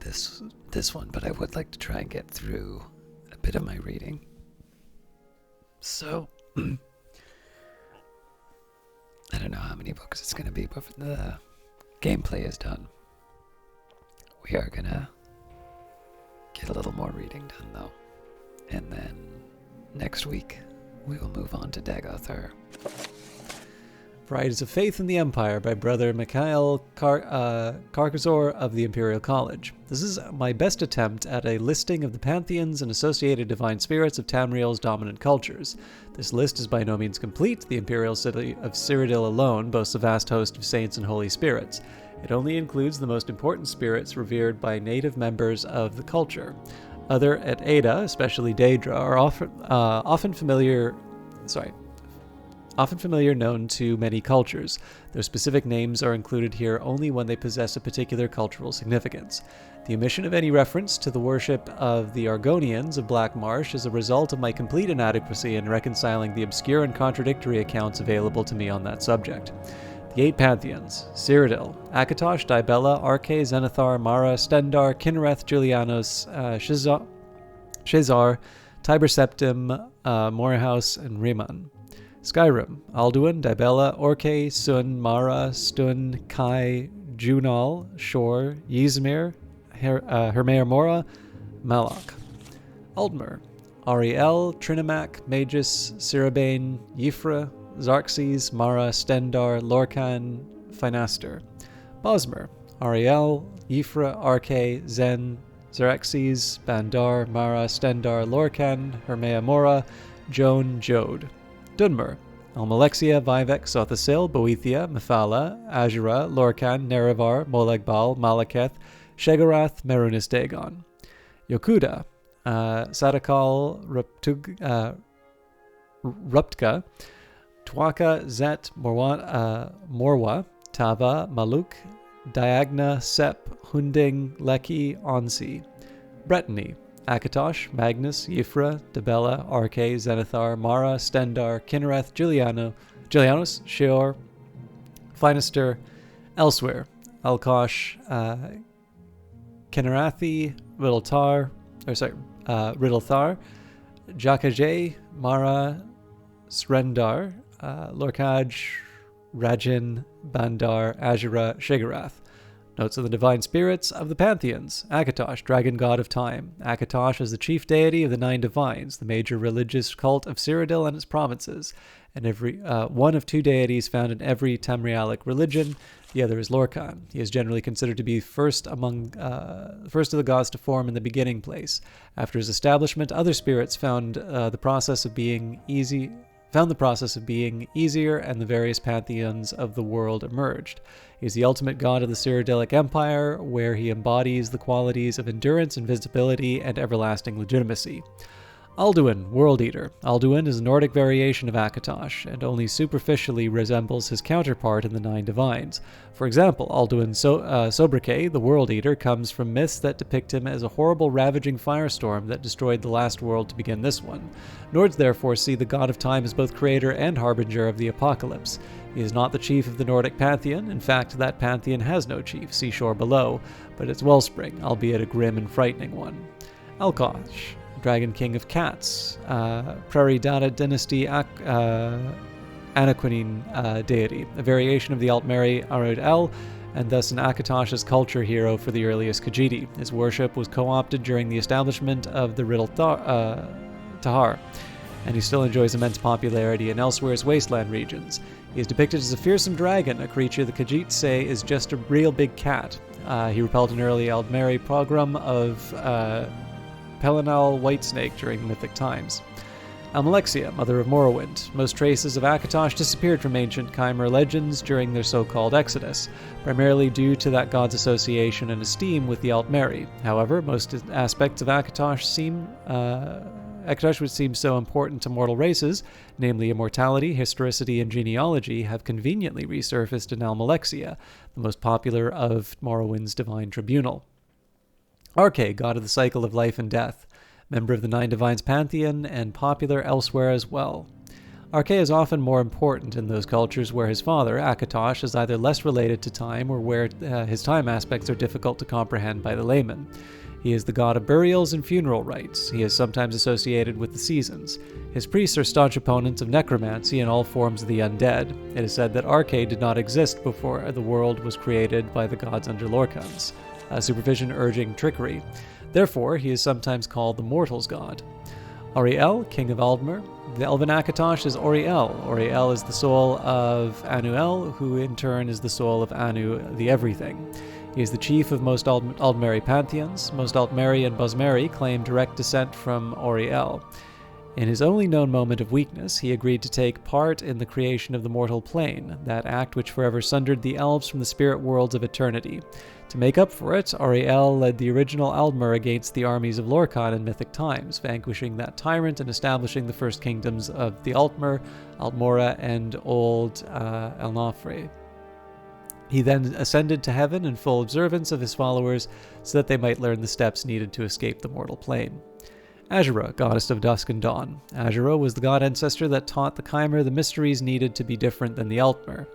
[SPEAKER 1] this one, but I would like to try and get through a bit of my reading. So, I don't know how many books it's going to be, but the gameplay is done. We are going to get a little more reading done, though. And then next week, we will move on to Dagoth-Ur.
[SPEAKER 2] Rides of Faith in the Empire by Brother Mikhail Karkazor of the Imperial College. This is my best attempt at a listing of the Pantheons and associated divine spirits of Tamriel's dominant cultures. This list is by no means complete. The Imperial city of Cyrodiil alone boasts a vast host of saints and holy spirits. It only includes the most important spirits revered by native members of the culture. Other at Ada, especially Daedra, are often familiar known to many cultures. Their specific names are included here only when they possess a particular cultural significance. The omission of any reference to the worship of the Argonians of Black Marsh is a result of my complete inadequacy in reconciling the obscure and contradictory accounts available to me on that subject. The 8 Pantheons: Cyrodiil, Akatosh, Dibella, Arche, Zenithar, Mara, Stendar, Kinnereth, Julianos, Shazar, Tiber Septim, Morehouse, and Riemann. Skyrim: Alduin, Dibella, Orce, Sun, Mara, Stun, Kai, Junal, Shor, Ysmir, Hermaer Mora, Malak. Aldmer: Ariel, Trinimac, Magus, Sirabane, Yfra, Xarxes, Mara, Stendar, Lorcan, Finaster. Bosmer: Ariel, Yfra, Arche, Zen, Xerxes, Bandar, Mara, Stendar, Lorcan, Hermaea Mora, Joan, Jode. Dunmer: Almalexia, Vivec, Sothasil, Boethia, Mephala, Azura, Lorcan, Nerevar, Molegbal, Malaketh, Shegorath, Merunis Dagon. Yokuda: Sadakal, Ruptka, Twaka, Zet, Morwa, Tava, Maluk, Diagna, Sep, Hunding, Leki, Onsi. Brittany, Akatosh, Magnus, Yifra, Debella, Arke, Zenithar, Mara, Stendar, Kinnereth, Julianos, Sheor, Finister, Elsewhere, Alkosh, Kinnerathi, Riddlethar, Jakajay, Mara, Srendar, Lorkaj, Rajin, Bandar, Azura, Shigarath. Notes of the divine spirits of the Pantheons. Akatosh, dragon god of time. Akatosh is the chief deity of the 9 divines, the major religious cult of Cyrodiil and its provinces, and every one of 2 deities found in every Tamrielic religion. The other is Lorkhan. He is generally considered to be first of the gods to form in the beginning place. After his establishment, other spirits found the process of being easier, and the various pantheons of the world emerged. He is the ultimate god of the Cyrodiilic Empire, where he embodies the qualities of endurance, invisibility, and everlasting legitimacy. Alduin, World Eater. Alduin is a Nordic variation of Akatosh, and only superficially resembles his counterpart in the 9 divines. For example, Alduin Sobriquet, the World Eater, comes from myths that depict him as a horrible, ravaging firestorm that destroyed the last world to begin this one. Nords therefore see the god of time as both creator and harbinger of the apocalypse. He is not the chief of the Nordic pantheon. In fact, that pantheon has no chief, seashore below, but its wellspring, albeit a grim and frightening one. Alkosh, Dragon King of Cats, Prairie Data Dynasty Anaquinine deity, a variation of the Altmeri Arud El, and thus an Akatosh's culture hero for the earliest Khajiit. His worship was co-opted during the establishment of the Tahar, and he still enjoys immense popularity in Elsewhere's wasteland regions. He is depicted as a fearsome dragon, a creature the Khajiit say is just a real big cat. He repelled an early Aldmeri pogrom of Pelinal Whitesnake during mythic times. Almalexia, mother of Morrowind. Most traces of Akatosh disappeared from ancient Chimer legends during their so-called exodus, primarily due to that god's association and esteem with the Altmeri. However, most aspects of Akatosh would seem so important to mortal races, namely immortality, historicity, and genealogy, have conveniently resurfaced in Almalexia, the most popular of Morrowind's divine tribunal. Arke, god of the cycle of life and death, member of the 9 divines pantheon, and popular elsewhere as well. Arke is often more important in those cultures where his father, Akatosh, is either less related to time or where his time aspects are difficult to comprehend by the layman. He is the god of burials and funeral rites. He is sometimes associated with the seasons. His priests are staunch opponents of necromancy and all forms of the undead. It is said that Arke did not exist before the world was created by the gods under Lorkhan's supervision urging trickery. Therefore, he is sometimes called the mortal's god. Auriel, king of Aldmer. The Elven Akatosh is Auriel. Auriel is the soul of Anuel, who in turn is the soul of Anu, the Everything. He is the chief of most Aldmeri pantheons. Most Altmeri and Bosmeri claim direct descent from Auriel. In his only known moment of weakness, he agreed to take part in the creation of the mortal plane, that act which forever sundered the elves from the spirit worlds of eternity. To make up for it, Auriel led the original Aldmer against the armies of Lorkhan in mythic times, vanquishing that tyrant and establishing the first kingdoms of the Altmer, Altmora, and Old Elnofre. He then ascended to heaven in full observance of his followers so that they might learn the steps needed to escape the mortal plane. Azura, goddess of dusk and dawn. Azura was the god ancestor that taught the Chimer the mysteries needed to be different than the Altmer.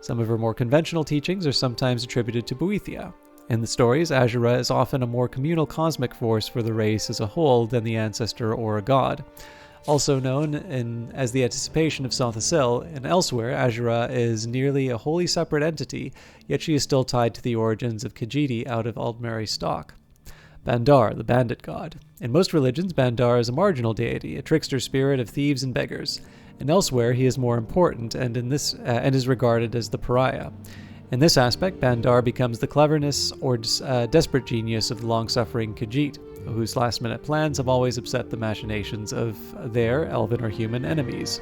[SPEAKER 2] Some of her more conventional teachings are sometimes attributed to Boethia. In the stories, Azura is often a more communal cosmic force for the race as a whole than the ancestor or a god. Also known as the anticipation of Sothasil, and elsewhere, Azura is nearly a wholly separate entity, yet she is still tied to the origins of Khajiit out of Aldmeri stock. Bandar, the Bandit God. In most religions, Bandar is a marginal deity, a trickster spirit of thieves and beggars. And elsewhere, he is more important and is regarded as the pariah. In this aspect, Bandar becomes the cleverness or desperate genius of the long-suffering Khajiit, whose last-minute plans have always upset the machinations of their elven or human enemies.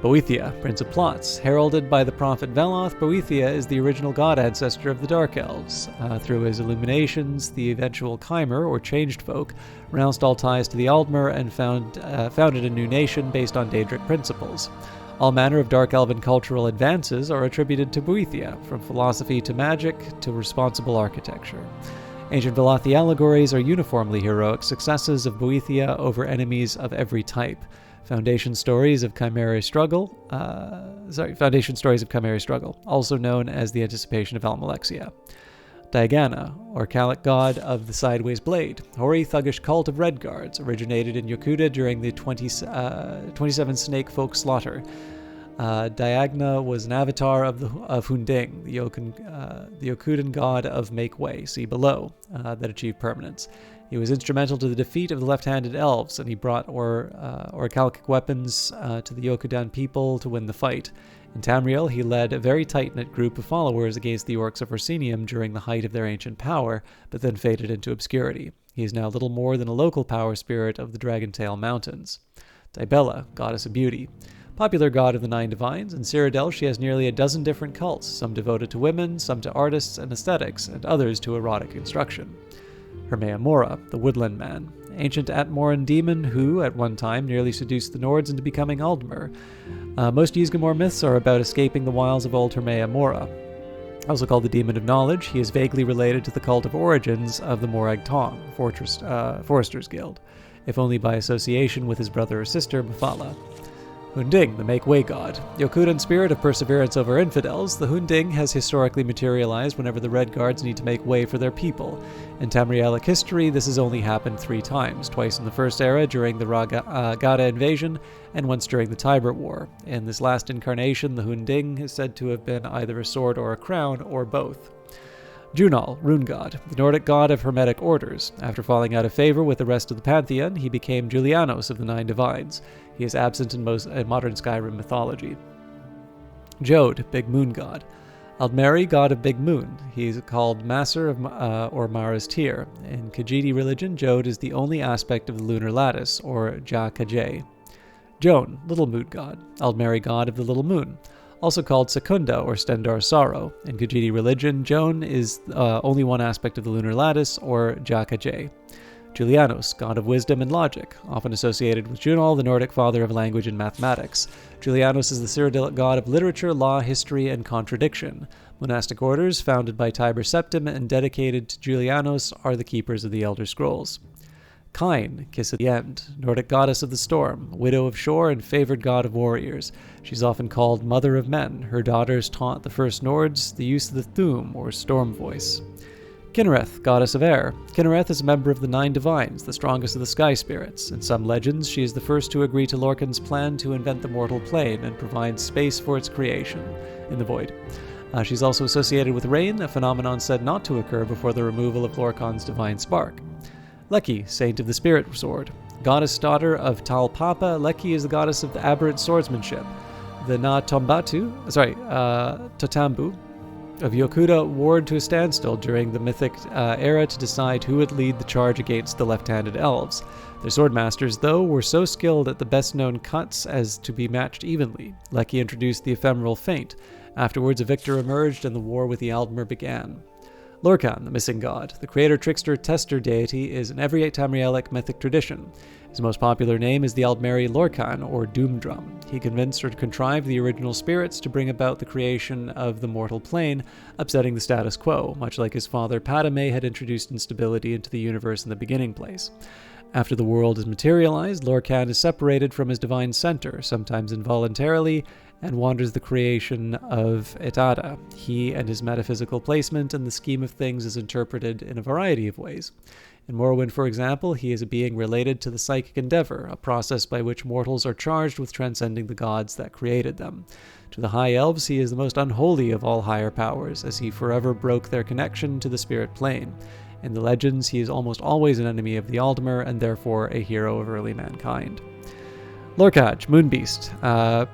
[SPEAKER 2] Boethia, Prince of Plots. Heralded by the prophet Veloth, Boethia is the original god ancestor of the Dark Elves. Through his illuminations, the eventual Chimer, or Changed Folk, renounced all ties to the Aldmer and founded a new nation based on Daedric principles. All manner of Dark Elven cultural advances are attributed to Boethia, from philosophy to magic to responsible architecture. Ancient Velothi allegories are uniformly heroic successes of Boethia over enemies of every type. Foundation stories of Chimera Struggle, also known as the Anticipation of Almalexia. Diagana, or Calic god of the Sideways Blade, hoary thuggish cult of Red Guards, originated in Yokuda during the 27 Snake Folk slaughter. Diagna was an avatar of Hunding, the Yokudan god of Make Way, see below, that achieved permanence. He was instrumental to the defeat of the left-handed elves, and he brought orichalcic weapons to the Yokudan people to win the fight. In Tamriel, he led a very tight-knit group of followers against the orcs of Orsinium during the height of their ancient power, but then faded into obscurity. He is now little more than a local power spirit of the Dragontail Mountains. Dibella, goddess of beauty. Popular god of the Nine Divines, in Cyrodiil she has nearly a dozen different cults, some devoted to women, some to artists and aesthetics, and others to erotic instruction. Hermea Mora, the Woodland Man, ancient Atmoran demon who, at one time, nearly seduced the Nords into becoming Aldmer. Most Ysgramor myths are about escaping the wiles of old Hermea Mora. Also called the Demon of Knowledge, he is vaguely related to the cult of origins of the Morag Tong, Forester's Guild, if only by association with his brother or sister, Mufala. Hunding, the Make-Way god. Yokudan spirit of perseverance over infidels, the Hunding has historically materialized whenever the Red Guards need to make way for their people. In Tamrielic history, this has only happened 3 times, twice in the First Era during the Gada invasion, and once during the Tiber War. In this last incarnation, the Hunding is said to have been either a sword or a crown, or both. Junal, Rune God, the Nordic god of hermetic orders. After falling out of favor with the rest of the Pantheon, he became Julianos of the Nine Divines. He is absent in modern Skyrim mythology. Jode, Big Moon God. Aldmeri, god of Big Moon. He is called Maser of or Mara's Tyr. In Khajiit religion, Jode is the only aspect of the lunar lattice, or Ja-Kajay. Joan, Little Moon God. Aldmeri, god of the Little Moon. Also called Secunda or Stendar's Sorrow. In Khajiit religion, Joan is only one aspect of the lunar lattice, or Ja-Kajay. Julianos, god of wisdom and logic, often associated with Junal, the Nordic father of language and mathematics. Julianos is the Cyrodiilic god of literature, law, history, and contradiction. Monastic orders, founded by Tiber Septim and dedicated to Julianos, are the keepers of the Elder Scrolls. Kine, Kiss at the End, Nordic goddess of the storm, widow of shore and favored god of warriors. She's often called Mother of Men. Her daughters taught the first Nords the use of the Thum, or storm voice. Kinnereth, goddess of air. Kinnereth is a member of the Nine Divines, the strongest of the sky spirits. In some legends, she is the first to agree to Lorkhan's plan to invent the mortal plane and provide space for its creation in the void. She's also associated with rain, a phenomenon said not to occur before the removal of Lorkhan's divine spark. Leki, saint of the spirit sword. Goddess daughter of Tal Papa, Leki is the goddess of the aberrant swordsmanship. The Totambu of Yokuda warred to a standstill during the Mythic era to decide who would lead the charge against the left-handed elves. Their swordmasters, though, were so skilled at the best-known cuts as to be matched evenly. Leki introduced the ephemeral feint. Afterwards, a victor emerged and the war with the Aldmer began. Lorkhan, the missing god. The creator, trickster, tester deity is in every Tamrielic mythic tradition. His most popular name is the Aldmeri Lorkhan, or Doomdrum. He convinced or contrived the original spirits to bring about the creation of the mortal plane, upsetting the status quo, much like his father Padme had introduced instability into the universe in the beginning place. After the world is materialized, Lorkhan is separated from his divine center, sometimes involuntarily, and wanders the creation of Etada. He and his metaphysical placement in the scheme of things is interpreted in a variety of ways. In Morrowind, for example, he is a being related to the psychic endeavor, a process by which mortals are charged with transcending the gods that created them. To the High Elves, he is the most unholy of all higher powers, as he forever broke their connection to the spirit plane. In the legends, he is almost always an enemy of the Aldmer, and therefore a hero of early mankind. Lorkaj, Moonbeast,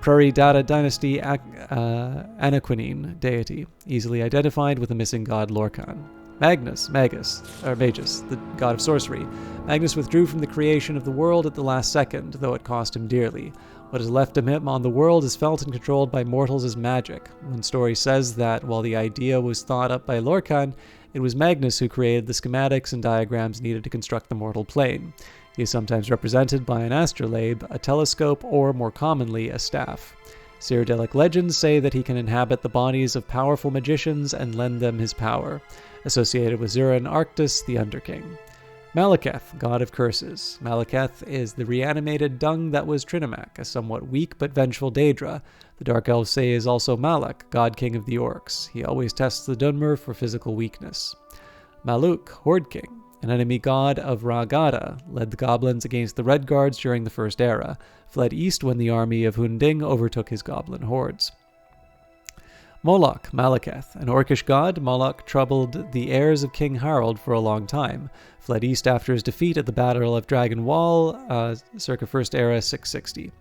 [SPEAKER 2] Prairie Data Dynasty Anaquinine deity, easily identified with the missing god Lorkhan. Magus, the god of sorcery. Magnus withdrew from the creation of the world at the last second, though it cost him dearly. What is left of him on the world is felt and controlled by mortals as magic. One story says that while the idea was thought up by Lorcan, it was Magnus who created the schematics and diagrams needed to construct the mortal plane. He is sometimes represented by an astrolabe, a telescope, or, more commonly, a staff. Cyrodiilic legends say that he can inhabit the bodies of powerful magicians and lend them his power, associated with Azura and Arctus, the Underking. Malekith, god of curses. Malekith is the reanimated dung that was Trinimac, a somewhat weak but vengeful Daedra. The Dark Elves say he is also Malak, god-king of the orcs. He always tests the Dunmer for physical weakness. Maluk, Horde King, an enemy god of Ragada, led the goblins against the Red Guards during the First Era, fled east when the army of Hunding overtook his goblin hordes. Moloch, Malekith, an orcish god, Moloch troubled the heirs of King Harald for a long time, fled east after his defeat at the Battle of Dragon Wall, circa First Era 660.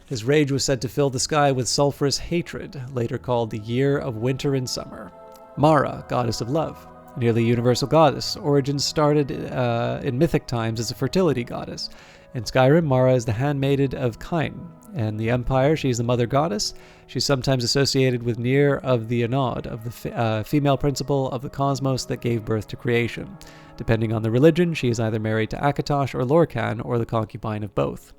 [SPEAKER 2] His rage was said to fill the sky with sulphurous hatred, later called the Year of Winter and Summer. Mara, goddess of love, nearly universal goddess. Origins started in mythic times as a fertility goddess. In Skyrim, Mara is the handmaiden of Cain. In the Empire, she is the mother goddess. She's sometimes associated with Nier of the Anod, of the female principle of the cosmos that gave birth to creation. Depending on the religion, she is either married to Akatosh or Lorcan, or the concubine of both.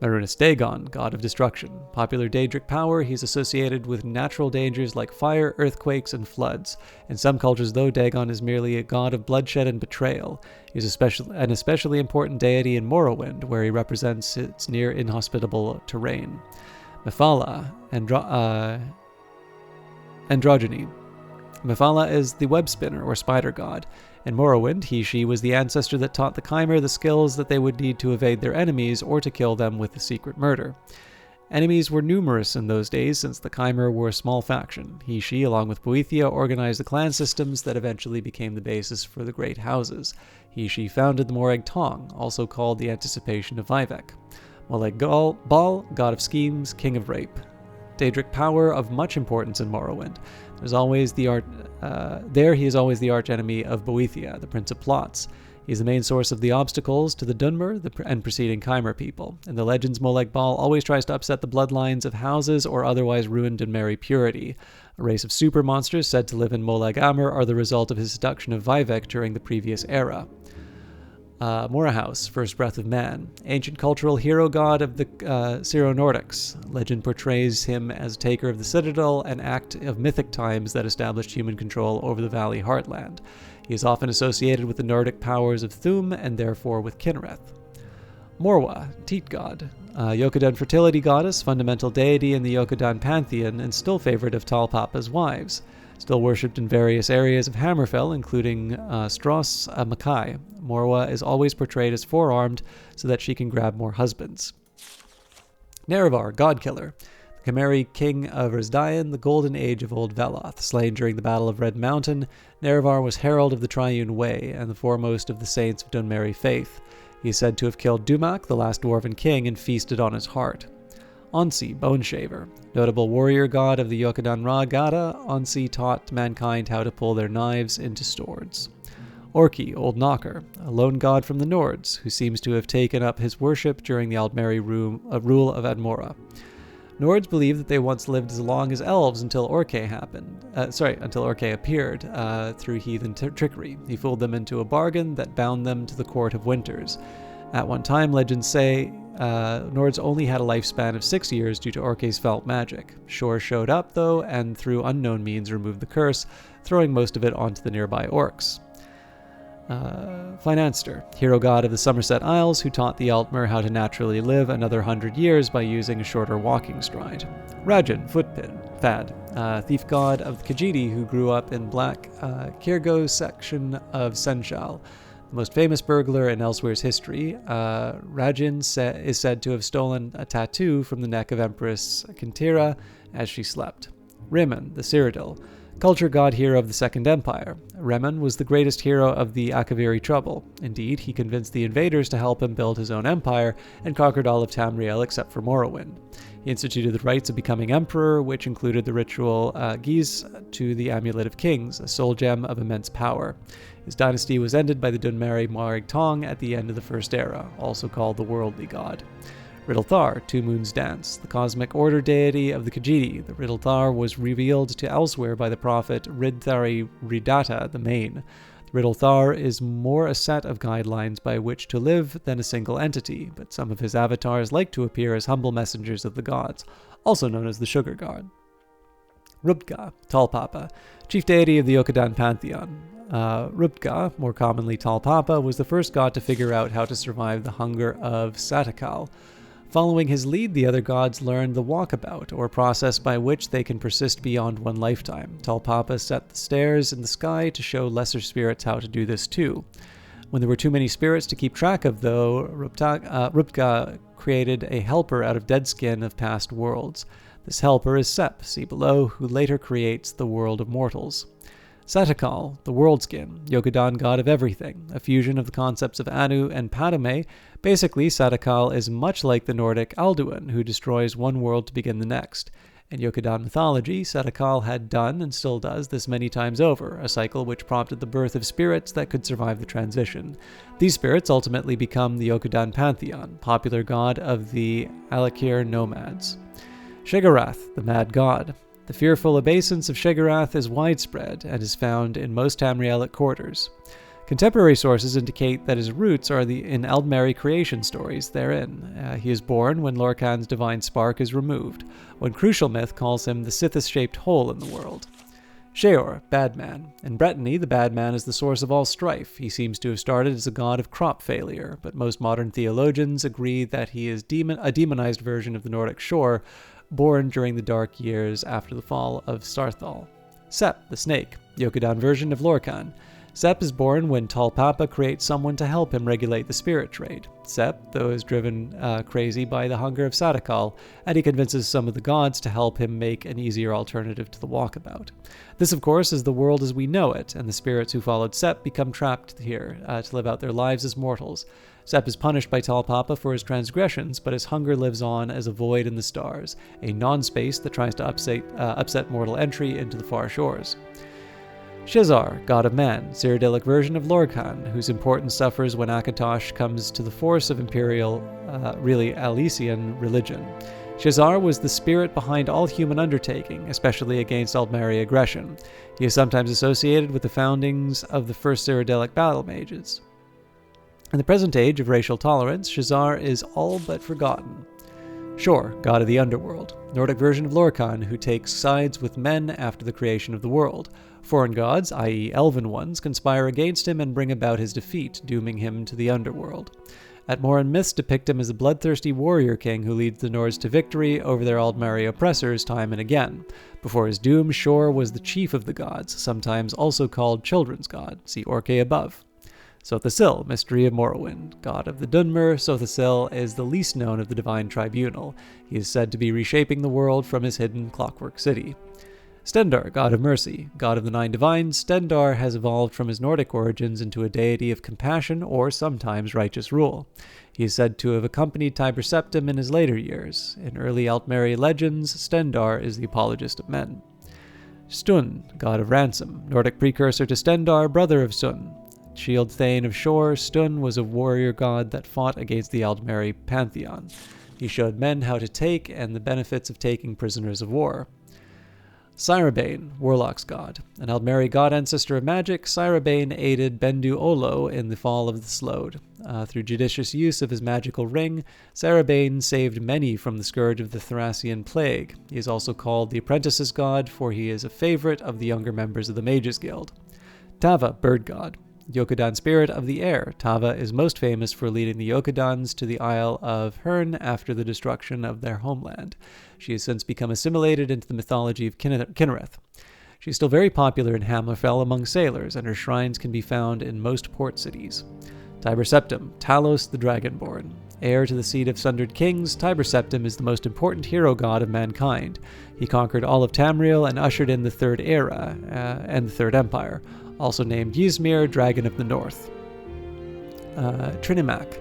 [SPEAKER 2] Marinus Dagon, god of destruction. Popular Daedric power, he is associated with natural dangers like fire, earthquakes, and floods. In some cultures, though, Dagon is merely a god of bloodshed and betrayal. He is an especially important deity in Morrowind, where he represents its near inhospitable terrain. Mephala, androgyny. Mephala is the web spinner or spider god. In Morrowind, she was the ancestor that taught the Chimer the skills that they would need to evade their enemies or to kill them with a secret murder. Enemies were numerous in those days since the Chimer were a small faction. She, along with Boethia, organized the clan systems that eventually became the basis for the Great Houses. She founded the Morag Tong, also called the Anticipation of Vivec. Molag Bal, god of schemes, king of rape. Daedric power of much importance in Morrowind. He is always the archenemy of Boethia, the Prince of Plots. He is the main source of the obstacles to the Dunmer and preceding Chimer people. In the legends, Molag Bal always tries to upset the bloodlines of houses or otherwise ruin Dunmeri purity. A race of super monsters said to live in Molag Amur are the result of his seduction of Vivec during the previous era. Morahaus, first breath of man. Ancient cultural hero god of the Syro-Nordics. Legend portrays him as taker of the citadel, an act of mythic times that established human control over the valley heartland. He is often associated with the Nordic powers of Thum and therefore with Kinnereth. Morwa, Teat god. Yokudan fertility goddess, fundamental deity in the Yokudan pantheon, and still favorite of Talpapa's wives. Still worshipped in various areas of Hammerfell, including Stros Makai. Morwa is always portrayed as four-armed so that she can grab more husbands. Nerevar, god-killer. The Chimeri king of Resdayan, the golden age of Old Veloth. Slain during the Battle of Red Mountain, Nerevar was herald of the Triune Way and the foremost of the saints of Dunmeri faith. He is said to have killed Dumak, the last dwarven king, and feasted on his heart. Onsi, Bone Shaver. Notable warrior god of the Yokudan Gada, Onsi taught mankind how to pull their knives into swords. Orki, Old Knocker, a lone god from the Nords, who seems to have taken up his worship during the Aldmeri rule of Admora. Nords believe that they once lived as long as elves until Orke appeared through heathen trickery. He fooled them into a bargain that bound them to the Court of Winters. At one time, legends say Nords only had a lifespan of 6 years due to Orke's felt magic. Shor showed up, though, and through unknown means removed the curse, throwing most of it onto the nearby orcs. Finanster, hero god of the Somerset Isles, who taught the Altmer how to naturally live another 100 years by using a shorter walking stride. Rajan, Fad, thief god of the Khajiit, who grew up in Black Kirgo section of Senchal. The most famous burglar in Elswere's history, Rajan is said to have stolen a tattoo from the neck of Empress Kintira as she slept. Rimmon, the Cyrodiil, culture god hero of the Second Empire. Rimmon was the greatest hero of the Akaviri Trouble. Indeed, he convinced the invaders to help him build his own empire and conquered all of Tamriel except for Morrowind. He instituted the rites of becoming emperor, which included the ritual Giz to the Amulet of Kings, a soul gem of immense power. His dynasty was ended by the Dunmeri Morag Tong at the end of the First Era, also called the Worldly God. Riddle-Thar, Two Moons Dance, the cosmic order deity of the Khajiit. The Riddle-Thar was revealed to elsewhere by the prophet Ridthari Ridata the Main. The Riddle-Thar is more a set of guidelines by which to live than a single entity, but some of his avatars like to appear as humble messengers of the gods, also known as the Sugar God. Rubka, Talpapa, chief deity of the Yokudan Pantheon. Rubka, more commonly Talpapa, was the first god to figure out how to survive the hunger of Satakal. Following his lead, the other gods learned the walkabout, or process by which they can persist beyond one lifetime. Talpapa set the stairs in the sky to show lesser spirits how to do this too. When there were too many spirits to keep track of, though, Rubka created a helper out of dead skin of past worlds. This helper is Sep, see below, who later creates the world of mortals. Satakal, the world skin, Yokudan god of everything, a fusion of the concepts of Anu and Padme. Basically, Satakal is much like the Nordic Alduin, who destroys one world to begin the next. In Yokudan mythology, Satakal had done, and still does, this many times over, a cycle which prompted the birth of spirits that could survive the transition. These spirits ultimately become the Yokudan Pantheon, popular god of the Alakir nomads. Shigarath, the Mad God. The fearful obeisance of Shigarath is widespread and is found in most Tamrielic quarters. Contemporary sources indicate that his roots are in Aldmeri creation stories therein. He is born when Lorkhan's divine spark is removed. One crucial myth calls him the Sithis-shaped hole in the world. Sheor, Bad Man. In Brittany, the Bad Man is the source of all strife. He seems to have started as a god of crop failure, but most modern theologians agree that he is a demonized version of the Nordic Shor, born during the dark years after the fall of Starthal. Sep, the Snake, Yokudan version of Lorkhan. Sep is born when Talpapa creates someone to help him regulate the spirit trade. Sep, though, is driven crazy by the hunger of Satakal, and he convinces some of the gods to help him make an easier alternative to the walkabout. This, of course, is the world as we know it, and the spirits who followed Sep become trapped here to live out their lives as mortals. Sep is punished by Talpapa for his transgressions, but his hunger lives on as a void in the stars, a non-space that tries to upset mortal entry into the far shores. Shizar, god of man, Cyrodiilic version of Lorkhan, whose importance suffers when Akatosh comes to the force of imperial, Alesian religion. Shizar was the spirit behind all human undertaking, especially against Aldmeri aggression. He is sometimes associated with the foundings of the first Cyrodiilic battle mages. In the present age of racial tolerance, Shizar is all but forgotten. Shor, god of the underworld, Nordic version of Lorkhan, who takes sides with men after the creation of the world. Foreign gods, i.e. elven ones, conspire against him and bring about his defeat, dooming him to the underworld. Atmoran myths depict him as a bloodthirsty warrior king who leads the Nords to victory over their Aldmeri oppressors time and again. Before his doom, Shor was the chief of the gods, sometimes also called children's god, see Orke above. Sothasil, mystery of Morrowind, god of the Dunmer, Sothasil is the least known of the divine tribunal. He is said to be reshaping the world from his hidden clockwork city. Stendarr, god of mercy, god of the nine divines, Stendarr has evolved from his Nordic origins into a deity of compassion or sometimes righteous rule. He is said to have accompanied Tiber Septim in his later years. In early Altmeri legends, Stendarr is the apologist of men. Stun, god of ransom, Nordic precursor to Stendarr, brother of Sun. Shield Thane of Shor, Stun was a warrior god that fought against the Aldmeri Pantheon. He showed men how to take and the benefits of taking prisoners of war. Cyrabane, Warlock's god. An Aldmeri god ancestor of magic, Cyrabane aided Bendu Olo in the fall of the Slode. Through judicious use of his magical ring, Cyrabane saved many from the scourge of the Thracian plague. He is also called the apprentice's god, for he is a favorite of the younger members of the Mages Guild. Tava, bird god. Yokudan spirit of the air, Tava is most famous for leading the Yokudans to the Isle of Hern after the destruction of their homeland. She has since become assimilated into the mythology of Kinnereth. She is still very popular in Hammerfell among sailors, and her shrines can be found in most port cities. Tiber Septim, Talos the Dragonborn. Heir to the seat of Sundered Kings, Tiber Septim is the most important hero god of mankind. He conquered all of Tamriel and ushered in the Third Era and the Third Empire, also named Ysmir, Dragon of the North. Trinimac,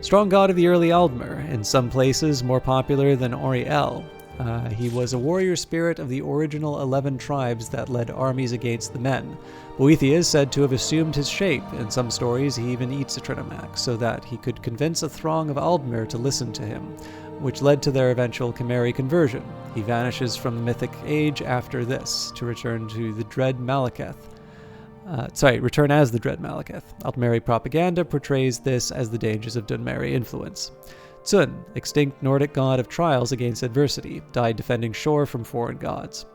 [SPEAKER 2] strong god of the early Aldmer, in some places more popular than Oriel. He was a warrior spirit of the original 11 tribes that led armies against the men. Boethia is said to have assumed his shape. In some stories, he even eats a Trinimac, so that he could convince a throng of Aldmer to listen to him. which led to their eventual Chimeri conversion. He vanishes from the Mythic Age after this to return to the Dread Malekith. Return as the Dread Malekith. Altmeri propaganda portrays this as the dangers of Dunmeri influence. Tsun, extinct Nordic god of trials against adversity, died defending shore from foreign gods.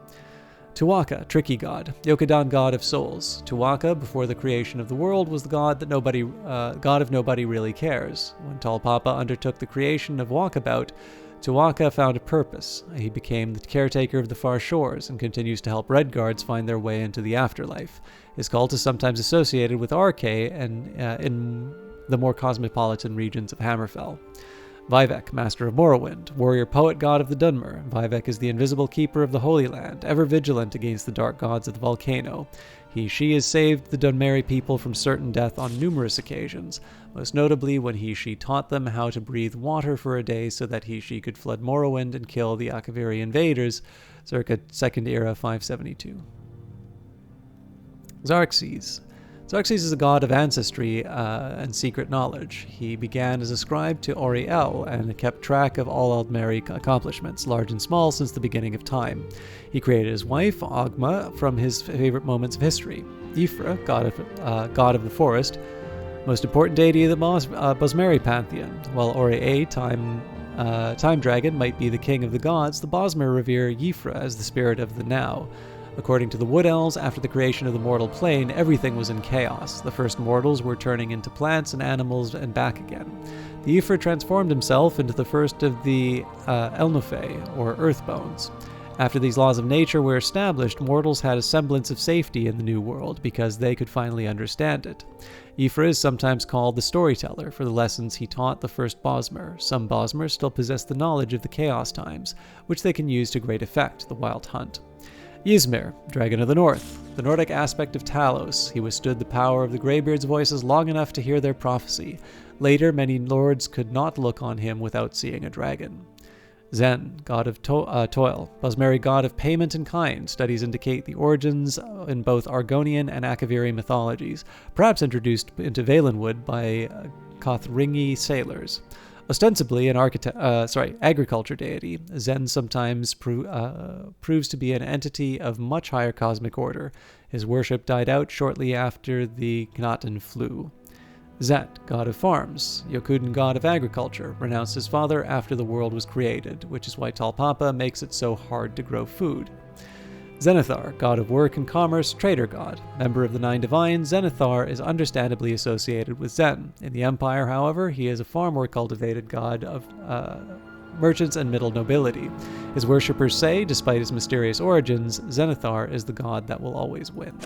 [SPEAKER 2] Tuwaka, tricky god, Yokudan god of souls. Tuwaka, before the creation of the world, was the god of nobody really cares. When Talpapa undertook the creation of Walkabout, Tuwaka found a purpose. He became the caretaker of the far shores and continues to help Redguards find their way into the afterlife. His cult is sometimes associated with Arkay and in the more cosmopolitan regions of Hammerfell. Vivec, master of Morrowind, warrior poet god of the Dunmer. Vivec is the invisible keeper of the Holy Land, ever vigilant against the dark gods of the volcano. She has saved the Dunmeri people from certain death on numerous occasions, most notably when she taught them how to breathe water for a day so that she could flood Morrowind and kill the Akaviri invaders, circa 2nd Era 572. Xarxes. Xarxes is a god of ancestry and secret knowledge. He began as a scribe to Auriel and kept track of all Aldmeri accomplishments, large and small, since the beginning of time. He created his wife, Ogma, from his favorite moments of history. Ylfra, god of the forest, most important deity of the Bosmeri pantheon. While Auriel, time dragon, might be the king of the gods, the Bosmer revere Ylfra as the spirit of the now. According to the Wood Elves, after the creation of the mortal plane, everything was in chaos. The first mortals were turning into plants and animals and back again. The Ylfra transformed himself into the first of the Elnufe, or Earthbones. After these laws of nature were established, mortals had a semblance of safety in the new world because they could finally understand it. Ylfra is sometimes called the storyteller for the lessons he taught the first Bosmer. Some Bosmer still possess the knowledge of the chaos times, which they can use to great effect, the Wild Hunt. Ysmir, Dragon of the North, the Nordic aspect of Talos. He withstood the power of the Greybeards' voices long enough to hear their prophecy. Later, many lords could not look on him without seeing a dragon. Zen, god of toil, Bosmeri god of payment and kind. Studies indicate the origins in both Argonian and Akaviri mythologies, perhaps introduced into Valenwood by Kothringi sailors. Ostensibly an agriculture deity, Zen sometimes proves to be an entity of much higher cosmic order. His worship died out shortly after the Knaten flew. Zet, god of farms, Yokudan god of agriculture, renounced his father after the world was created, which is why Talpapa makes it so hard to grow food. Zenithar, god of work and commerce, trader god. Member of the Nine Divines, Zenithar is understandably associated with Zen. In the Empire, however, he is a far more cultivated god of merchants and middle nobility. His worshippers say, despite his mysterious origins, Zenithar is the god that will always win.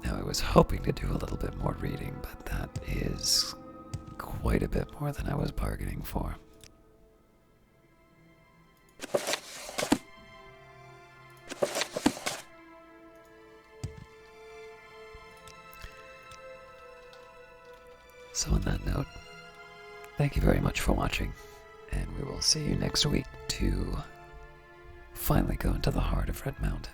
[SPEAKER 1] Now, I was hoping to do a little bit more reading, but that is quite a bit more than I was bargaining for. So on that note, thank you very much for watching, and we will see you next week to finally go into the heart of Red Mountain.